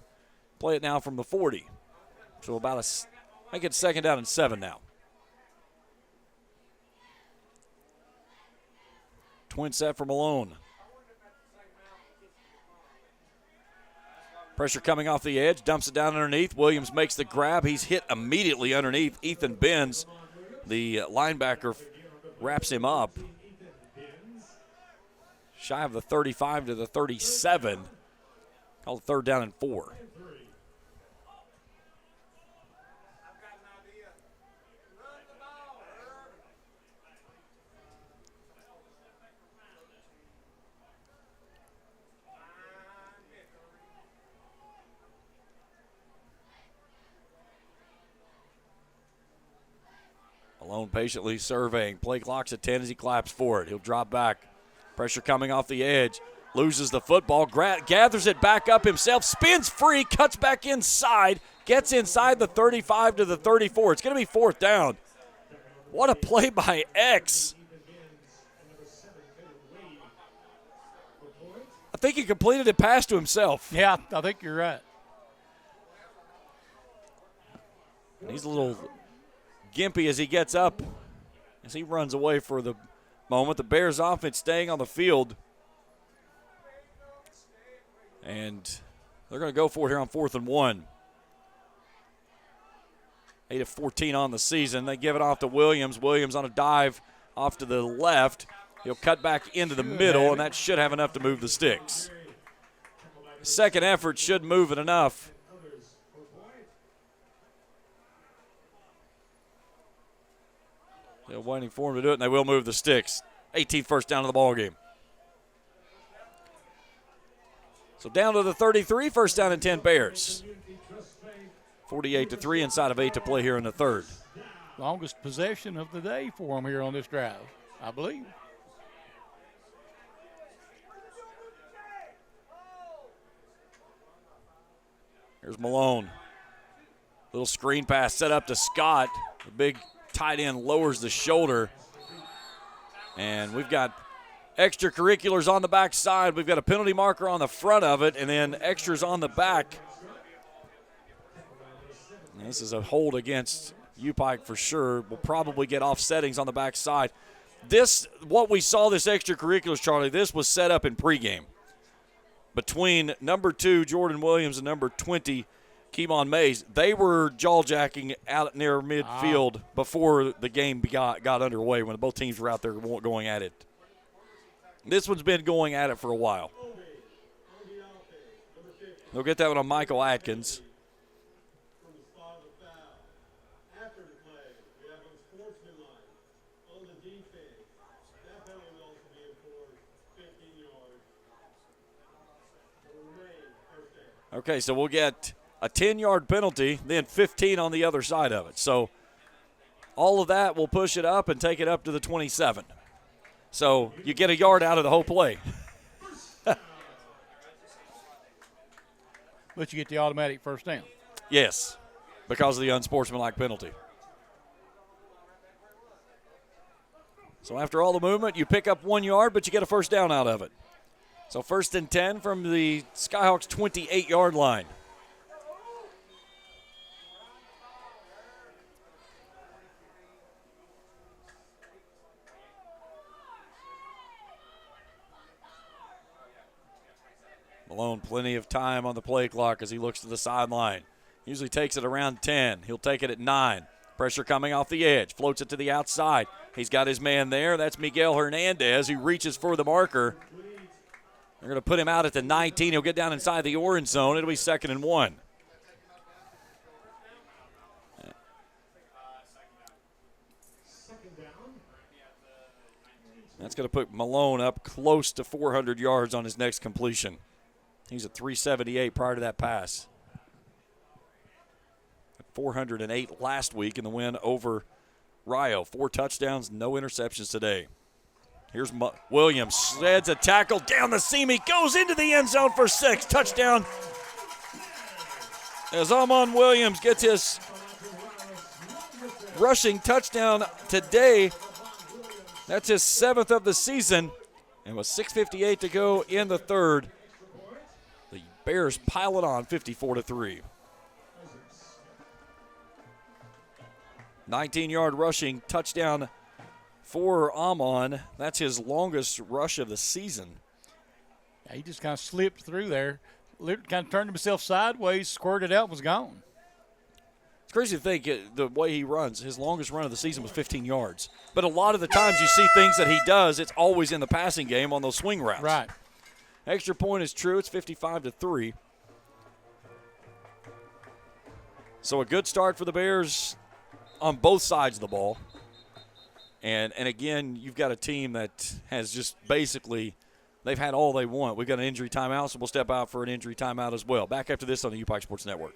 play it now from the 40. So I think it's second down and 7 now. Twin set for Malone. Pressure coming off the edge, dumps it down underneath. Williams makes the grab. He's hit immediately underneath. Ethan Benz, the linebacker, wraps him up. Shy of the 35 to the 37. Called third down and 4. Malone patiently surveying. Play clock's at 10 as he claps for it. He'll drop back. Pressure coming off the edge. Loses the football. Gathers it back up himself. Spins free. Cuts back inside. Gets inside the 35 to the 34. It's going to be fourth down. What a play by X. I think he completed a pass to himself. Yeah, I think you're right. He's a little gimpy as he gets up, as he runs away for the moment. The Bears offense staying on the field. And they're going to go for it here on 4th and 1. 8 of 14 on the season. They give it off to Williams. Williams on a dive off to the left. He'll cut back into the middle, and that should have enough to move the sticks. Second effort should move it enough. They're waiting for him to do it, and they will move the sticks. 18th first down of the ball game. So down to the 33, first down and 10 Bears. 48-3, inside of 8 to play here in the third. Longest possession of the day for them here on this drive, I believe. Here's Malone. Little screen pass set up to Scott. The big tight end lowers the shoulder. And we've got extracurriculars on the back side. We've got a penalty marker on the front of it, and then extras on the back. And this is a hold against UPIKE for sure. We'll probably get off settings on the back side. What we saw this extracurriculars, Charlie, this was set up in pregame between number 2, Jordan Williams, and number 20, Keemon Mays. They were jaw-jacking out near midfield before the game got underway when both teams were out there going at it. This one's been going at it for a while. They'll get that one on Michael Atkins. Okay, so we'll get a 10-yard penalty, then 15 on the other side of it. So all of that will push it up and take it up to the 27. So you get a yard out of the whole play. But you get the automatic first down. Yes, because of the unsportsmanlike penalty. So after all the movement, you pick up 1 yard, but you get a first down out of it. So first and 10 from the Skyhawks' 28-yard line. Malone, plenty of time on the play clock as he looks to the sideline. Usually takes it around 10. He'll take it at 9. Pressure coming off the edge. Floats it to the outside. He's got his man there. That's Miguel Hernandez, who reaches for the marker. They're going to put him out at the 19. He'll get down inside the orange zone. It'll be 2nd and 1. That's going to put Malone up close to 400 yards on his next completion. He's at 378 prior to that pass. 408 last week in the win over Rio. 4 touchdowns, no interceptions today. Here's Williams. Sheds a tackle down the seam. He goes into the end zone for 6. Touchdown. As Amon Williams gets his rushing touchdown today. That's his 7th of the season. And with 6:58 to go in the third, the Bears pile it on 54-3. 19-yard rushing touchdown for Amon. That's his longest rush of the season. Yeah, he just kind of slipped through there, kind of turned himself sideways, squirted out, was gone. It's crazy to think the way he runs. His longest run of the season was 15 yards. But a lot of the times you see things that he does, it's always in the passing game on those swing routes. Right. Extra point is true. It's 55-3. So a good start for the Bears on both sides of the ball. And again, you've got a team that has just basically, they've had all they want. We've got an injury timeout, so we'll step out for an injury timeout as well. Back after this on the UPIKE Sports Network.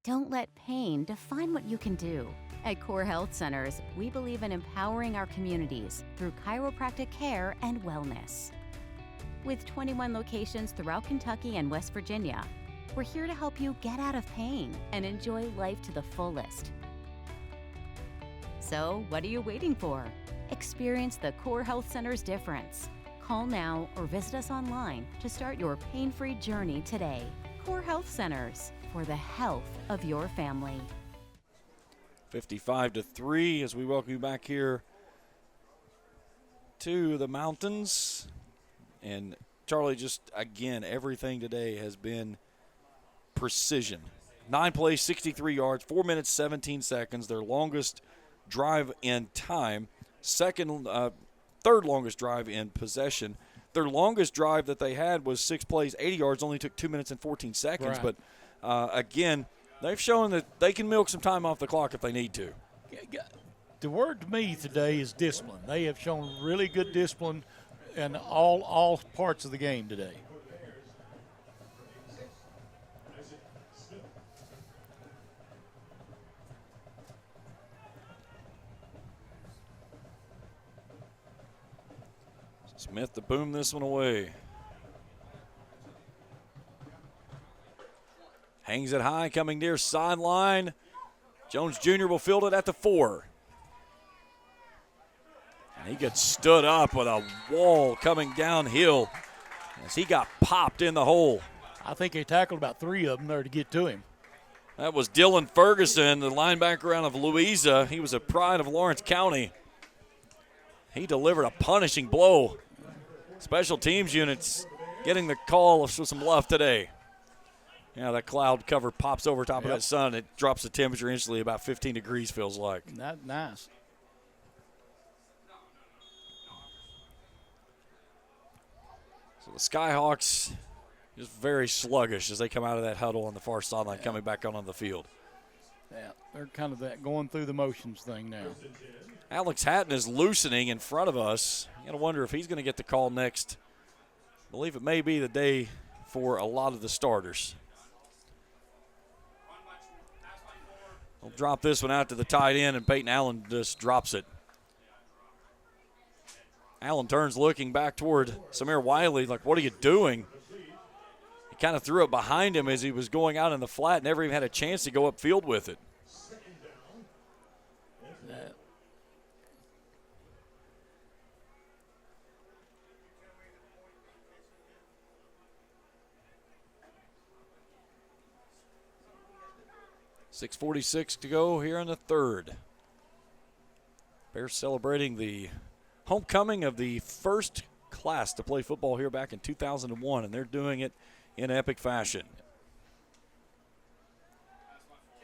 Don't let pain define what you can do. At Core Health Centers, we believe in empowering our communities through chiropractic care and wellness. With 21 locations throughout Kentucky and West Virginia, we're here to help you get out of pain and enjoy life to the fullest. So, what are you waiting for? Experience the Core Health Center's difference. Call now or visit us online to start your pain-free journey today. Core Health Centers, for the health of your family. 55-3 as we welcome you back here to the mountains. And Charlie, just again, everything today has been precision. 9 plays, 63 yards, 4 minutes, 17 seconds. Their longest drive in time. Third longest drive in possession. Their longest drive that they had was 6 plays, 80 yards, only took 2 minutes and 14 seconds. Right. But again, they've shown that they can milk some time off the clock if they need to. The word to me today is discipline. They have shown really good discipline in all parts of the game today. Smith to boom this one away. Hangs it high, coming near sideline. Jones Jr. will field it at the 4. And he gets stood up with a wall coming downhill as he got popped in the hole. I think they tackled about 3 of them there to get to him. That was Dylan Ferguson, the linebacker out of Louisa. He was a pride of Lawrence County. He delivered a punishing blow. Special teams units getting the call for some love today. Yeah, that cloud cover pops over top of that sun. It drops the temperature instantly, about 15 degrees feels like. Not nice. So the Skyhawks just very sluggish as they come out of that huddle on the far sideline, coming back on the field. Yeah, they're kind of that going through the motions thing now. Alex Hatton is loosening in front of us. You got to wonder if he's going to get the call next. I believe it may be the day for a lot of the starters. We'll drop this one out to the tight end, and Peyton Allen just drops it. Allen turns looking back toward Samir Wiley, like, what are you doing? He kind of threw it behind him as he was going out in the flat, never even had a chance to go upfield with it. .646 to go here in the third. Bears celebrating the homecoming of the first class to play football here back in 2001, and they're doing it in epic fashion.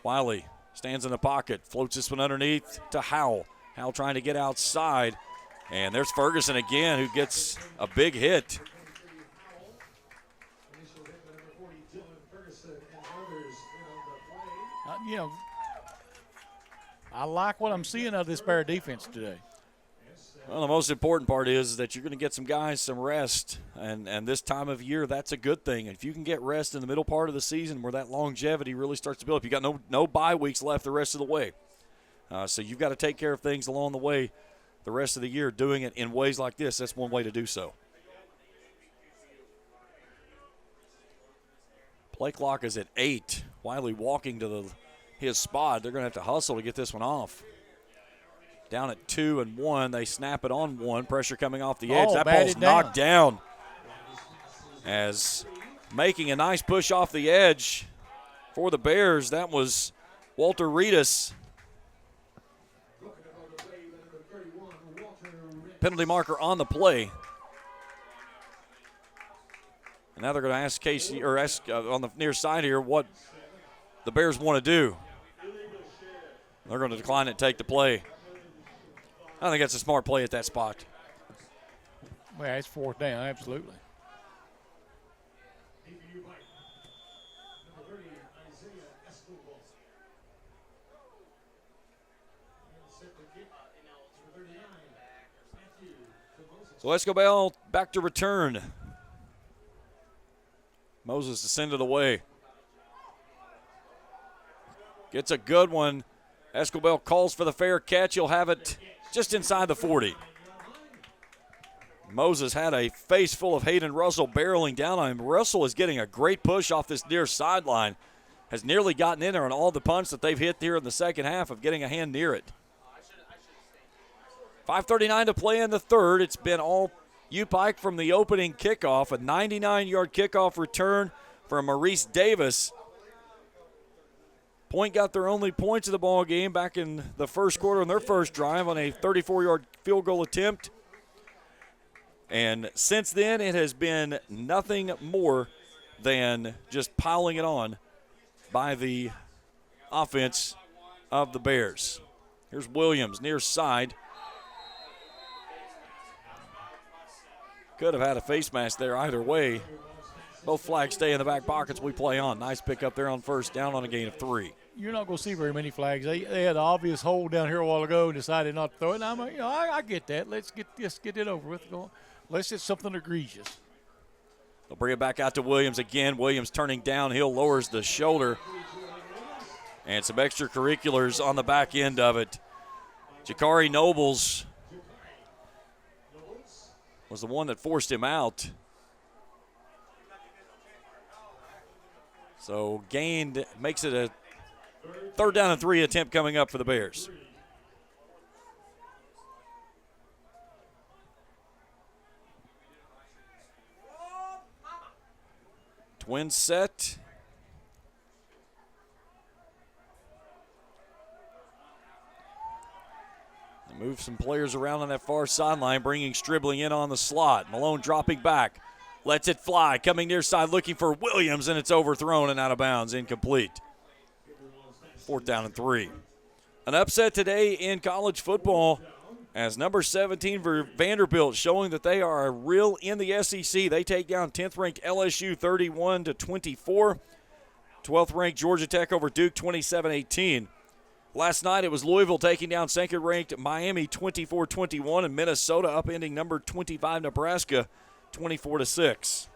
Wiley stands in the pocket, floats this one underneath to Howell. Howell trying to get outside, and there's Ferguson again who gets a big hit. Initial hit by number 40, Dylan Ferguson, and others in on the play. You know, I like what I'm seeing of this Bear defense today. Well, the most important part is that you're going to get some guys some rest, and this time of year, that's a good thing. If you can get rest in the middle part of the season where that longevity really starts to build up, you got no bye weeks left the rest of the way. So you've got to take care of things along the way the rest of the year. Doing it in ways like this, that's one way to do so. Play clock is at 8. Wiley walking to his spot. They're going to have to hustle to get this one off. Down at 2 and 1. They snap it on 1. Pressure coming off the edge. That ball's knocked down. As making a nice push off the edge for the Bears, that was Walter Reedus. Penalty marker on the play. And now they're going to ask Casey, or ask on the near side here, what the Bears want to do. They're going to decline it, take the play. I think that's a smart play at that spot. Well, it's 4th down, absolutely. So Escobel back to return. Moses to send it away. Gets a good one. Escobel calls for the fair catch. He'll have it just inside the 40. Moses had a face full of Hayden Russell barreling down on him. Russell is getting a great push off this near sideline. Has nearly gotten in there on all the punts that they've hit here in the second half of getting a hand near it. 5:39 to play in the third. It's been all UPIKE from the opening kickoff. A 99-yard kickoff return from Maurice Davis. Point got their only points of the ball game back in the first quarter on their first drive on a 34-yard field goal attempt. And since then, it has been nothing more than just piling it on by the offense of the Bears. Here's Williams near side. Could have had a face mask there either way. Both flags stay in the back pockets. We play on. Nice pick up there on first down on a gain of 3. You're not going to see very many flags. They had an obvious hole down here a while ago and decided not to throw it. And I get that. Let's get it over with. Let's hit something egregious. They'll bring it back out to Williams again. Williams turning downhill, lowers the shoulder. And some extracurriculars on the back end of it. Jakari Nobles was the one that forced him out. So gained, makes it a 3rd down and 3 attempt coming up for the Bears. Twin set. They move some players around on that far sideline, bringing Stribling in on the slot. Malone dropping back. Lets it fly. Coming near side looking for Williams, and it's overthrown and out of bounds. Incomplete. 4th down and 3. An upset today in college football as number 17 for Vanderbilt showing that they are real in the SEC. They take down 10th-ranked LSU 31-24. 12th-ranked Georgia Tech over Duke 27-18. Last night it was Louisville taking down 2nd-ranked Miami 24-21 and Minnesota upending number 25 Nebraska 24-6.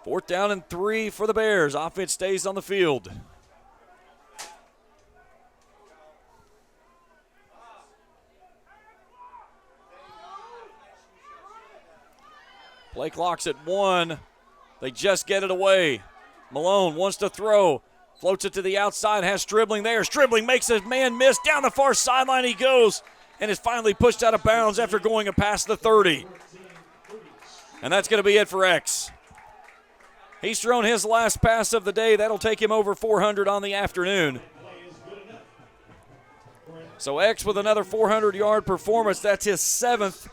4th down and 3 for the Bears. Offense stays on the field. Play clock's at 1. They just get it away. Malone wants to throw. Floats it to the outside, has Stribling there. Stribling makes a man miss. Down the far sideline he goes and is finally pushed out of bounds after going past the 30. And that's going to be it for X. He's thrown his last pass of the day. That'll take him over 400 on the afternoon. So X with another 400-yard performance. That's his 7th.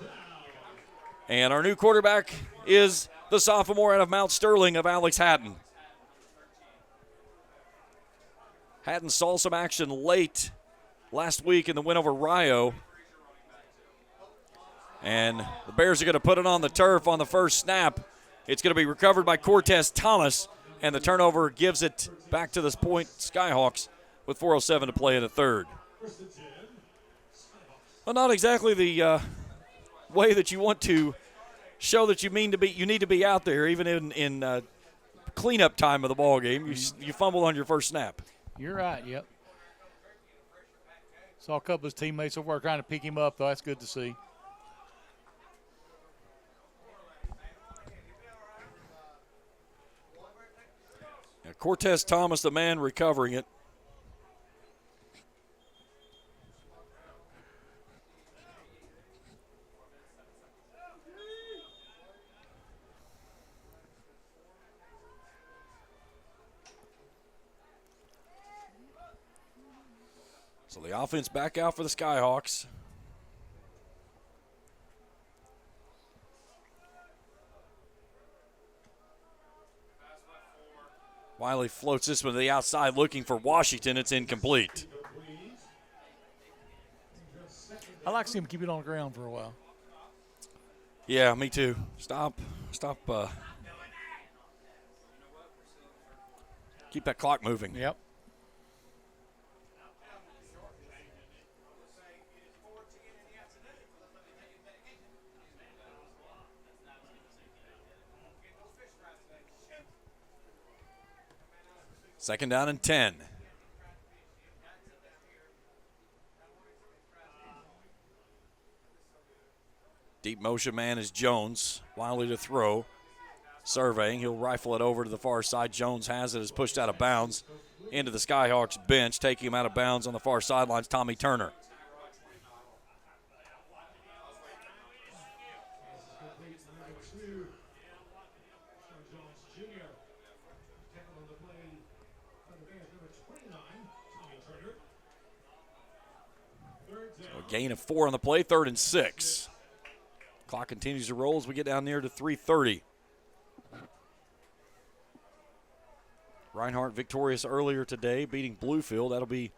And our new quarterback is the sophomore out of Mount Sterling of Alex Hatton. Hatton saw some action late last week in the win over Rio. And the Bears are going to put it on the turf on the first snap. It's going to be recovered by Cortez Thomas, and the turnover gives it back to this point Skyhawks with 4:07 to play in the third. Well, not exactly the way that you want to show that you need to be out there, even in cleanup time of the ball game. You fumble on your first snap. You're right. Yep. Saw a couple of his teammates over trying to pick him up, though. That's good to see. Yeah, Cortez Thomas, the man recovering it. So the offense back out for the Skyhawks. Wiley floats this one to the outside looking for Washington. It's incomplete. I like to see him keep it on the ground for a while. Yeah, me too. Stop. Keep that clock moving. Yep. Second down and 10. Deep motion man is Jones. Wiley to throw. Surveying. He'll rifle it over to the far side. Jones has it. Is pushed out of bounds into the Skyhawks bench. Taking him out of bounds on the far sidelines, Tommy Turner. Gain of 4 on the play, 3rd and 6. Clock continues to roll as we get down near to 3:30. Reinhardt victorious earlier today, beating Bluefield. That'll be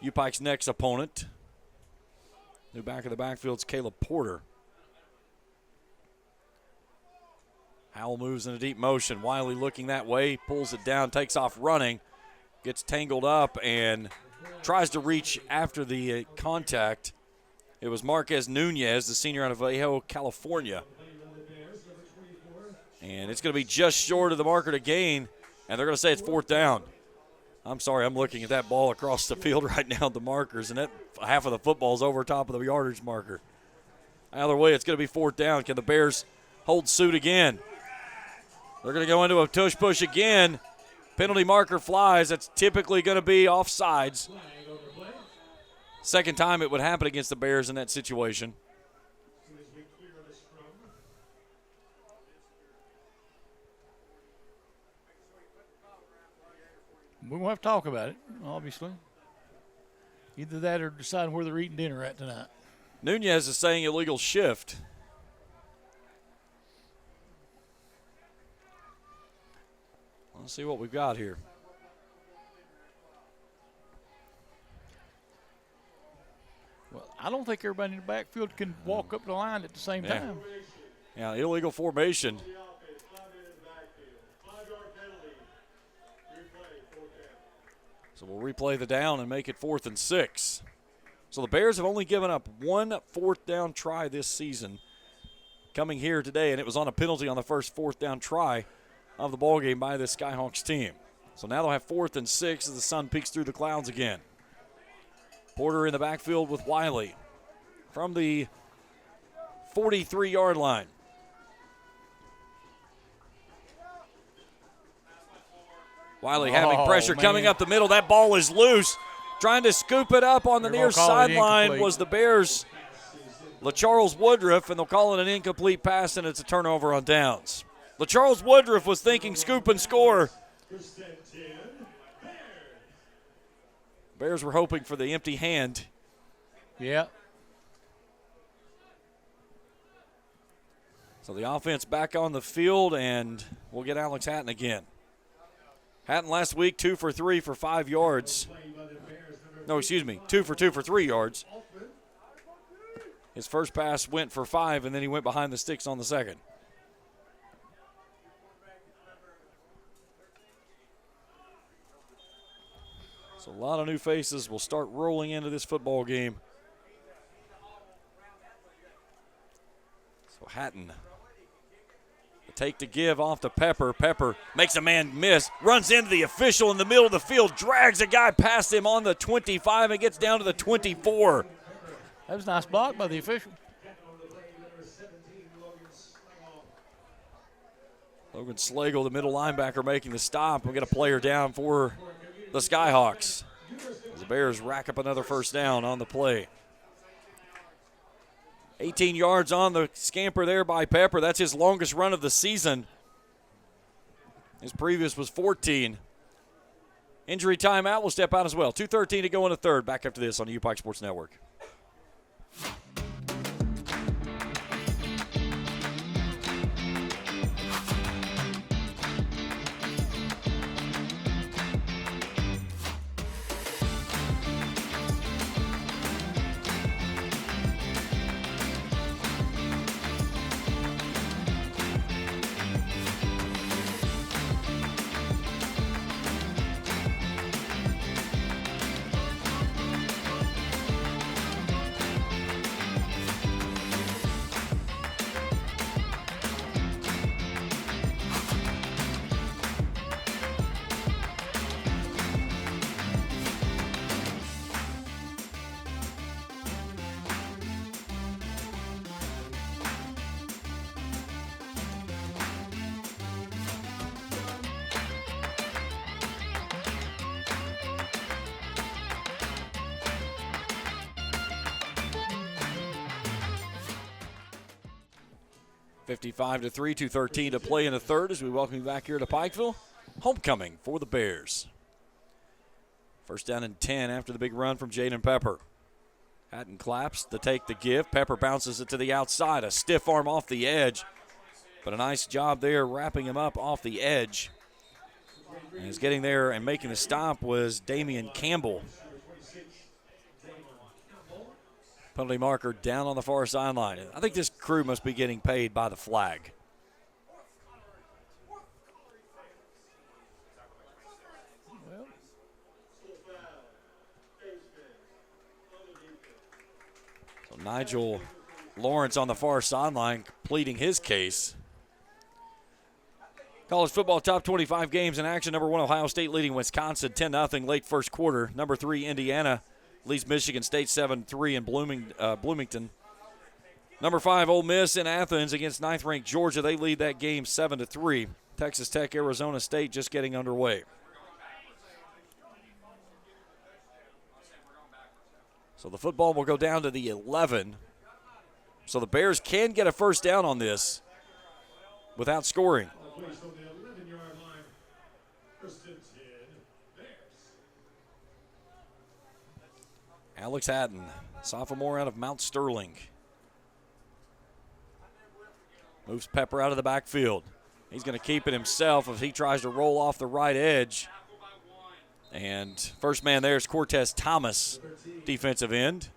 UPIKE's next opponent. New back of the backfield's Caleb Porter. Howell moves in a deep motion. Wiley looking that way, pulls it down, takes off running, gets tangled up, and tries to reach after the contact. It was Marquez Nunez, the senior out of Vallejo, California. And it's going to be just short of the marker to gain, and they're going to say it's 4th down. I'm sorry, I'm looking at that ball across the field right now at the markers, and that half of the football's over top of the yardage marker. Either way, it's going to be 4th down. Can the Bears hold suit again? They're going to go into a tush push again. Penalty marker flies. That's typically going to be offsides. Second time it would happen against the Bears in that situation. We won't have to talk about it, obviously. Either that or deciding where they're eating dinner at tonight. Nunez is saying illegal shift. Let's see what we've got here. Well, I don't think everybody in the backfield can walk up the line at the same time. Yeah, illegal formation. So we'll replay the down and make it 4th and 6. So the Bears have only given up one 4th down try this season coming here today, and it was on a penalty on the first 4th down try of the ballgame by this Skyhawks team. So now they'll have 4th and 6 as the sun peeks through the clouds again. Porter in the backfield with Wiley from the 43-yard line. Wiley having pressure coming up the middle. That ball is loose. Trying to scoop it up on the near sideline was the Bears' LaCharles Woodruff, and they'll call it an incomplete pass, and it's a turnover on downs. LaCharles Woodruff was thinking scoop and score. Bears were hoping for the empty hand Yeah. So the offense back on the field, and we'll get Alex Hatton again. Hatton last week 2 for 3 for 5 yards. No, excuse me, 2 for 2 for 3 yards. His first pass went for 5, and then he went behind the sticks on the second. So a lot of new faces will start rolling into this football game. So Hatton, the take to give off to Pepper. Pepper makes a man miss, runs into the official in the middle of the field, drags a guy past him on the 25 and gets down to the 24. That was a nice block by the official. Logan Slagle, the middle linebacker, making the stop. We'll get a player down for the Skyhawks. As the Bears rack up another first down on the play. 18 yards on the scamper there by Pepper. That's his longest run of the season. His previous was 14. Injury timeout will step out as well. 2:13 to go in the third. Back after this on the UPIKE Sports Network. $55-3, 2:13 to play in the third as we welcome you back here to Pikeville. Homecoming for the Bears. First down and 10 after the big run from Jaden Pepper. Hatton claps to take the give. Pepper bounces it to the outside. A stiff arm off the edge. But a nice job there wrapping him up off the edge. And he's getting there and making the stop was Damian Campbell. Penalty marker down on the far sideline. I think this crew must be getting paid by the flag. So Nigel Lawrence on the far sideline pleading his case. College football top 25 games in action. Number 1, Ohio State leading Wisconsin 10-0 late first quarter. Number 3, Indiana leads Michigan State 7-3 in Bloomington. Number 5, Ole Miss in Athens against 9th-ranked Georgia. They lead that game 7-3. Texas Tech, Arizona State just getting underway. So the football will go down to the 11. So the Bears can get a first down on this without scoring. Placed on the 11-yard line. First and 10, Bears. Alex Hatton, sophomore out of Mount Sterling. Moves Pepper out of the backfield. He's going to keep it himself if he tries to roll off the right edge. And first man there is Cortez Thomas, defensive end.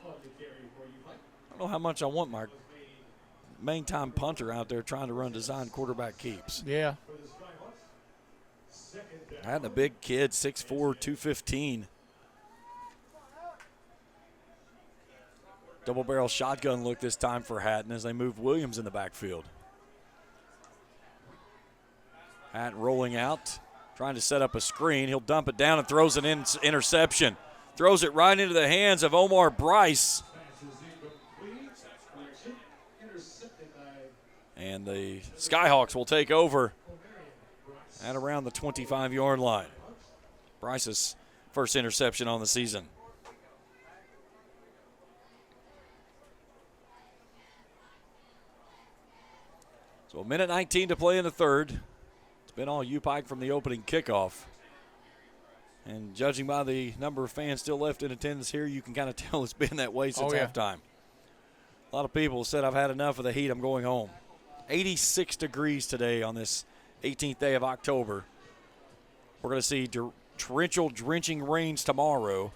I don't know how much I want my main time punter out there trying to run design quarterback keeps. Yeah. Hatton, a big kid, 6'4", 215. Double barrel shotgun look this time for Hatton as they move Williams in the backfield. Hatton rolling out, trying to set up a screen. He'll dump it down and throws an interception. Throws it right into the hands of Omar Bryce. And the Skyhawks will take over at around the 25-yard line. Bryce's first interception on the season. So a minute 19 to play in the third. It's been all UPIKE from the opening kickoff. And judging by the number of fans still left in attendance here, you can kind of tell it's been that way since halftime. A lot of people said, I've had enough of the heat, I'm going home. 86 degrees today on this 18th day of October. We're going to see torrential, drenching rains tomorrow,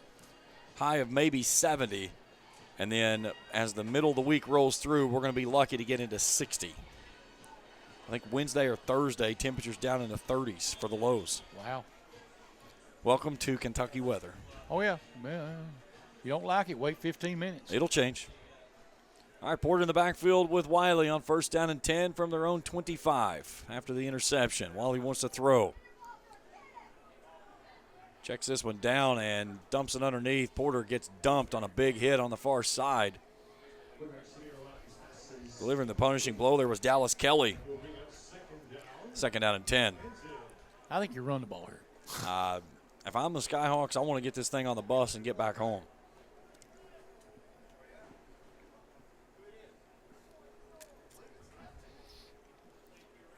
high of maybe 70. And then as the middle of the week rolls through, we're going to be lucky to get into 60. I think Wednesday or Thursday, temperatures down in the 30s for the lows. Wow. Welcome to Kentucky weather. Oh, yeah. You don't like it, wait 15 minutes. It'll change. All right, Porter in the backfield with Wiley on 1st down and 10 from their own 25 after the interception. Wiley wants to throw. Checks this one down and dumps it underneath. Porter gets dumped on a big hit on the far side. Delivering the punishing blow there was Dallas Kelly. 2nd down and 10. I think you run the ball here. If I'm the Skyhawks, I want to get this thing on the bus and get back home.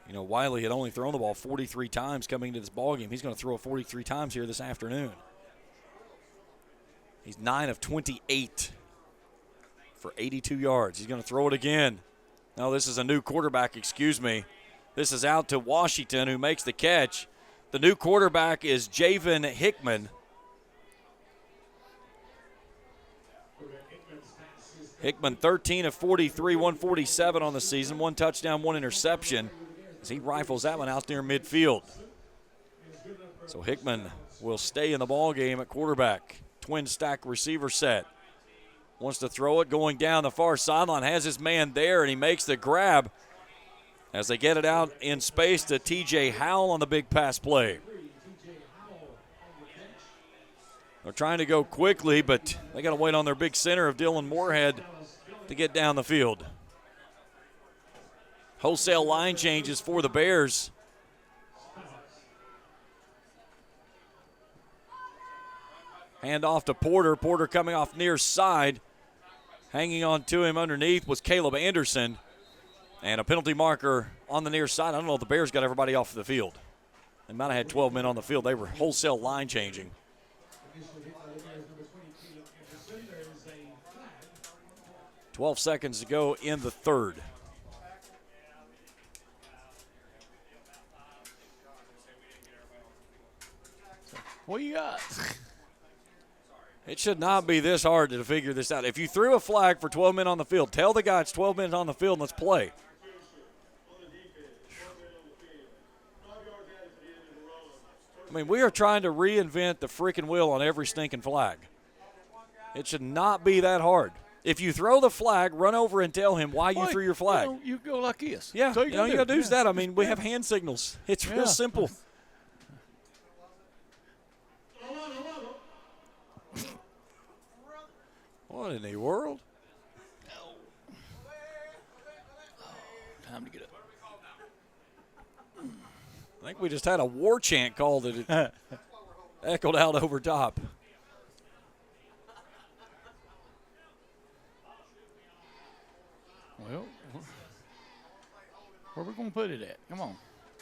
You know, Wiley had only thrown the ball 43 times coming into this ballgame. He's going to throw it 43 times here this afternoon. He's 9 of 28 for 82 yards. He's going to throw it again. No, this is a new quarterback, excuse me. This is out to Washington, who makes the catch. The new quarterback is Javen Hickman. Hickman 13 of 43, 147 on the season. 1 touchdown, 1 interception. As he rifles that one out near midfield. So Hickman will stay in the ball game at quarterback. Twin stack receiver set. Wants to throw it, going down the far sideline, has his man there, and he makes the grab as they get it out in space to T.J. Howell on the big pass play. They're trying to go quickly, but they got to wait on their big center of Dylan Moorhead to get down the field. Wholesale line changes for the Bears. Hand off to Porter. Porter coming off near side. Hanging on to him underneath was Caleb Anderson. And a penalty marker on the near side. I don't know if the Bears got everybody off the field. They might have had 12 men on the field. They were wholesale line changing. 12 seconds to go in the third. What you got? It should not be this hard to figure this out. If you threw a flag for 12 men on the field, tell the guy it's 12 men on the field and let's play. I mean, we are trying to reinvent the freaking wheel on every stinking flag. It should not be that hard. If you throw the flag, run over and tell him why you threw your flag. You go like this. Yeah, so you got to do that. I mean, we have hand signals. It's real simple. What in the world? Time to get up. I think we just had a war chant call that it echoed out over top. Well, where we going to put it at? Come on.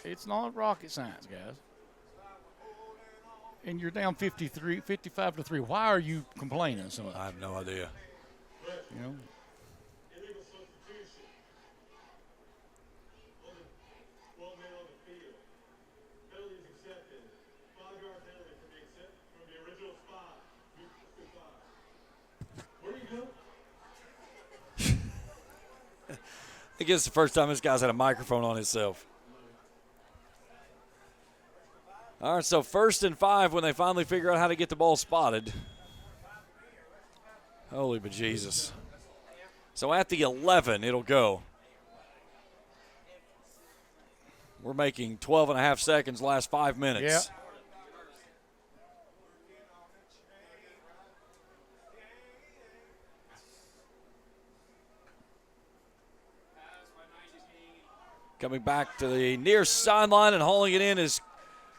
It's not rocket science, guys. And you're down 55 to 3. Why are you complaining so much? I have no idea. You know? Illegal substitution. 12 men on the field. Penalties accepted. 5-yard penalty from the original spot. Where do you go? I think it's the first time this guy's had a microphone on himself. All right, so 1st and 5 when they finally figure out how to get the ball spotted. Holy bejesus. So at the 11, it'll go. We're making 12 and a half seconds last 5 minutes. Yeah. Coming back to the near sideline and hauling it in is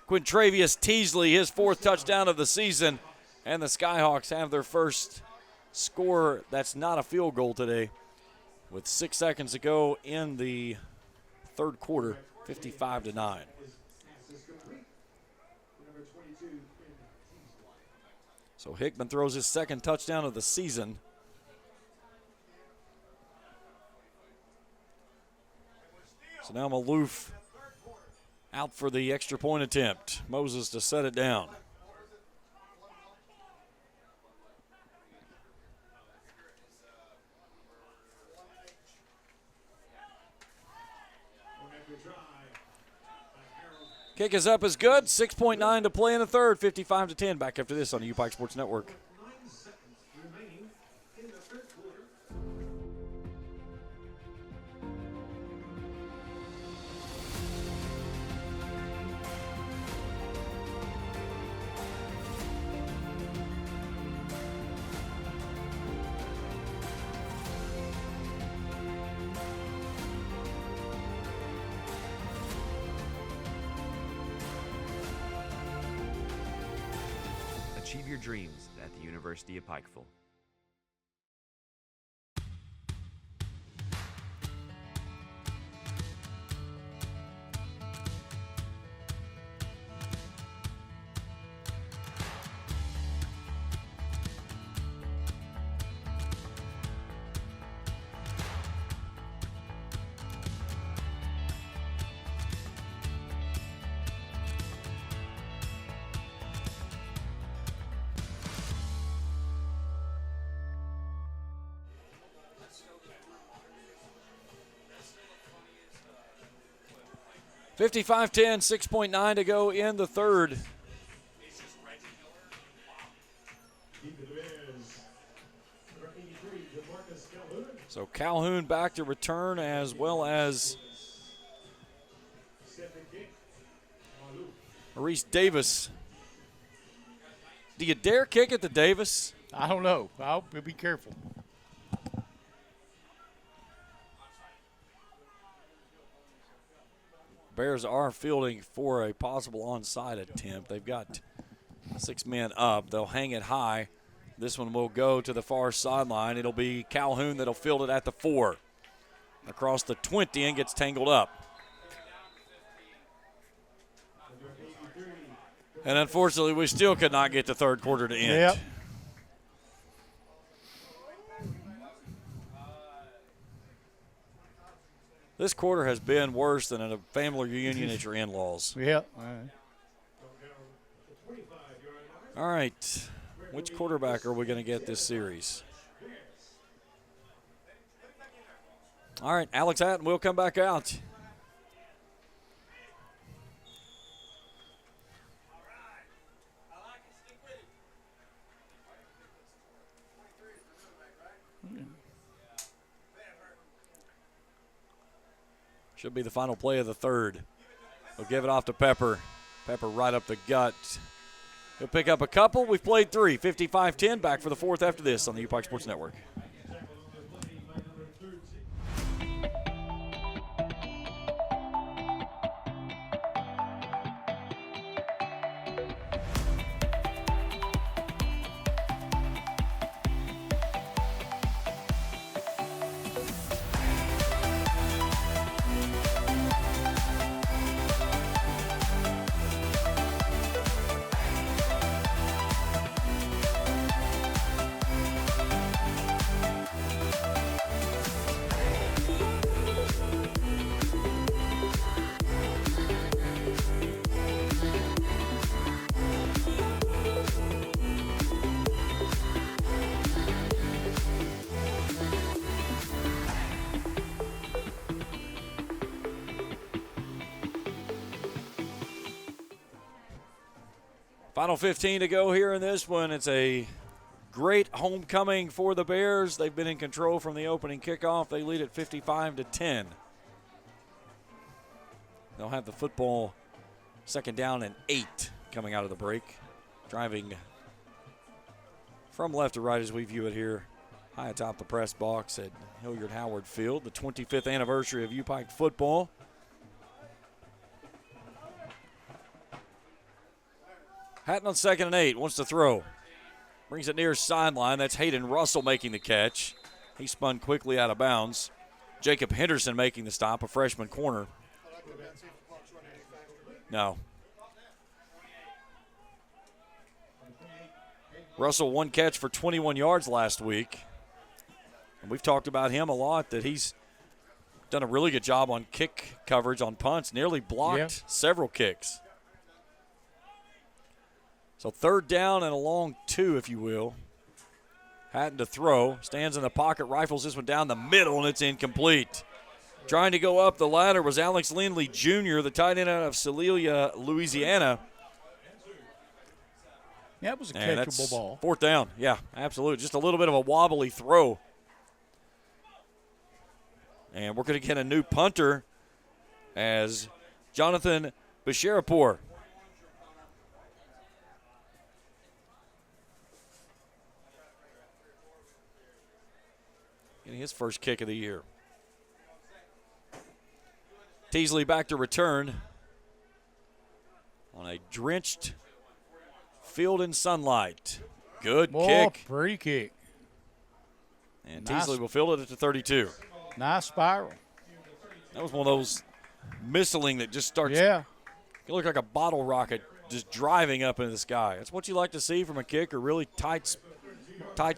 Quintravius Teasley, his 4th touchdown of the season. And the Skyhawks have their first score that's not a field goal today. With 6 seconds to go in the third quarter, 55 to 9. Number 22, So Hickman throws his second touchdown of the season. So now Maloof out for the extra point attempt. Moses to set it down. Kick is up, is good. 6.9 to play in the third. 55-10. Back after this on the UPIKE Sports Network. 9 seconds remaining in the third quarter. Achieve your dreams at the University of Pikeville. $55-10, 6.9 to go in the third. So Calhoun back to return, as well as Maurice Davis. Do you dare kick it to Davis? I don't know. I'll be careful. Bears are fielding for a possible onside attempt. They've got 6 men up. They'll hang it high. This one will go to the far sideline. It'll be Calhoun that'll field it at the 4. Across the 20 and gets tangled up. And unfortunately, we still could not get the third quarter to end. Yep. This quarter has been worse than a family reunion at your in-laws. Yep. All right. Which quarterback are we going to get this series? All right, Alex Hatton will come back out. Should be the final play of the third. We'll give it off to Pepper. Pepper right up the gut. He'll pick up a couple. We've played 3. 55-10. Back for the fourth after this on the UPIKE Sports Network. Final 15 to go here in this one. It's a great homecoming for the Bears. They've been in control from the opening kickoff. They lead at 55-10. They'll have the football second down and 8 coming out of the break. Driving from left to right as we view it here, high atop the press box at Hilliard Howard Field, the 25th anniversary of UPIKE football. Hatton on 2nd and 8, wants to throw. Brings it near sideline. That's Hayden Russell making the catch. He spun quickly out of bounds. Jacob Henderson making the stop, a freshman corner. No. Russell, 1 catch for 21 yards last week. And we've talked about him a lot, that he's done a really good job on kick coverage on punts, nearly blocked several kicks. So 3rd down and a long 2, if you will. Hatton to throw, stands in the pocket, rifles this one down the middle, and it's incomplete. Trying to go up the ladder was Alex Lindley Jr., the tight end out of Celelia, Louisiana. Yeah, it was a And catchable ball. 4th down. Yeah, absolutely. Just a little bit of a wobbly throw. And we're going to get a new punter as Jonathan Bashirapour. Getting his first kick of the year. Teasley back to return on a drenched field in sunlight. Good kick. Pretty kick. And Nice. Teasley will field it at the 32. Nice spiral. That was one of those missiling that just starts. Yeah. It looked like a bottle rocket just driving up into the sky. That's what you like to see from a kick, a really tight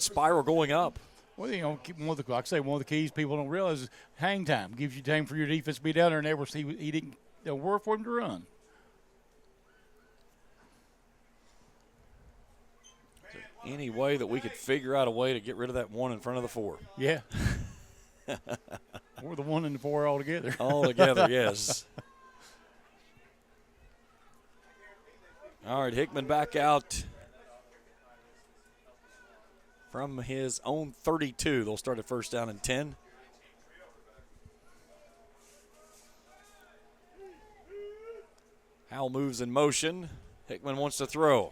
spiral going up. Well, like I say, one of the keys people don't realize is hang time. Gives you time for your defense to be down there and never see he didn't work for him to run. Any way that we could figure out a way to get rid of that 1 in front of the 4. Yeah. Or the 1 and the 4 altogether. Altogether, yes. All right, Hickman back out from his own 32. They'll start at 1st down and 10. Howell moves in motion. Hickman wants to throw.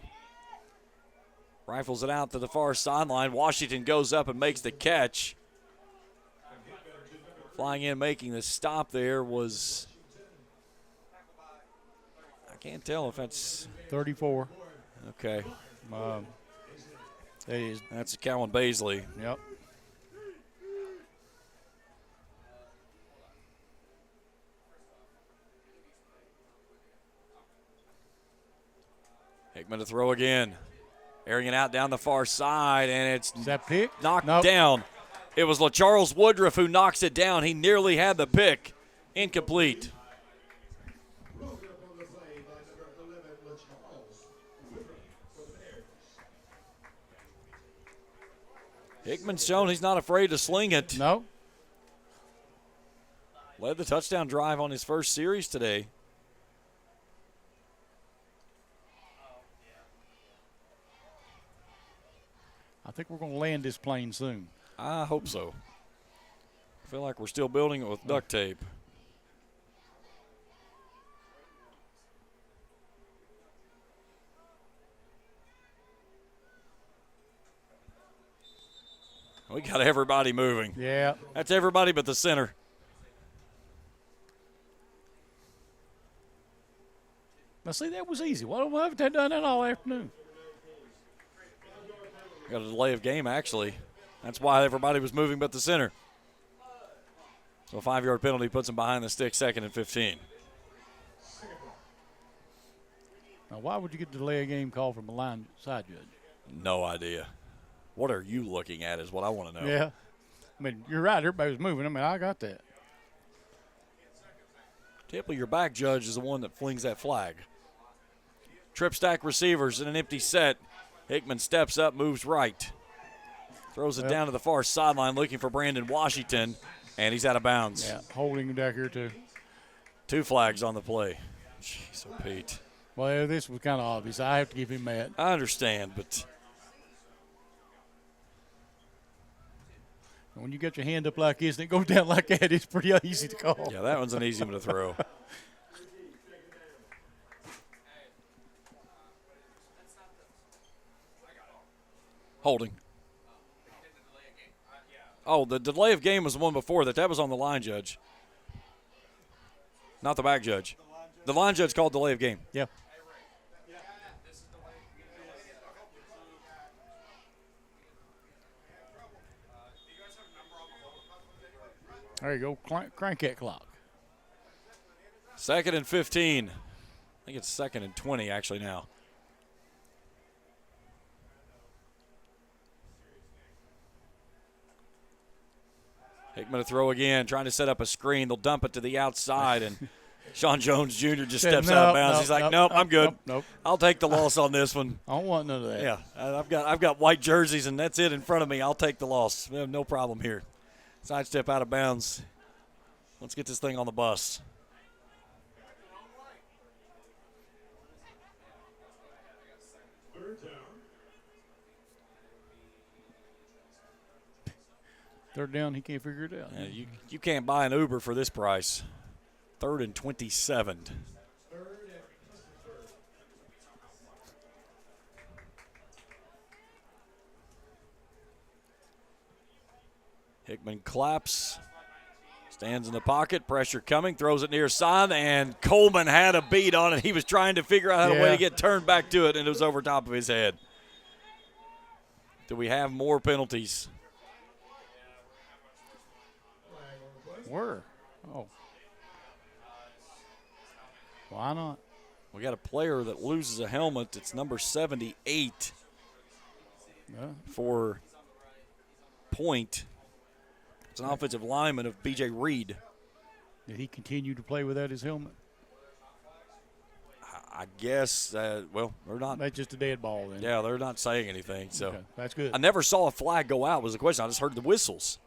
Rifles it out to the far sideline. Washington goes up and makes the catch. Flying in, making the stop there was, I can't tell if that's 34. okay. That is. That's Cowan Baisley. Yep. Hickman to throw again. Airing it out down the far side, and it's Is that pick? knocked Nope. down. It was LaCharles Woodruff who knocks it down. He nearly had the pick. Incomplete. Hickman's shown he's not afraid to sling it. No. Led the touchdown drive on his first series today. I think we're going to land this plane soon. I hope so. I feel like we're still building it with duct tape. We got everybody moving. Yeah. That's everybody but the center. Now, see, that was easy. Why haven't they done that all afternoon? Got a delay of game, actually. That's why everybody was moving but the center. So a 5-yard penalty puts him behind the stick, 2nd and 15. Now, why would you get the delay of game call from a line side judge? No idea. What are you looking at is what I want to know. Yeah. I mean, you're right. Everybody was moving. I mean, I got that. Typically, your back judge is the one that flings that flag. Trip stack receivers in an empty set. Hickman steps up, moves right. Throws it down to the far sideline looking for Brandon Washington, and he's out of bounds. Yeah, holding him back here, too. 2 flags on the play. Jeez, oh, Pete. Well, this was kind of obvious. I have to give him that. I understand, but when you get your hand up like this and it goes down like that, it's pretty easy to call. yeah, that one's an easy one to throw. Holding. Oh, the delay of game was the one before that. That was on the line judge, not the back judge. The line judge called delay of game. Yeah. There you go. Crank that clock. 2nd and 15. I think it's 2nd and 20 actually now. Hickman to throw again, trying to set up a screen. They'll dump it to the outside, and Sean Jones Jr. just Said, steps out of bounds. nope, He's like, nope, nope, nope, I'm good. nope. I'll take the loss on this one. I don't want none of that. Yeah, I've got white jerseys, and that's it in front of me. I'll take the loss. No problem here. Sidestep out of bounds. Let's get this thing on the bus. Third down. Third down, he can't figure it out. You can't buy an Uber for this price. 3rd and 27. Hickman claps, stands in the pocket, pressure coming, throws it near side, and Coleman had a beat on it. He was trying to figure out a way to get turned back to it, and it was over top of his head. Do we have more penalties? Where? Oh. Why not? We got a player that loses a helmet. It's number 78 for Point. It's an offensive lineman of B.J. Reed. Did he continue to play without his helmet? I guess, well, they're not. That's just a dead ball then. Yeah, they're not saying anything. So Okay, that's good. I never saw a flag go out was the question. I just heard the whistles.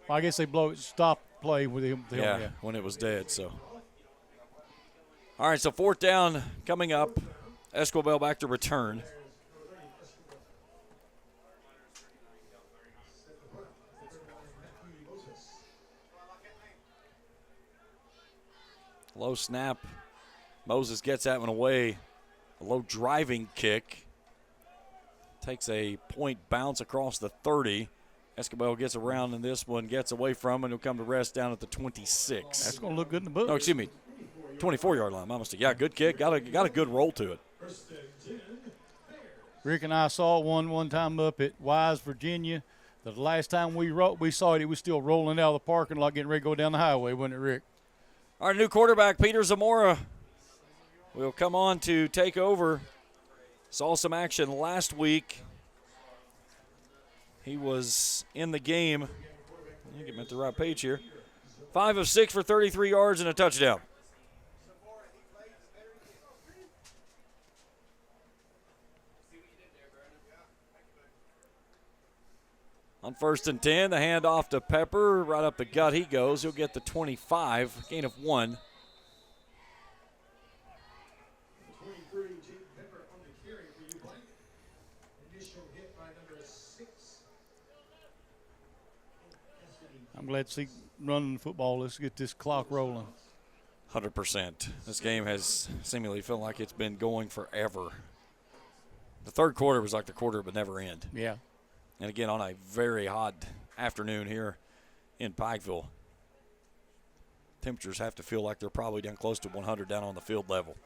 Well, I guess they stop play with him. Yeah, when it was dead. So, all right, so 4th down coming up. Esquivel back to return. Low snap. Moses gets that one away. A low driving kick. Takes a point bounce across the 30. Escobar gets around in this one, gets away from, and he'll come to rest down at the 26. That's going to look good in the book. No, excuse me, 24-yard line. My mistake. Yeah, good kick. Got a good roll to it. Rick and I saw one time up at Wise, Virginia. The last time we saw it, it was still rolling out of the parking lot, getting ready to go down the highway, wasn't it, Rick? Our new quarterback, Peter Zamora, will come on to take over. Saw some action last week. He was in the game. I think I'm at the right page here. 5 of 6 for 33 yards and a touchdown. On 1st and 10, the handoff to Pepper. Right up the gut he goes. He'll get the 25, gain of 1. 23, Jake Pepper on the carry for UPIKE. Initial hit by number 6. I'm glad to see running the football. Let's get this clock rolling. 100%. This game has seemingly felt like it's been going forever. The third quarter was like the quarter would never end. Yeah. And again, on a very hot afternoon here in Pikeville, temperatures have to feel like they're probably down close to 100 down on the field level.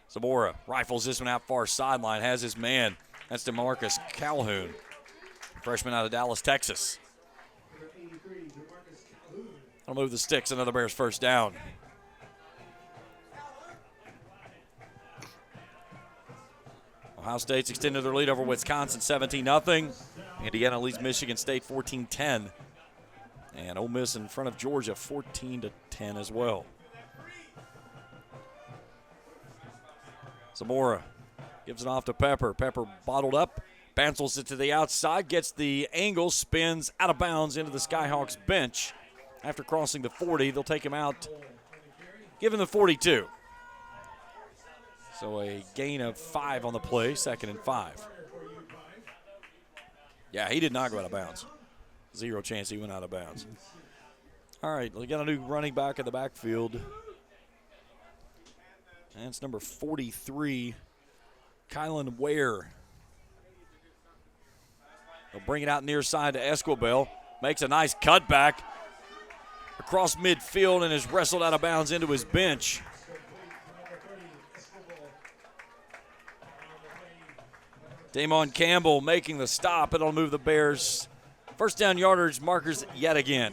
Zamora rifles this one out far sideline, has his man. That's DeMarcus Calhoun, freshman out of Dallas, Texas. I'll move the sticks, another Bears first down. Ohio State's extended their lead over Wisconsin 17-0. Indiana leads Michigan State 14-10. And Ole Miss in front of Georgia 14-10 as well. Zamora gives it off to Pepper. Pepper bottled up, bounces it to the outside, gets the angle, spins out of bounds into the Skyhawks bench. After crossing the 40, they'll take him out, give him the 42. So a gain of 5 on the play, 2nd and 5. Yeah, he did not go out of bounds. 0 chance he went out of bounds. All right, we got a new running back in the backfield. And it's number 43, Kylan Ware. They'll bring it out near side to Esquivel. Makes a nice cutback across midfield and is wrestled out of bounds into his bench. Damon Campbell making the stop. It'll move the Bears. First down yardage markers yet again.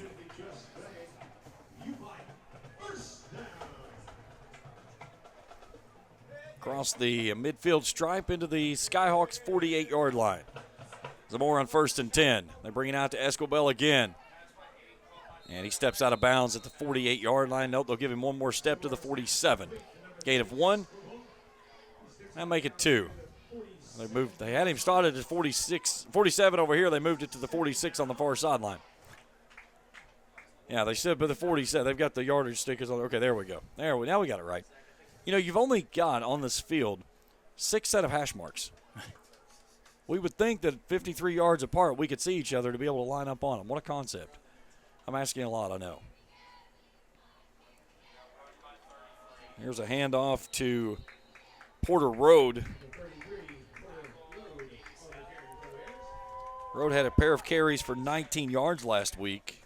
Across the midfield stripe into the Skyhawks 48-yard line. Zamora on 1st and 10. They bring it out to Esquivel again. And he steps out of bounds at the 48-yard line. Nope, they'll give him one more step to the 47. Gain of 1. Now make it 2. They had him started at 47 over here. They moved it to the 46 on the far sideline. Yeah, they said by the 47. They've got the yardage stickers on. Okay, there we go. Now we got it right. You know, you've only got on this field 6 set of hash marks. We would think that 53 yards apart we could see each other to be able to line up on them. What a concept. I'm asking a lot, I know. Here's a handoff to Porter Road. Road had a pair of carries for 19 yards last week.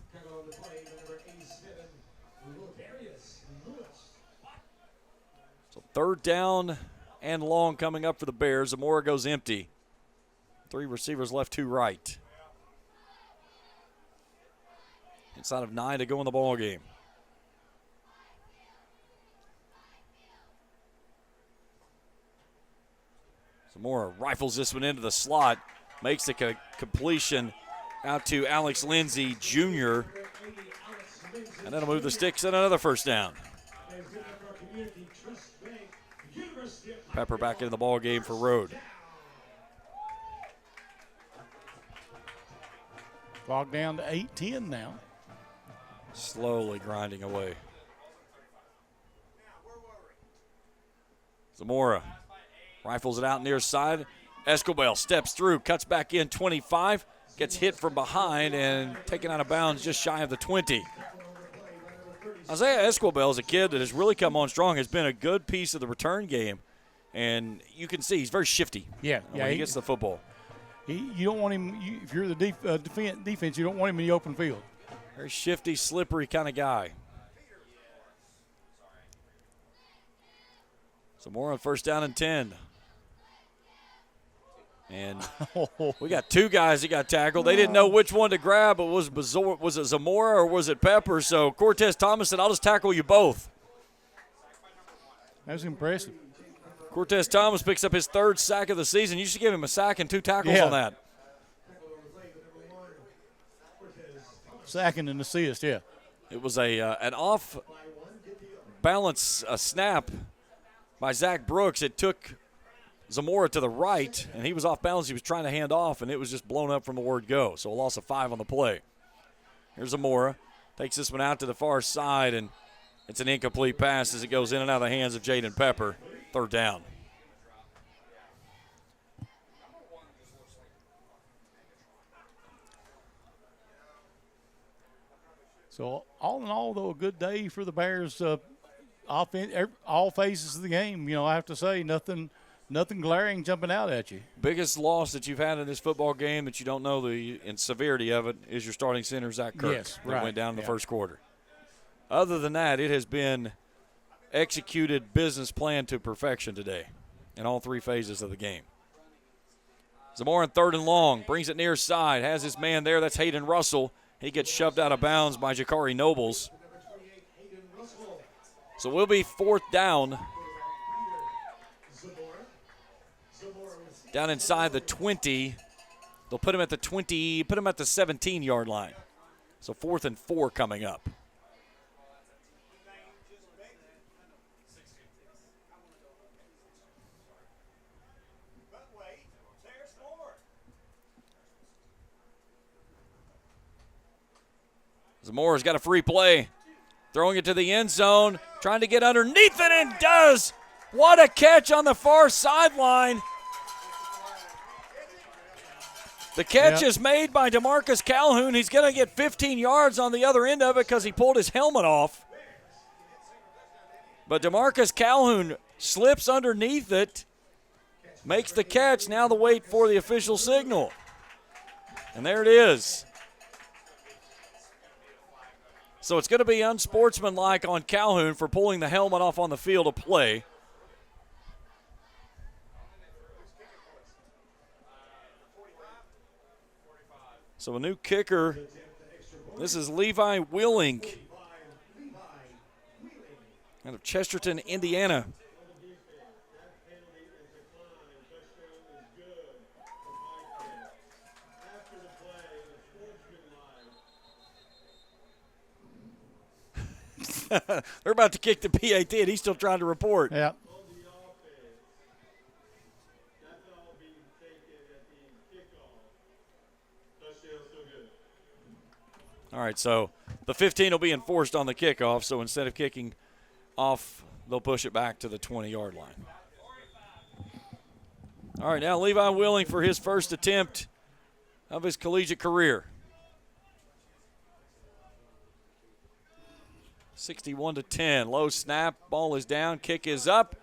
So 3rd down and long coming up for the Bears. Zamora goes empty. 3 receivers left, 2 right. Inside of 9 to go in the ball game. Zamora rifles this one into the slot. Makes the completion out to Alex Lindsey Jr. And that'll move the sticks and another first down. Pepper back into the ball game for Road. Clock down to 8-10 now. Slowly grinding away. Zamora rifles it out near side. Escobar steps through, cuts back in 25, gets hit from behind and taken out of bounds just shy of the 20. Isaiah Escobar is a kid that has really come on strong, has been a good piece of the return game, and you can see he's very shifty. Yeah, when he gets the football. You don't want him, if you're the defense, you don't want him in the open field. Very shifty, slippery kind of guy. So more on 1st down and 10. And we got 2 guys that got tackled. They didn't know which one to grab, but was it Zamora or was it Pepper? So Cortez Thomas said, I'll just tackle you both. That was impressive. Cortez Thomas picks up his 3rd sack of the season. You should give him a sack and 2 tackles on that. Sack and an assist, yeah. It was an off-balance snap by Zach Brooks. It took Zamora to the right, and he was off balance. He was trying to hand off, and it was just blown up from the word go. So a loss of 5 on the play. Here's Zamora. Takes this one out to the far side, and it's an incomplete pass as it goes in and out of the hands of Jaden Pepper. 3rd down. So all in all, though, a good day for the Bears. All phases of the game, I have to say, nothing glaring jumping out at you. Biggest loss that you've had in this football game that you don't know the severity of it is your starting center, Zach Kirk. Yes, that went down in the first quarter. Other than that, it has been executed business plan to perfection today in all 3 phases of the game. Zamora in 3rd and long, brings it near side, has his man there. That's Hayden Russell. He gets shoved out of bounds by Jakari Nobles. So we'll be 4th down. Down inside the 20. They'll put him at the 20, put him at the 17-yard line. So 4th and 4 coming up. Zamora's got a free play. Throwing it to the end zone. Trying to get underneath it and does. What a catch on the far sideline. The catch is made by DeMarcus Calhoun. He's going to get 15 yards on the other end of it because he pulled his helmet off. But DeMarcus Calhoun slips underneath it, makes the catch. Now the wait for the official signal. And there it is. So it's going to be unsportsmanlike on Calhoun for pulling the helmet off on the field of play. So a new kicker. This is Levi Wheeling out of Chesterton, Indiana. They're about to kick the PAT, and he's still trying to report. Yeah. On the offense, that's all being taken at the kickoff. Touchdown, still good. All right, so the 15 will be enforced on the kickoff, so instead of kicking off, they'll push it back to the 20-yard line. All right, now Levi Willing for his first attempt of his collegiate career. 61-10, low snap, ball is down, kick is up,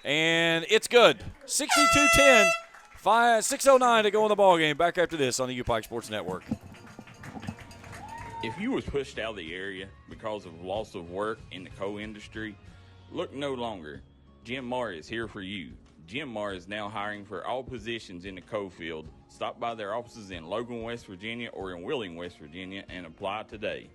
and it's good. 62-10, 6:09 to go in the ballgame. Back after this on the UPIKE Sports Network. If you was pushed out of the area because of loss of work in the coal industry, look no longer. Jim Marr is here for you. Jim Marr is now hiring for all positions in the coal field. Stop by their offices in Logan, West Virginia or in Wheeling, West Virginia and apply today.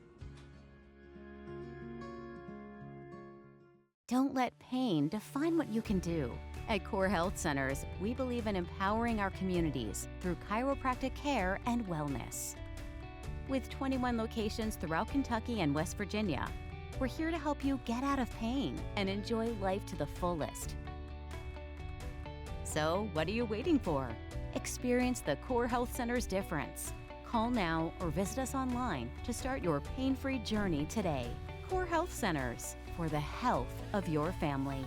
Don't let pain define what you can do. At Core Health Centers, we believe in empowering our communities through chiropractic care and wellness. With 21 locations throughout Kentucky and West Virginia, we're here to help you get out of pain and enjoy life to the fullest. So, what are you waiting for? Experience the Core Health Center's difference. Call now or visit us online to start your pain-free journey today. Core Health Centers, for the health of your family.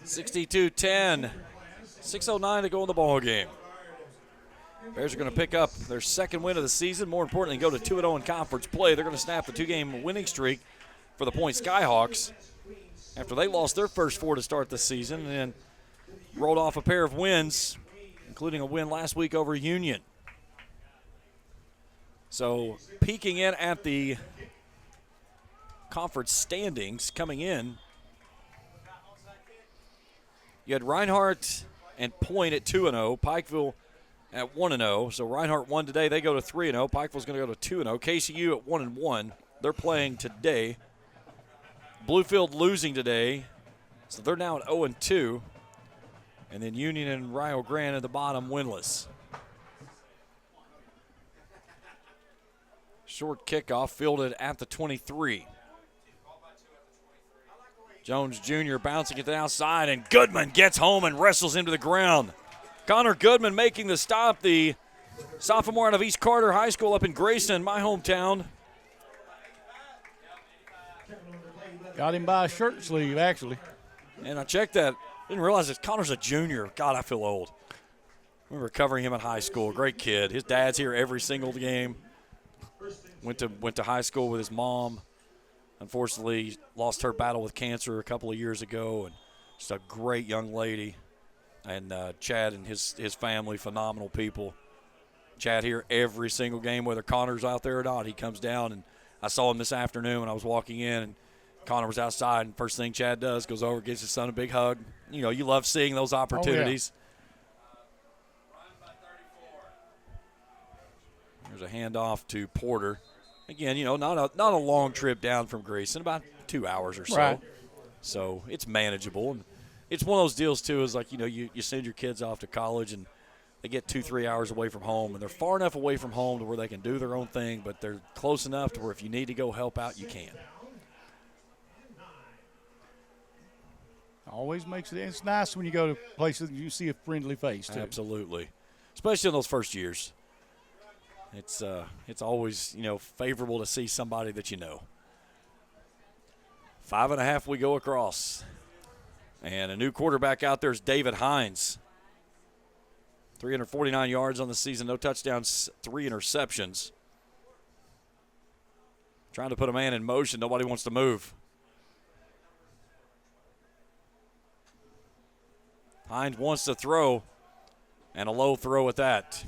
62-10, 6:09 to go in the ballgame. Bears are going to pick up their second win of the season. More importantly, go to 2-0 in conference play. They're going to snap the two-game winning streak for the Point Skyhawks after they lost their first four to start the season and then rolled off a pair of wins, including a win last week over Union. So peeking in at the conference standings coming in, you had Reinhardt and Point at 2-0, Pikeville at 1-0. So Reinhardt won today. They go to 3-0. Pikeville's going to go to 2-0. KCU at 1-1. They're playing today. Bluefield losing today, so they're now at 0-2. And then Union and Rio Grande at the bottom winless. Short kickoff fielded at the 23. Jones Jr. bouncing it to the outside, and Goodman gets home and wrestles him to the ground. Connor Goodman making the stop, the sophomore out of East Carter High School up in Grayson, my hometown. Got him by a shirt sleeve, actually. And I checked that. Didn't realize that Connor's a junior. God, I feel old. I remember covering him in high school. Great kid. His dad's here every single game. Went to high school with his mom. Unfortunately, lost her battle with cancer a couple of years ago, and just a great young lady. And Chad and his family, phenomenal people. Chad here every single game, whether Connor's out there or not. He comes down, and I saw him this afternoon when I was walking in, and Connor was outside, and first thing Chad does, goes over, gives his son a big hug. You know, you love seeing those opportunities. There's a handoff to Porter. Again, you know, not a long trip down from Grayson, about 2 hours or so. Right. So it's manageable. And it's one of those deals, too, is like, you know, you send your kids off to college and they get 2-3 hours away from home, and they're far enough away from home to where they can do their own thing, but they're close enough to where if you need to go help out, you can. Always makes it's nice when you go to places and you see a friendly face, too. Absolutely. Especially in those first years. It's always, you know, favorable to see somebody that you know. 5.5 we go across. And a new quarterback out there is David Hines. 349 yards on the season, no touchdowns, 3 interceptions. Trying to put a man in motion. Nobody wants to move. Hines wants to throw, and a low throw at that.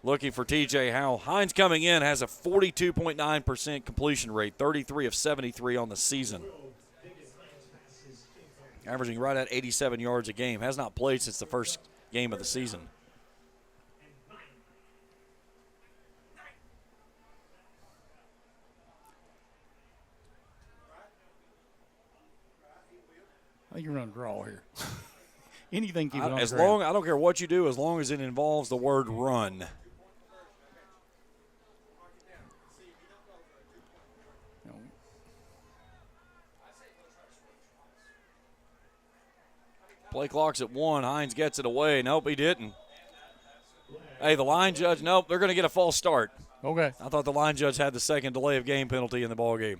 Looking for TJ Howell. Hines coming in has a 42.9% completion rate, 33 of 73 on the season. Averaging right at 87 yards a game. Has not played since the first game of the season. I think you're running a draw here. Anything keep it on As the ground. long, I don't care what you do, as long as it involves the word run. Play clock's at 1. Hines gets it away. Nope, he didn't. Hey, the line judge, nope, they're going to get a false start. Okay. I thought the line judge had the second delay of game penalty in the ball game.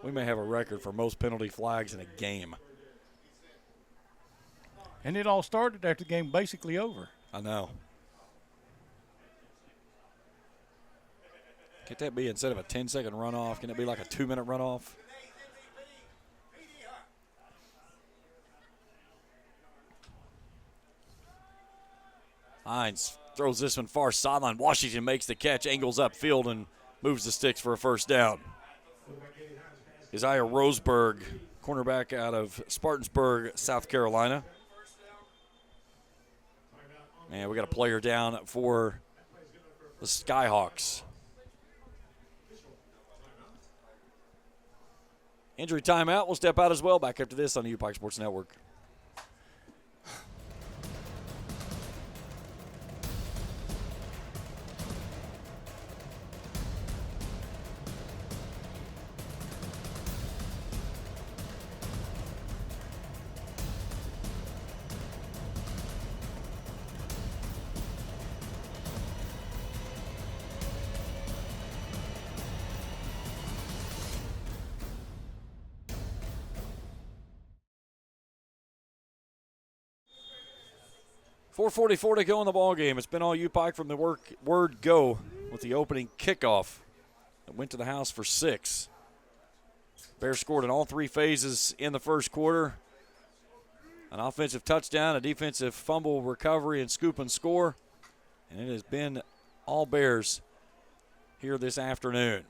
We may have a record for most penalty flags in a game. And it all started after the game basically over. I know. Can't that be instead of a 10-second runoff? Can it be like a 2-minute runoff? Hines throws this one far sideline. Washington makes the catch, angles upfield, and moves the sticks for a first down. Isaiah Roseberg, cornerback out of Spartansburg, South Carolina. And we got a player down for the Skyhawks. Injury timeout. We'll step out as well. Back after this on the UPIKE Sports Network. .444 to go in the ball game. It's been all UPIKE from the word go with the opening kickoff that went to the house for 6. Bears scored in all 3 phases in the first quarter. An offensive touchdown, a defensive fumble recovery, and scoop and score. And it has been all Bears here this afternoon.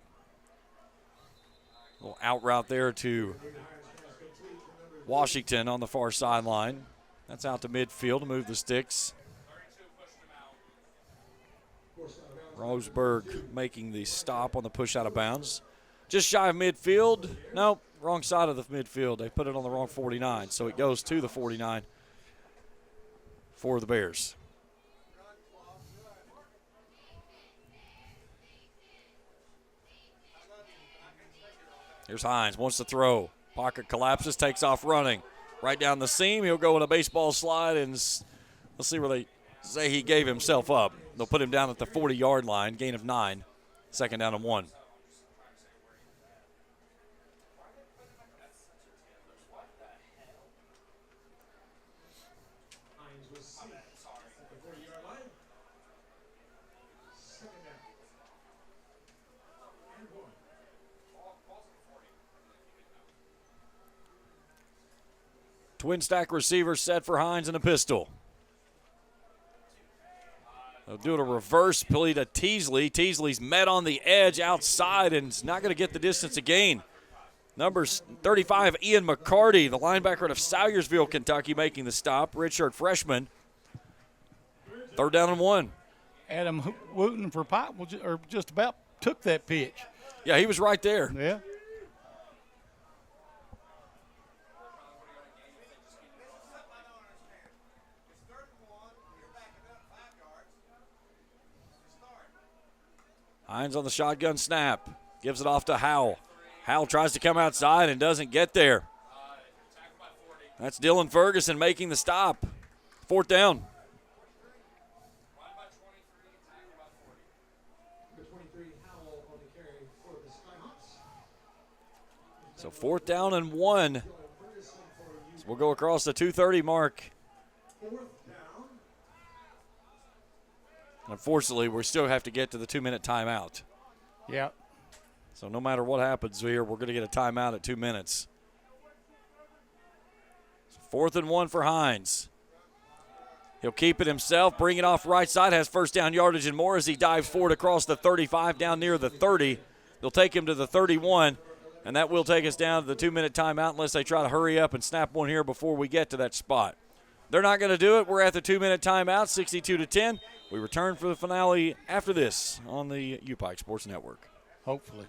A little out route there to Washington on the far sideline. That's out to midfield to move the sticks. Roseberg making the stop on the push out of bounds. Just shy of midfield. Nope, wrong side of the midfield. They put it on the wrong 49, so it goes to the 49 for the Bears. Here's Hines, wants to throw. Pocket collapses, takes off running. Right down the seam, he'll go in a baseball slide, and let's see where they say he gave himself up. They'll put him down at the 40-yard line, gain of 9, second down and 1. Twin stack receiver set for Hines and a pistol. They'll do it a reverse play to Teasley. Teasley's met on the edge outside and is not going to get the distance again. Number 35, Ian McCarty, the linebacker out of Salyersville, Kentucky, making the stop. Redshirt freshman. Third down and 1. Adam Wooten for Pike just about took that pitch. Yeah, he was right there. Yeah. Hines on the shotgun snap. Gives it off to Howell. Howell tries to come outside and doesn't get there. That's Dylan Ferguson making the stop. Fourth down. So fourth down and 1. So we'll go across the 2:30 mark. Unfortunately, we still have to get to the 2-minute timeout. Yeah. So no matter what happens here, we're going to get a timeout at 2 minutes. So 4th and 1 for Hines. He'll keep it himself, bring it off right side, has first down yardage and more as he dives forward across the 35 down near the 30. They'll take him to the 31, and that will take us down to the 2-minute timeout unless they try to hurry up and snap one here before we get to that spot. They're not going to do it. We're at the 2-minute timeout, 62-10. We return for the finale after this on the UPIKE Sports Network. Hopefully.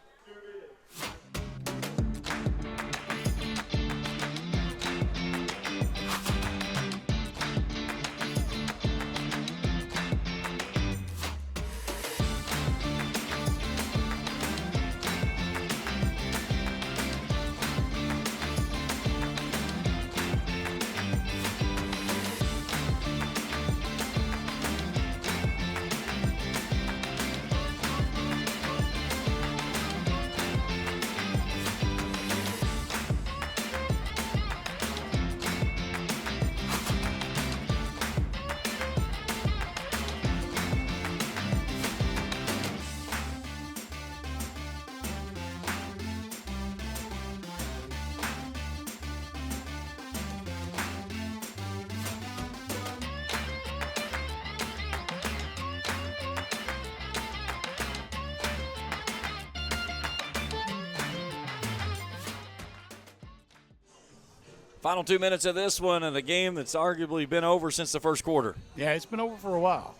Final 2 minutes of this one, and the game that's arguably been over since the first quarter. Yeah, it's been over for a while.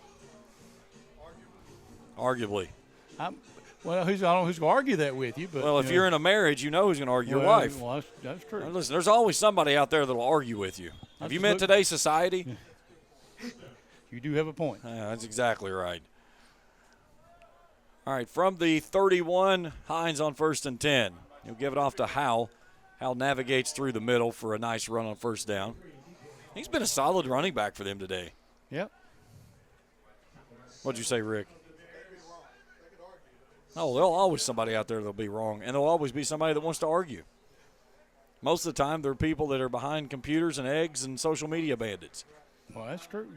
Arguably. I don't know who's going to argue that with you. But Well, if you're in a marriage, you know who's going to argue, your well, wife. Well, that's true. Now, listen, there's always somebody out there that will argue with you. Have you met today's society? You do have a point. Yeah, that's exactly right. All right, from the 31, Hines on 1st and 10. He'll give it off to Howell. Howell navigates through the middle for a nice run on 1st down. He's been a solid running back for them today. Yep. What'd you say, Rick? Oh, there'll always somebody out there that'll be wrong, and there'll always be somebody that wants to argue. Most of the time, there are people that are behind computers and eggs and social media bandits. Well, that's true.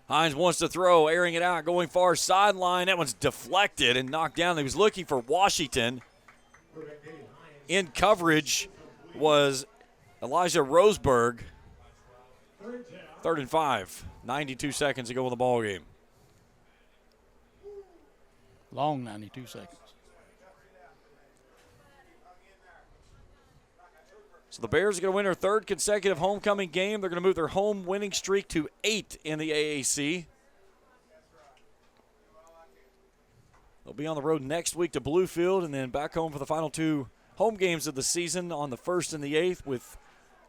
Hines wants to throw, airing it out, going far sideline. That one's deflected and knocked down. He was looking for Washington. In coverage was Elijah Roseberg. 3rd and 5. 92 seconds to go in the ball game. Long 92 seconds. So the Bears are going to win their 3rd consecutive homecoming game. They're going to move their home winning streak to 8 in the AAC. They'll be on the road next week to Bluefield and then back home for the final 2 home games of the season on the 1st and the 8th with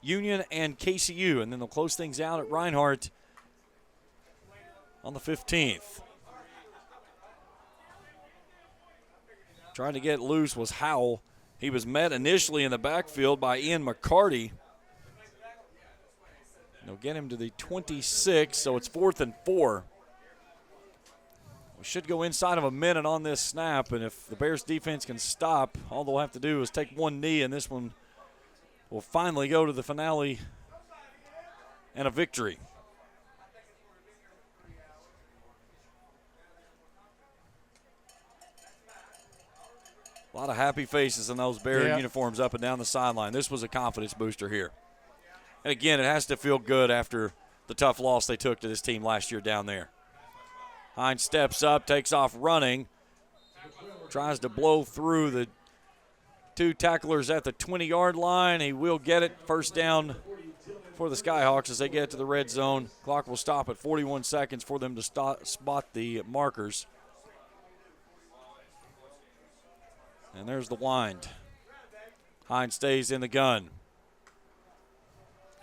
Union and KCU. And then they'll close things out at Reinhardt on the 15th. Trying to get loose was Howell. He was met initially in the backfield by Ian McCarty. They'll get him to the 26, so it's 4th and 4. We should go inside of a minute on this snap, and if the Bears defense can stop, all they'll have to do is take one knee, and this one will finally go to the finale and a victory. A lot of happy faces in those Bear uniforms up and down the sideline. This was a confidence booster here. And again, it has to feel good after the tough loss they took to this team last year down there. Hines steps up, takes off running, tries to blow through the 2 tacklers at the 20-yard line. He will get it. 1st down for the Skyhawks as they get to the red zone. Clock will stop at 41 seconds for them to spot the markers. And there's the wind. Hines stays in the gun.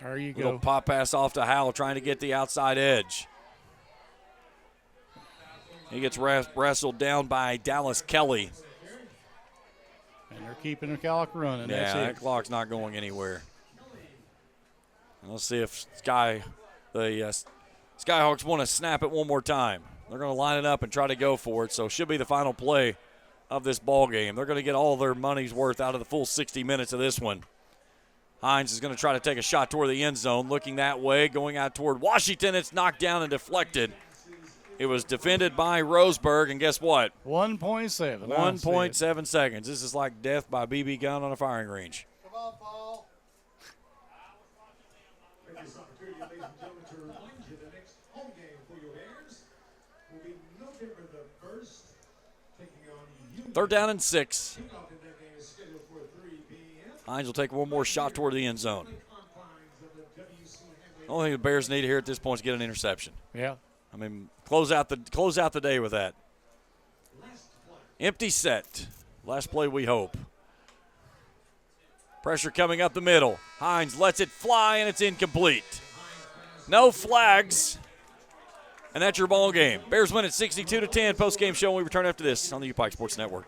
There you go. Little pop pass off to Howell trying to get the outside edge. He gets wrestled down by Dallas Kelly. And they're keeping the clock running. Yeah, that clock's not going anywhere. And let's see if the Skyhawks want to snap it one more time. They're going to line it up and try to go for it, so it should be the final play of this ball game. They're going to get all their money's worth out of the full 60 minutes of this one. Hines is going to try to take a shot toward the end zone, looking that way, going out toward Washington. It's knocked down and deflected. It was defended by Roseberg, and guess what? 1.7. 1.7 seconds. This is like death by BB gun on a firing range. Come on, Paul. Take this opportunity, ladies and gentlemen, to remind you the next home game for your Bears will be November the 1st, taking on Union. 3rd down and 6. Kickoff in that game is scheduled for 3 p.m. Hines will take one more shot toward the end zone. The only thing the Bears need here at this point is get an interception. Yeah. I mean, close out the day with that. Empty set. Last play, we hope. Pressure coming up the middle. Hines lets it fly, and it's incomplete. No flags. And that's your ball game. Bears win at 62-10. Post-game show when we return after this on the UPIKE Sports Network.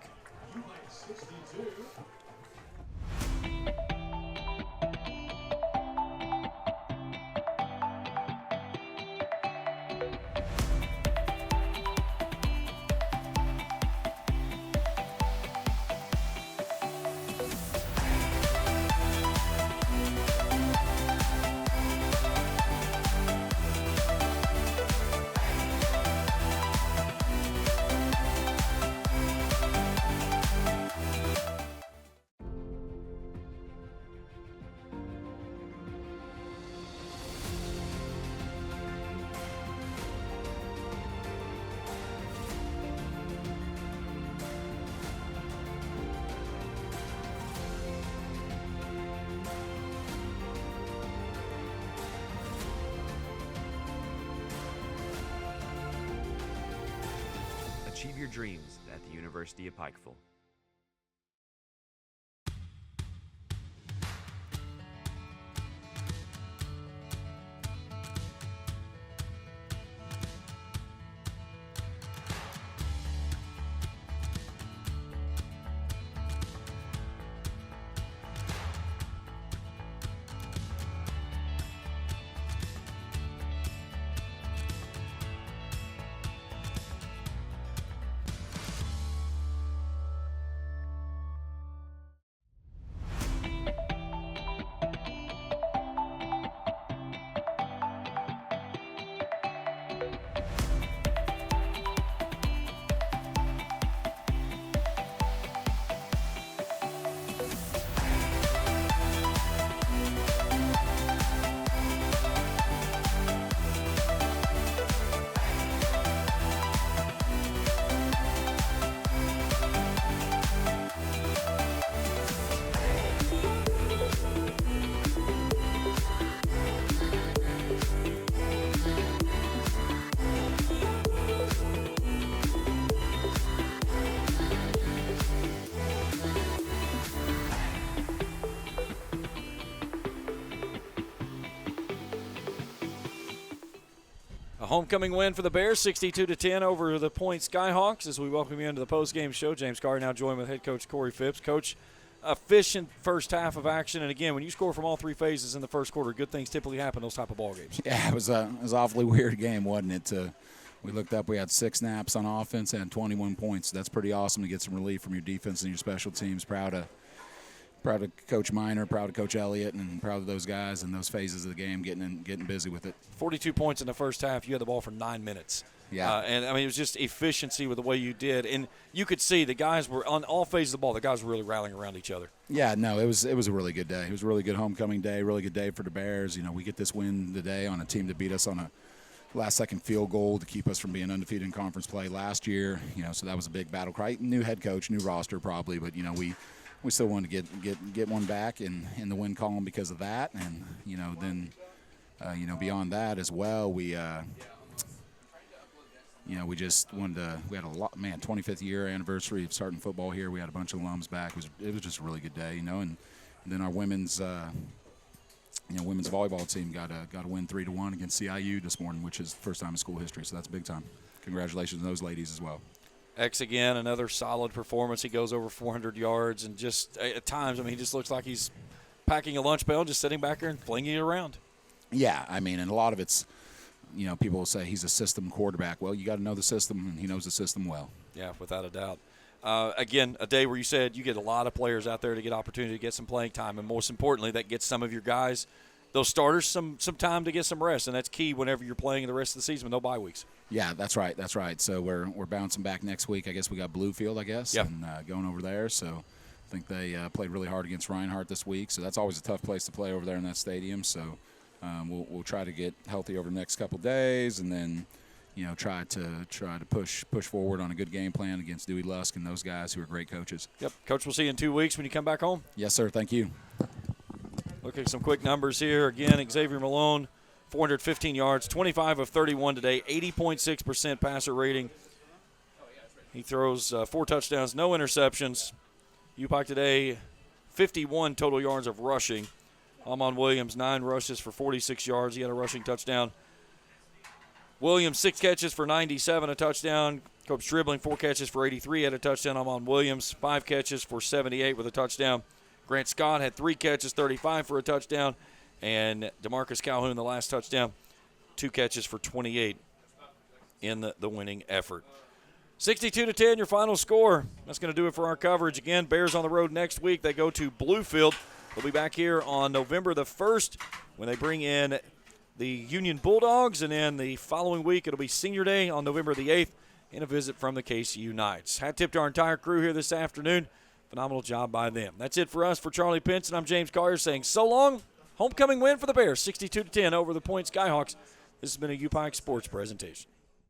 Achieve your dreams at the University of Pikeville. A homecoming win for the Bears, 62-10 over the Point Skyhawks. As we welcome you into the post-game show, James Carr now joined with head coach Corey Phipps. Coach, efficient first half of action, and again, when you score from all three phases in the first quarter, good things typically happen in those type of ball games. Yeah, it was an awfully weird game, wasn't it? We looked up, we had 6 snaps on offense and 21 points. That's pretty awesome to get some relief from your defense and your special teams. Proud of Coach Miner, proud of Coach Elliott, and proud of those guys and those phases of the game getting busy with it. 42 points in the first half. You had the ball for 9 minutes. Yeah. And, I mean, it was just efficiency with the way you did. And you could see the guys were on all phases of the ball. The guys were really rallying around each other. Yeah, no, it was a really good day. It was a really good homecoming day, really good day for the Bears. You know, we get this win today on a team that beat us on a last-second field goal to keep us from being undefeated in conference play last year. You know, so that was a big battle cry. New head coach, new roster probably, but, you know, we still wanted to get one back in the win column because of that. And, you know, then, beyond that as well, we just wanted to – we had a lot – 25th year anniversary of starting football here. We had a bunch of alums back. It was just a really good day, you know. And then our women's volleyball team got a win 3-1 against CIU this morning, which is the first time in school history. So that's big time. Congratulations to those ladies as well. X again, another solid performance. He goes over 400 yards, and just at times, I mean, he just looks like he's packing a lunch pail, just sitting back there and flinging it around. Yeah, I mean, and a lot of it's, you know, people will say he's a system quarterback. Well, you got to know the system, and he knows the system well. Yeah, without a doubt. Again, a day where you said you get a lot of players out there to get opportunity to get some playing time, and most importantly, that gets some of your guys, those starters, some time to get some rest, and that's key whenever you're playing the rest of the season with no bye weeks. Yeah, that's right. That's right. So we're bouncing back next week. I guess we got Bluefield, Yep. and going over there. So I think they played really hard against Reinhardt this week. So that's always a tough place to play over there in that stadium. So we'll try to get healthy over the next couple of days, and then try to push forward on a good game plan against Dewey Lusk and those guys who are great coaches. Yep, Coach, we'll see you in 2 weeks when you come back home. Yes, sir. Thank you. Look at some quick numbers here. Again, Xavier Malone, 415 yards, 25 of 31 today, 80.6% passer rating. He throws 4 touchdowns, no interceptions. UPIKE today, 51 total yards of rushing. Amon Williams, 9 rushes for 46 yards. He had a rushing touchdown. Williams, 6 catches for 97, a touchdown. Coach Dribbling, 4 catches for 83, had a touchdown. Amon Williams, 5 catches for 78 with a touchdown. Grant Scott had 3 catches, 35 for a touchdown. And DeMarcus Calhoun, the last touchdown, 2 catches for 28 in the winning effort. 62-10, your final score. That's going to do it for our coverage. Again, Bears on the road next week. They go to Bluefield. They'll be back here on November the 1st when they bring in the Union Bulldogs. And then the following week, it'll be Senior Day on November the 8th and a visit from the KCU Knights. Hat tip to our entire crew here this afternoon. Phenomenal job by them. That's it for us. For Charlie Pinson, I'm James Collier saying so long. Homecoming win for the Bears, 62-10 over the Point Skyhawks. This has been a UPIKE Sports presentation.